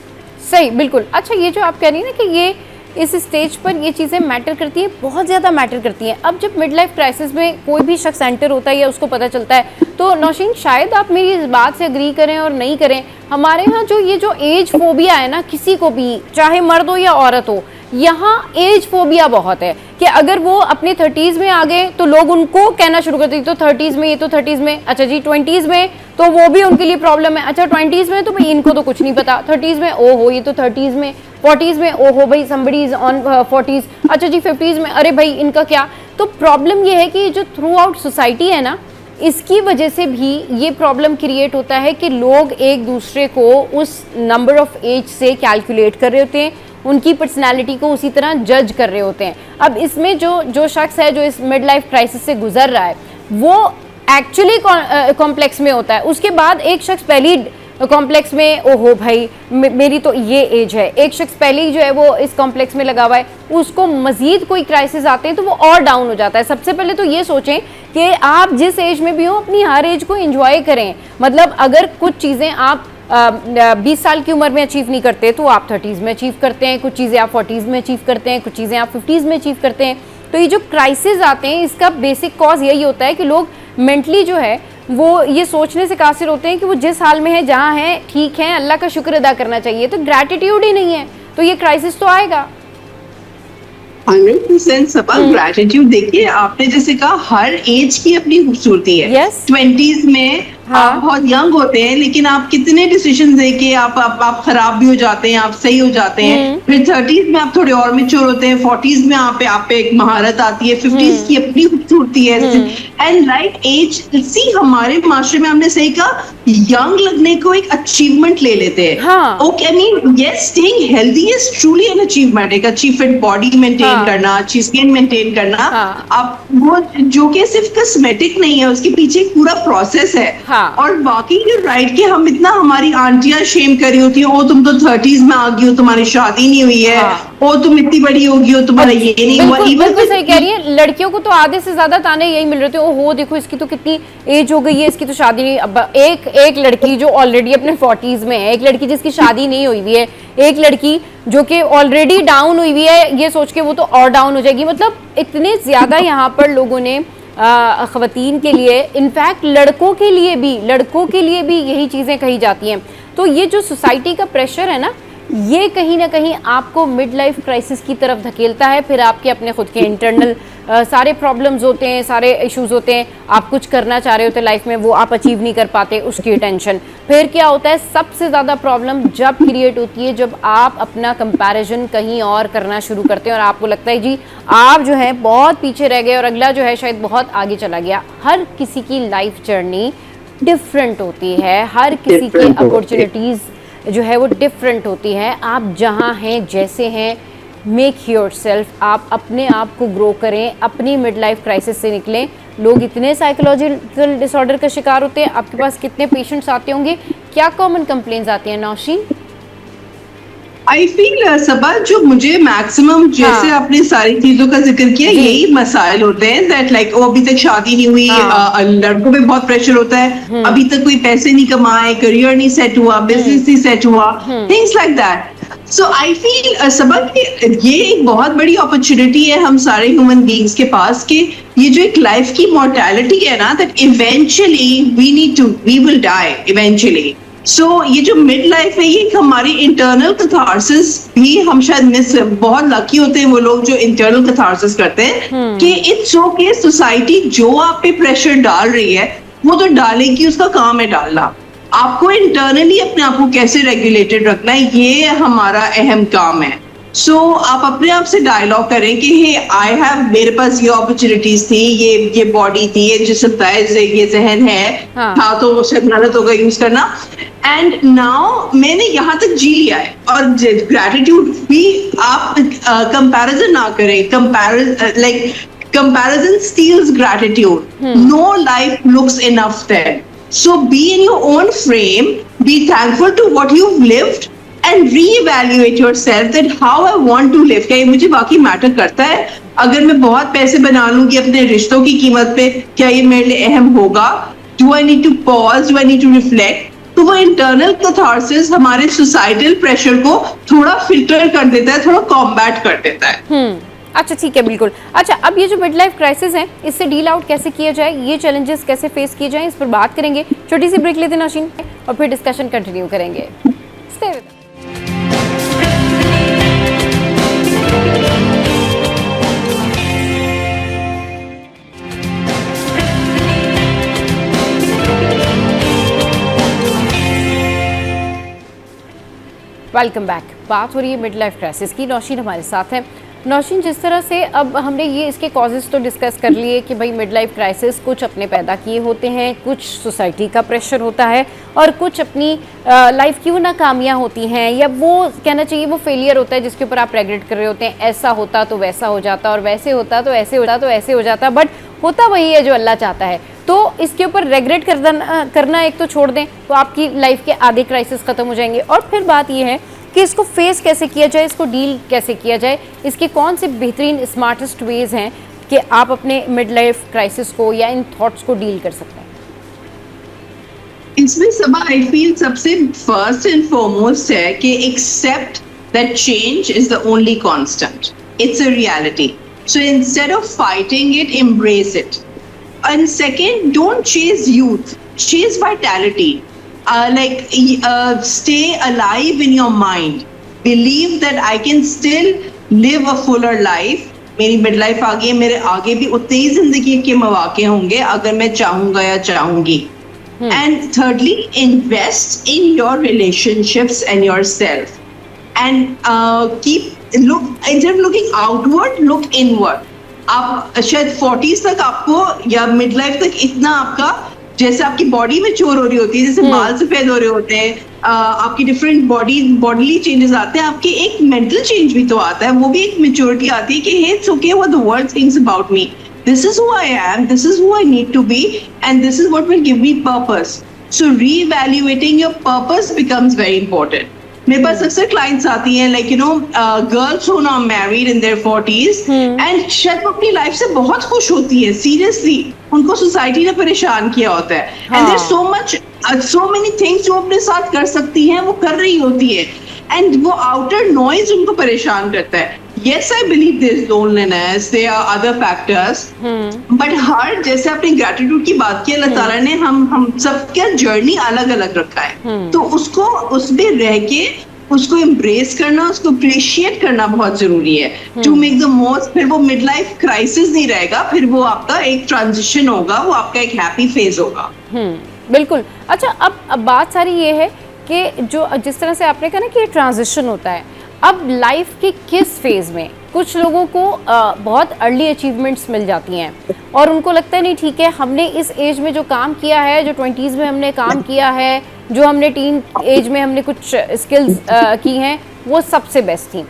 S1: सही, बिल्कुल. अच्छा, ये जो आप कह रही हैं ना कि ये इस स्टेज पर ये चीज़ें मैटर करती हैं, बहुत ज़्यादा मैटर करती हैं. अब जब मिड लाइफ क्राइसिस में कोई भी शख्स एंटर होता है या उसको पता चलता है, तो नौशीन शायद आप मेरी इस बात से एग्री करें और नहीं करें, हमारे यहाँ जो ये जो एज फोबिया है ना, किसी को भी, चाहे मर्द हो या औरत हो, यहाँ एज फोबिया बहुत है कि अगर वो अपने 30s में आ गए तो लोग उनको कहना शुरू करते हैं तो 30s में, ये तो 30s में, अच्छा जी 20s में, तो वो भी उनके लिए प्रॉब्लम है. अच्छा 20s में तो भाई इनको तो कुछ नहीं पता, 30s में ओहो ये तो 30s में, 40s में ओहो भाई somebody is on 40s, अच्छा जी 50s में अरे भाई इनका क्या. तो प्रॉब्लम ये है कि जो थ्रू आउट सोसाइटी है ना, इसकी वजह से भी ये प्रॉब्लम क्रिएट होता है कि लोग एक दूसरे को उस नंबर ऑफ एज से कैलकुलेट कर रहे होते हैं, उनकी पर्सनालिटी को उसी तरह जज कर रहे होते हैं. अब इसमें जो शख्स है जो इस मिड लाइफ क्राइसिस से गुजर रहा है, वो एक्चुअली कॉम्प्लेक्स में होता है. उसके बाद एक शख्स पहली कॉम्प्लेक्स में, ओहो भाई मेरी तो ये एज है, एक शख्स पहले ही जो है वो इस कॉम्प्लेक्स में लगा हुआ है, उसको मजीद कोई क्राइसिस आते हैं तो वो और डाउन हो जाता है. सबसे पहले तो ये सोचें कि आप जिस एज में भी हो, अपनी हर एज को एंजॉय करें. मतलब अगर कुछ चीज़ें आप 20 साल की उम्र में अचीव नहीं करते तो आप 30s में अचीव करते हैं, कुछ चीज़ें आप 40s में अचीव करते हैं, कुछ चीज़ें आप 50s में अचीव करते हैं. तो ये जो क्राइसिस आते हैं, इसका बेसिक कॉज यही होता है कि लोग मेंटली जो है वो ये सोचने से कासिर होते हैं कि वो जिस हाल में है, जहाँ है ठीक है, अल्लाह का शुक्र अदा करना चाहिए. तो ग्रैटिट्यूड ही नहीं है तो ये क्राइसिस तो आएगा.
S6: 100% सबा ग्रैटिट्यूड. देखिए आपने जैसे कहा, हर एज की अपनी खूबसूरती है.
S1: Yes.
S6: 20s में आप बहुत यंग होते हैं, लेकिन आप कितने डिसीजन लेके आप खराब भी हो जाते हैं, आप सही हो जाते हैं. फिर 30s में आप थोड़े और मैच्योर होते हैं, 40s में आप पे एक महारत आती है, 50s की अपनी खूबसूरती है. एंड राइट एज, सी हमारे माशरे में हमने सही कहा, यंग लगने को एक अचीवमेंट ले लेते हैं. Okay, I mean yes, staying healthy is truly an achievement. एक अच्छी फिट बॉडी मेंटेन करना, अच्छी स्किन मेंटेन करना, आप वो जो कि सिर्फ कॉस्मेटिक नहीं है, उसके पीछे एक पूरा प्रोसेस है. और बाकी राइट के हम इतना, हमारी आंटियां शेम कर रही होती है, ओ तुम तो 30s में आ गई हो, तुम्हारी शादी नहीं हुई है, ओ तुम इतनी बड़ी होगी हो, तुम्हारा ये नहीं हुआ.
S1: बिल्कुल सही कह रही है. लड़कियों को तो आधे से ज्यादा ताने यही मिल रहे थे, ओ हो देखो इसकी तो कितनी एज हो गई है, इसकी तो शादी नहीं. अब एक लड़की जो ऑलरेडी अपने 40s में है, एक लड़की जिसकी शादी नहीं हुई हुई है, एक लड़की जो कि ऑलरेडी डाउन हुई हुई है, ये सोच के वो तो और डाउन हो जाएगी. मतलब इतने ज्यादा यहाँ पर लोगों ने ख़वातीन के लिए, इनफैक्ट लड़कों के लिए भी यही चीज़ें कही जाती हैं. तो ये जो सोसाइटी का प्रेशर है ना, ये कहीं ना कहीं आपको मिड लाइफ क्राइसिस की तरफ धकेलता है। फिर आपके अपने खुद के इंटरनल सारे प्रॉब्लम्स होते हैं, सारे इश्यूज होते हैं, आप कुछ करना चाह रहे होते हैं लाइफ में, वो आप अचीव नहीं कर पाते, उसकी टेंशन। फिर क्या होता है, सबसे ज़्यादा प्रॉब्लम जब क्रिएट होती है जब आप अपना कंपैरिजन कहीं और करना शुरू करते हैं और आपको लगता है जी आप जो है बहुत पीछे रह गए और अगला जो है शायद बहुत आगे चला गया। हर किसी की लाइफ जर्नी डिफरेंट होती है, हर किसी की अपॉर्चुनिटीज़ जो है वो डिफरेंट होती है। आप जहाँ हैं, जैसे हैं, मेक योर सेल्फ, आप अपने आप को ग्रो करें, अपनी मिड लाइफ क्राइसिस से निकलें। लोग इतने साइकोलॉजिकल डिसऑर्डर का शिकार होते हैं, आपके पास कितने पेशेंट्स आते होंगे, क्या कॉमन कंप्लेंट्स आती हैं नौशीन?
S6: आई फील सबा जो मुझे मैक्सिमम जैसे आपने सारी चीजों का जिक्र किया, यही मसाइल होते हैं दैट लाइक वो अभी तक शादी नहीं हुई, लड़कों पे बहुत प्रेशर होता है, अभी तक कोई पैसे नहीं कमाए, करियर नहीं सेट हुआ, बिजनेस नहीं सेट हुआ, things like that. So I feel सबक ये एक बहुत बड़ी अपॉर्चुनिटी है हम सारे ह्यूमन बीइंग्स के पास कि ये जो एक लाइफ की मॉर्टेलिटी है ना, that eventually we will die eventually. So ये जो मिड लाइफ है ये हमारी इंटरनल कैथारसिस भी, हम शायद मिस बहुत लकी होते हैं वो लोग जो इंटरनल कैथारसिस करते हैं कि इट्स ओके, सोसाइटी जो आप पे प्रेशर डाल रही है वो तो डालेगी, उसका काम है डालना। आपको इंटरनली अपने आप को कैसे रेगुलेटेड रखना है, ये हमारा अहम काम है। सो आप अपने आप से डायलॉग करें कि हे आई हैव, मेरे पास ये अपॉर्चुनिटीज थी, ये बॉडी थी, ये जिस्म था, ये जहन है, था तो उसे मेहनत होगा यूज करना, एंड नाउ मैंने यहाँ तक जी लिया है। और ग्रेटिट्यूड भी आप कंपैरिजन ना करें, comparison steals gratitude. No life looks enough there. So be in your own frame, be thankful to what you've lived and reevaluate yourself that how I want to live. क्या ये मुझे बाकी matter करता है? अगर मैं बहुत पैसे बना लूंगी अपने रिश्तों की कीमत पे, क्या ये मेरे लिए अहम होगा? Do I need to pause? Do I need to reflect? तो वो इंटरनल कैथारसिस हमारे सोसाइटल प्रेशर को थोड़ा फिल्टर कर देता है, थोड़ा कॉम्बैट कर देता है।
S1: अच्छा ठीक है, बिल्कुल। अच्छा, अब ये जो मिड लाइफ क्राइसिस है, इससे डील आउट कैसे किया जाए, ये चैलेंजेस कैसे फेस किए जाएं, इस पर बात करेंगे। छोटी सी ब्रेक लेते हैं नौशीन और फिर डिस्कशन कंटिन्यू करेंगे। Stay with welcome back. बात हो रही है मिड लाइफ क्राइसिस की। नौशीन हमारे साथ है। नौशीन, जिस तरह से अब हमने ये इसके कॉजेज़ तो डिस्कस कर लिए कि भाई मिड लाइफ क्राइसिस कुछ अपने पैदा किए होते हैं, कुछ सोसाइटी का प्रेशर होता है और कुछ अपनी लाइफ की वो नाकामियाँ होती हैं, या वो कहना चाहिए वो फेलियर होता है जिसके ऊपर आप रेग्रेट कर रहे होते हैं, ऐसा होता तो वैसा हो जाता और वैसे होता तो ऐसे होता तो ऐसे हो जाता, बट होता वही है जो अल्लाह चाहता है। तो इसके ऊपर रेग्रेट करना एक तो छोड़ दें तो आपकी लाइफ के आधे क्राइसिस ख़त्म हो जाएंगे। और फिर बात ये है कि इसको फेस कैसे किया जाए, इसको डील कैसे किया जाए, इसके कौन से बेहतरीन स्मार्टेस्ट वेज हैं कि आप अपने मिड लाइफ क्राइसिस को या इन थॉट्स को डील कर सकते हैं।
S6: इसमें सब आई फील सबसे फर्स्ट एंड फॉरमोस्ट है कि accept that change is the only constant, it's a reality. So instead of fighting it, embrace it. And second, don't chase youth, chase vitality. Stay alive in your mind. Believe that I can still live a fuller life. मेरी mid life आ गई, मेरे आगे भी उतने ही जिंदगी के मौके होंगे अगर मैं चाहूंगा या चाहूंगी। And thirdly, invest in your relationships and yourself. And instead of looking outward, look inward. आप शायद 40s तक आपको या मिड लाइफ तक इतना आपका, जैसे आपकी बॉडी मैच्योर हो रही होती है, जैसे बाल सफेद हो रहे होते हैं, आपकी डिफरेंट बॉडीली चेंजेस आते हैं, आपके एक मेंटल चेंज भी तो आता है, वो भी एक मैच्योरिटी आती है कि hey it's okay what the world thinks about me, this is who I am, this is who I need to be, and this is what will give me purpose. So reevaluating your purpose becomes very important. मेरे पास अक्सर clients आती हैं like girls who now married in their 40s and शायद अपनी life से बहुत खुश होती है, सीरियसली उनको सोसाइटी ने परेशान किया होता है, and there so many things जो अपने साथ कर सकती हैं वो कर रही होती है, एंड वो आउटर नॉइज उनको परेशान करता है। Yes, I believe there is loneliness, there are other factors, but हर, जैसे आपने ग्रेटिट्यूड की बात की, अल्लाह ताला ने हम सबका जर्नी अलग अलग रखा है, तो उसको उसमें रह के उसको एम्ब्रेस करना, उसको अप्रिशिएट करना बहुत जरूरी है टू मेक द मोस्ट। फिर वो मिड लाइफ क्राइसिस नहीं रहेगा, फिर वो आपका एक ट्रांजिशन होगा, वो आपका एक हैप्पी फेज होगा।
S1: बिल्कुल। अच्छा, अब बात सारी ये है कि जो जिस तरह से आपने कहा ना कि ट्रांजिशन होता है, अब लाइफ के किस फेज़ में कुछ लोगों को बहुत अर्ली अचीवमेंट्स मिल जाती हैं और उनको लगता है नहीं ठीक है, हमने इस एज में जो काम किया है, जो 20s में हमने काम किया है, जो हमने टीन एज में हमने कुछ स्किल्स की हैं, वो सबसे बेस्ट थी।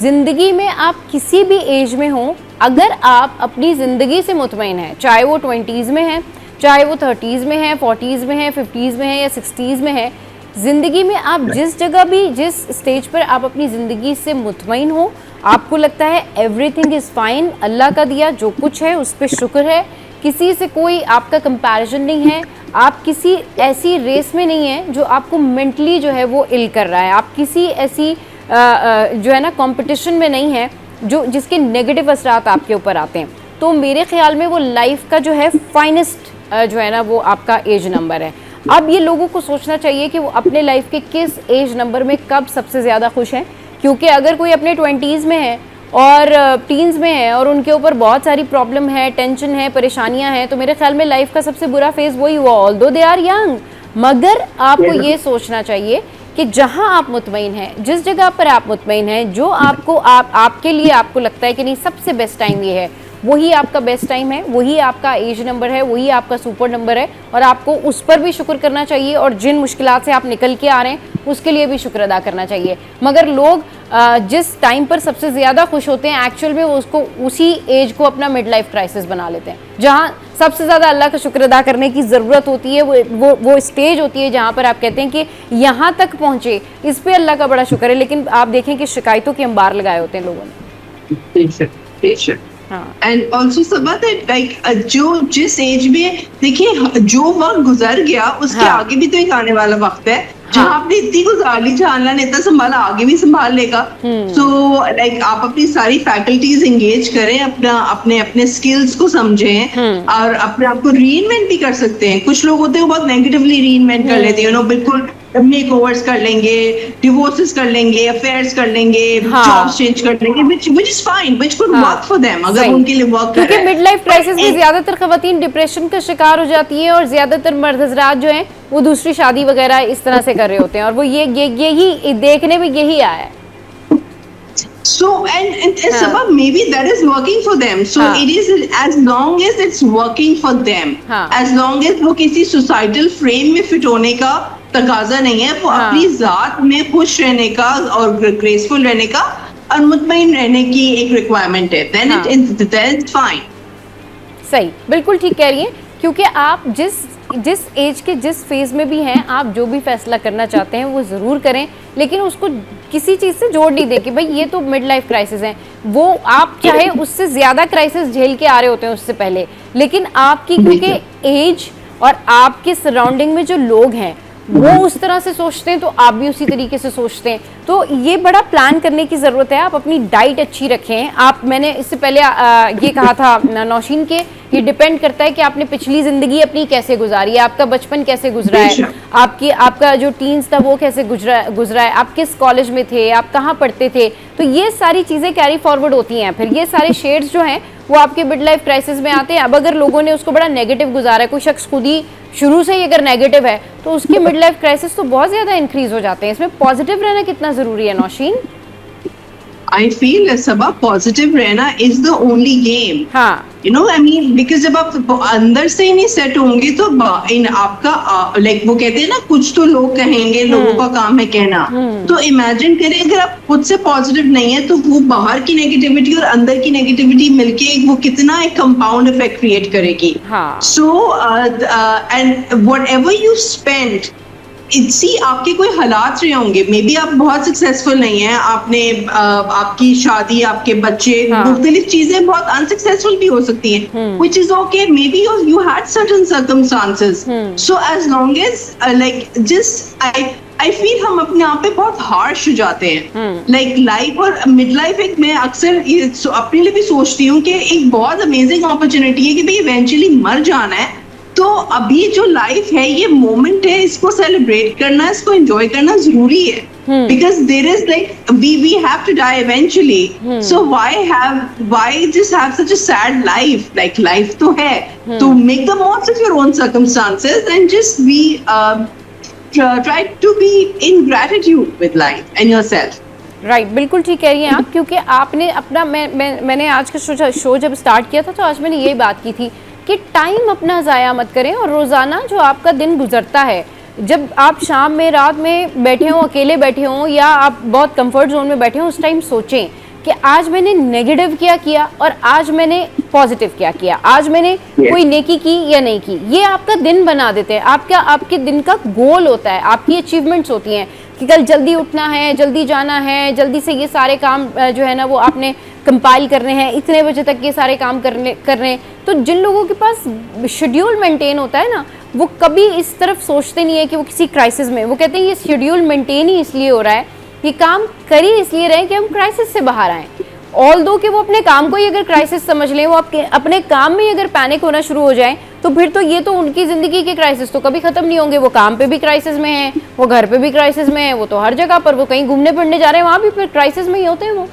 S1: ज़िंदगी में आप किसी भी एज में हो, अगर आप अपनी ज़िंदगी से मुतमईन हैं, चाहे वो 20s में है, चाहे वो 30s में है, 40s में है, 50s में है या 60s में है, ज़िंदगी में आप जिस जगह भी, जिस स्टेज पर आप अपनी ज़िंदगी से मुतमईन हो, आपको लगता है एवरीथिंग इज़ फाइन, अल्लाह का दिया जो कुछ है उस पर शुक्र है, किसी से कोई आपका कंपैरिजन नहीं है, आप किसी ऐसी रेस में नहीं है जो आपको मेंटली जो है वो इल कर रहा है, आप किसी ऐसी जो है ना कंपटीशन में नहीं है जो जिसके नेगेटिव असरात आपके ऊपर आते हैं, तो मेरे ख्याल में वो लाइफ का जो है फाइनेस्ट जो है ना वो आपका एज नंबर है। अब ये लोगों को सोचना चाहिए कि वो अपने लाइफ के किस एज नंबर में कब सबसे ज़्यादा खुश हैं, क्योंकि अगर कोई अपने 20s में है और टीन्स में है और उनके ऊपर बहुत सारी प्रॉब्लम है, टेंशन है, परेशानियां हैं, तो मेरे ख्याल में लाइफ का सबसे बुरा फेज़ वही हुआ, ऑल्दो दे आर यंग। मगर आपको ये सोचना चाहिए कि जहां आप मुतमईन हैं, जिस जगह पर आप मुतमईन हैं, जो आपको आपके लिए आपको लगता है कि नहीं सबसे बेस्ट टाइम ये है, वही आपका बेस्ट टाइम है, वही आपका एज नंबर है, वही आपका सुपर नंबर है, और आपको उस पर भी शुक्र करना चाहिए और जिन मुश्किलात से आप निकल के आ रहे हैं उसके लिए भी शुक्र अदा करना चाहिए। मगर लोग जिस टाइम पर सबसे ज़्यादा खुश होते हैं, एक्चुअल में वो उसको उसी एज को अपना मिड लाइफ क्राइसिस बना लेते हैं, जहाँ सबसे ज़्यादा अल्लाह का शुक्र अदा करने की ज़रूरत होती है। वो स्टेज होती है जहाँ पर आप कहते हैं कि यहाँ तक पहुँचे, इस पर अल्लाह का बड़ा शुक्र है, लेकिन आप देखें कि शिकायतों के अंबार लगाए होते हैं लोगों ने।
S6: And also Saba that like जो जिस एज में देखिए जो वक्त गुजर गया उसके आगे भी तो एक आने वाला वक्त है जहाँ आपने इतनी गुजार ली, जहाँ अल्लाह ने इतना संभाला, आगे भी संभाल लेगा। सो लाइक आप अपनी सारी फैकल्टीज एंगेज करें, अपने स्किल्स को समझें और अपने आप को रीइन्वेंट भी कर सकते हैं। कुछ लोग होते हैं बहुत नेगेटिवली रीइन्वेंट कर लेते हैं, बिल्कुल मेकओवर्स कर लेंगे, डिवोर्सेस कर लेंगे, अफेयर्स कर लेंगे, जॉब्स चेंज कर लेंगे, which is fine, which could work for them अगर उनके लिए वर्क कर रहा है।
S1: क्योंकि मिड लाइफ क्राइसिस में ज्यादातर खवातीन डिप्रेशन का शिकार हो जाती है और ज्यादातर मर्द हजरात जो हैं वो दूसरी शादी वगैरह इस तरह से कर रहे होते हैं, और वो यही देखने में यही आया है।
S6: So and Sabah, maybe that is working for them. So it is as long as it's working for them, as long as वो किसी societal frame में fit होने का तकाजा नहीं है, वो अपनी जात में खुश रहने का और ग्रेसफुल रहने का और मुतमईन रहने की एक रिक्वायरमेंट है, then it's fine.
S1: सही, बिल्कुल ठीक कह रही हैं, क्योंकि आप जिस एज के जिस फेज में भी हैं, आप जो भी फैसला करना चाहते हैं वो ज़रूर करें, लेकिन उसको किसी चीज़ से जोड़ नहीं दें कि भाई ये तो मिड लाइफ क्राइसिस है। वो आप चाहे उससे ज़्यादा क्राइसिस झेल के आ रहे होते हैं उससे पहले, लेकिन आपकी क्योंकि एज और आपके सराउंडिंग में जो लोग हैं वो उस तरह से सोचते हैं, तो आप भी उसी तरीके से सोचते हैं, तो ये बड़ा प्लान करने की ज़रूरत है। आप अपनी डाइट अच्छी रखें। मैंने इससे पहले ये कहा था नौशीन के, ये डिपेंड करता है कि आपने पिछली ज़िंदगी अपनी कैसे गुजारी है, आपका बचपन कैसे गुजरा है, आपका जो टीन्स था वो कैसे गुजरा है, आप किस कॉलेज में थे, आप कहाँ पढ़ते थे, तो ये सारी चीज़ें कैरी फॉरवर्ड होती हैं। फिर ये सारे शेड्स जो हैं वो आपके मिड लाइफ क्राइसिस में आते हैं। अब अगर लोगों ने उसको बड़ा नेगेटिव गुजारा है, कोई शख्स खुद ही शुरू से ही अगर नेगेटिव है, तो उसके मिड लाइफ क्राइसिस तो बहुत ज़्यादा इंक्रीज हो जाते हैं। इसमें पॉजिटिव रहना कितना ज़रूरी है Naushin?
S6: I feel Saba positive रहना is the only game. I mean, because जब आप अंदर से ही नहीं सेट होंगे तो इन आपका लाइक वो कहते हैं ना, कुछ तो लोग कहेंगे, लोगों का काम है कहना। तो इमेजिन करें अगर आप खुद से पॉजिटिव नहीं है तो वो बाहर की नेगेटिविटी और अंदर की नेगेटिविटी मिलके वो कितना एक कंपाउंड इफेक्ट क्रिएट करेगी। So and whatever you spend, आपके कोई हालात रहे होंगे, मे बी आप बहुत सक्सेसफुल नहीं है, आपने आपकी शादी, आपके बच्चे, मुख्तलिफ चीजें बहुत अनसक्सेसफुल भी हो सकती हैं, which is okay, maybe you had certain circumstances. So as long as I feel हम अपने आप पे बहुत हार्श हो जाते हैं। लाइक लाइफ और मिड लाइफ एक मैं अक्सर अपने लिए भी सोचती हूँ कि एक बहुत अमेजिंग अपॉर्चुनिटी है कि भाई इवेंचुअली मर जाना है, तो अभी जो लाइफ है ये मोमेंट है, इसको सेलिब्रेट करना, इसको एंजॉय करना जरूरी है। because there is like we have to die eventually. So why just have such a sad life? Like life to hai, to make the most of your own circumstances and just be try to be in gratitude with life and yourself.
S1: Right बिल्कुल ठीक कह रही हैं आप, क्योंकि आपने अपना मैंने आज का शो जब स्टार्ट किया था तो आज मैंने यही बात की थी कि टाइम अपना ज़ाया मत करें, और रोज़ाना जो आपका दिन गुजरता है, जब आप शाम में रात में बैठे हों, अकेले बैठे हों या आप बहुत कंफर्ट जोन में बैठे हों, उस टाइम सोचें कि आज मैंने नेगेटिव क्या किया और आज मैंने पॉजिटिव क्या किया, आज मैंने कोई नेकी की या नहीं की। ये आपका दिन बना देते हैं, आपके दिन का गोल होता है, आपकी अचीवमेंट्स होती हैं कि कल जल्दी उठना है, जल्दी जाना है, जल्दी से ये सारे काम जो है ना वो आपने कंपाइल करने हैं, इतने बजे तक ये सारे काम करने। तो जिन लोगों के पास शेड्यूल मेंटेन होता है ना, वो कभी इस तरफ सोचते नहीं है कि वो किसी क्राइसिस में, वो कहते हैं ये शेड्यूल मेंटेन ही इसलिए हो रहा है, ये काम कर ही इसलिए रहे कि हम क्राइसिस से बाहर आएँ। ऑल दो कि वो अपने काम को ही अगर क्राइसिस समझ लें, वो अपने काम में ही अगर पैनिक होना शुरू हो जाए, तो फिर तो ये तो उनकी ज़िंदगी के क्राइसिस तो कभी ख़त्म नहीं होंगे। वो काम पे भी क्राइसिस में है, वो घर पे भी क्राइसिस में है, वो तो हर जगह पर, वो कहीं घूमने फिरने जा रहे हैं वहाँ भी फिर क्राइसिस में ही होते हैं वो।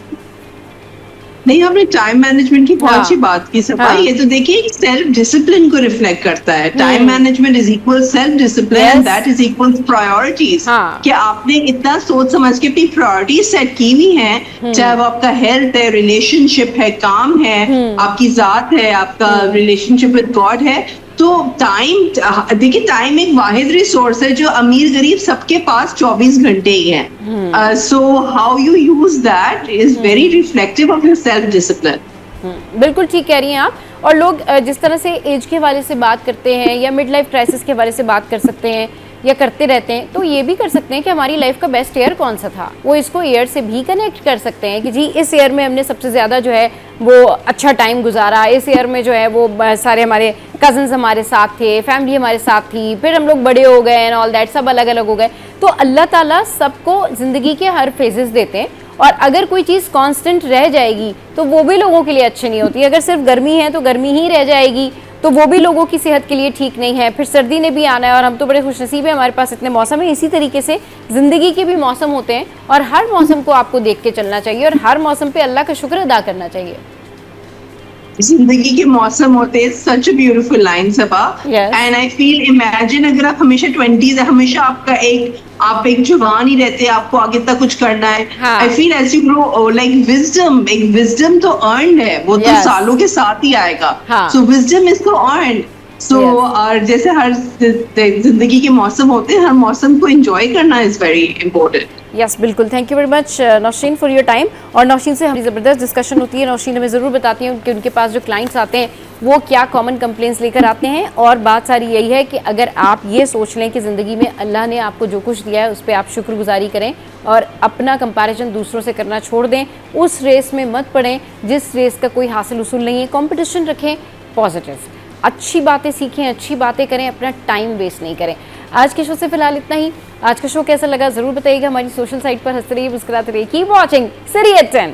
S6: नहीं, आपने टाइम मैनेजमेंट की बहुत अच्छी बात की सफाई। ये तो देखिए सेल्फ डिसिप्लिन को रिफ्लेक्ट करता है। Time management is equal self discipline and that is equal priorities. कि आपने इतना सोच समझ के अपनी प्रायोरिटीज सेट की हुई हैं, चाहे वो आपका हेल्थ है, रिलेशनशिप है, काम है, आपकी जात है, आपका रिलेशनशिप विद गॉड है। तो टाइम, देखिए टाइम एक वाहिद रिसोर्स है जो अमीर गरीब सबके पास 24 घंटे ही है। So how you use that is very reflective of your self discipline.
S1: बिल्कुल ठीक कह रही हैं आप। और लोग जिस तरह से एज के हवाले से बात करते हैं या मिड लाइफ क्राइसिस के हवाले से बात कर सकते हैं या करते रहते हैं, तो ये भी कर सकते हैं कि हमारी लाइफ का बेस्ट ईयर कौन सा था, वो इसको ईयर से भी कनेक्ट कर सकते हैं कि जी इस ईयर में हमने सबसे ज़्यादा जो है वो अच्छा टाइम गुजारा, इस ईयर में जो है वो सारे हमारे कज़न्स हमारे साथ थे, फैमिली हमारे साथ थी, फिर हम लोग बड़े हो गए एंड ऑल दैट, सब अलग अलग हो गए। तो अल्लाह ताला सबको ज़िंदगी के हर फेजेस देते हैं, और अगर कोई चीज़ कांस्टेंट रह जाएगी तो वो भी लोगों के लिए अच्छी नहीं होती। अगर सिर्फ गर्मी है तो गर्मी ही रह जाएगी, तो वो भी लोगों की सेहत के लिए ठीक नहीं है। फिर सर्दी ने भी आना है, और हम तो बड़े खुशनसीब हैं, हमारे पास इतने मौसम हैं। इसी तरीके से ज़िंदगी के भी मौसम होते हैं, और हर मौसम को आपको देख के चलना चाहिए और हर मौसम पे अल्लाह का शुक्र अदा करना चाहिए।
S6: जिंदगी के मौसम होते हैं, such a beautiful line Saba. And I feel, imagine अगर आप हमेशा 20s है, हमेशा आप एक जवान ही रहते हैं, आपको आगे तक कुछ करना है। I feel as you grow like wisdom to earn है, वो तो सालों के साथ ही आएगा। So wisdom is to earn. So और जैसे हर जिंदगी के मौसम होते हैं, हर मौसम को एंजॉय करना इज वेरी इंपॉर्टेंट।
S1: यस बिल्कुल, thank you very much Naushin for your time. और नौशीन से हमारी ज़बरदस्त डिस्कशन होती है। नौशीन हमें ज़रूर बताती हैं कि उनके पास जो क्लाइंट्स आते हैं वो क्या कॉमन कंप्लेंट्स लेकर आते हैं। और बात सारी यही है कि अगर आप ये सोच लें कि ज़िंदगी में अल्लाह ने आपको जो कुछ दिया है उस पर आप शुक्रगुजारी करें और अपना कंपैरिजन दूसरों से करना छोड़ दें, उस रेस में मत पड़ें जिस रेस का कोई हासिल उसूल नहीं है। कॉम्पिटिशन रखें, पॉजिटिव, अच्छी बातें सीखें, अच्छी बातें करें, अपना टाइम वेस्ट नहीं करें। आज के शो से फिलहाल इतना ही। आज का शो कैसा लगा ज़रूर बताइएगा। हमारी सोशल साइट पर हंसते रहिए, मुस्कुराते रहिए। Keep watching Sirius 10।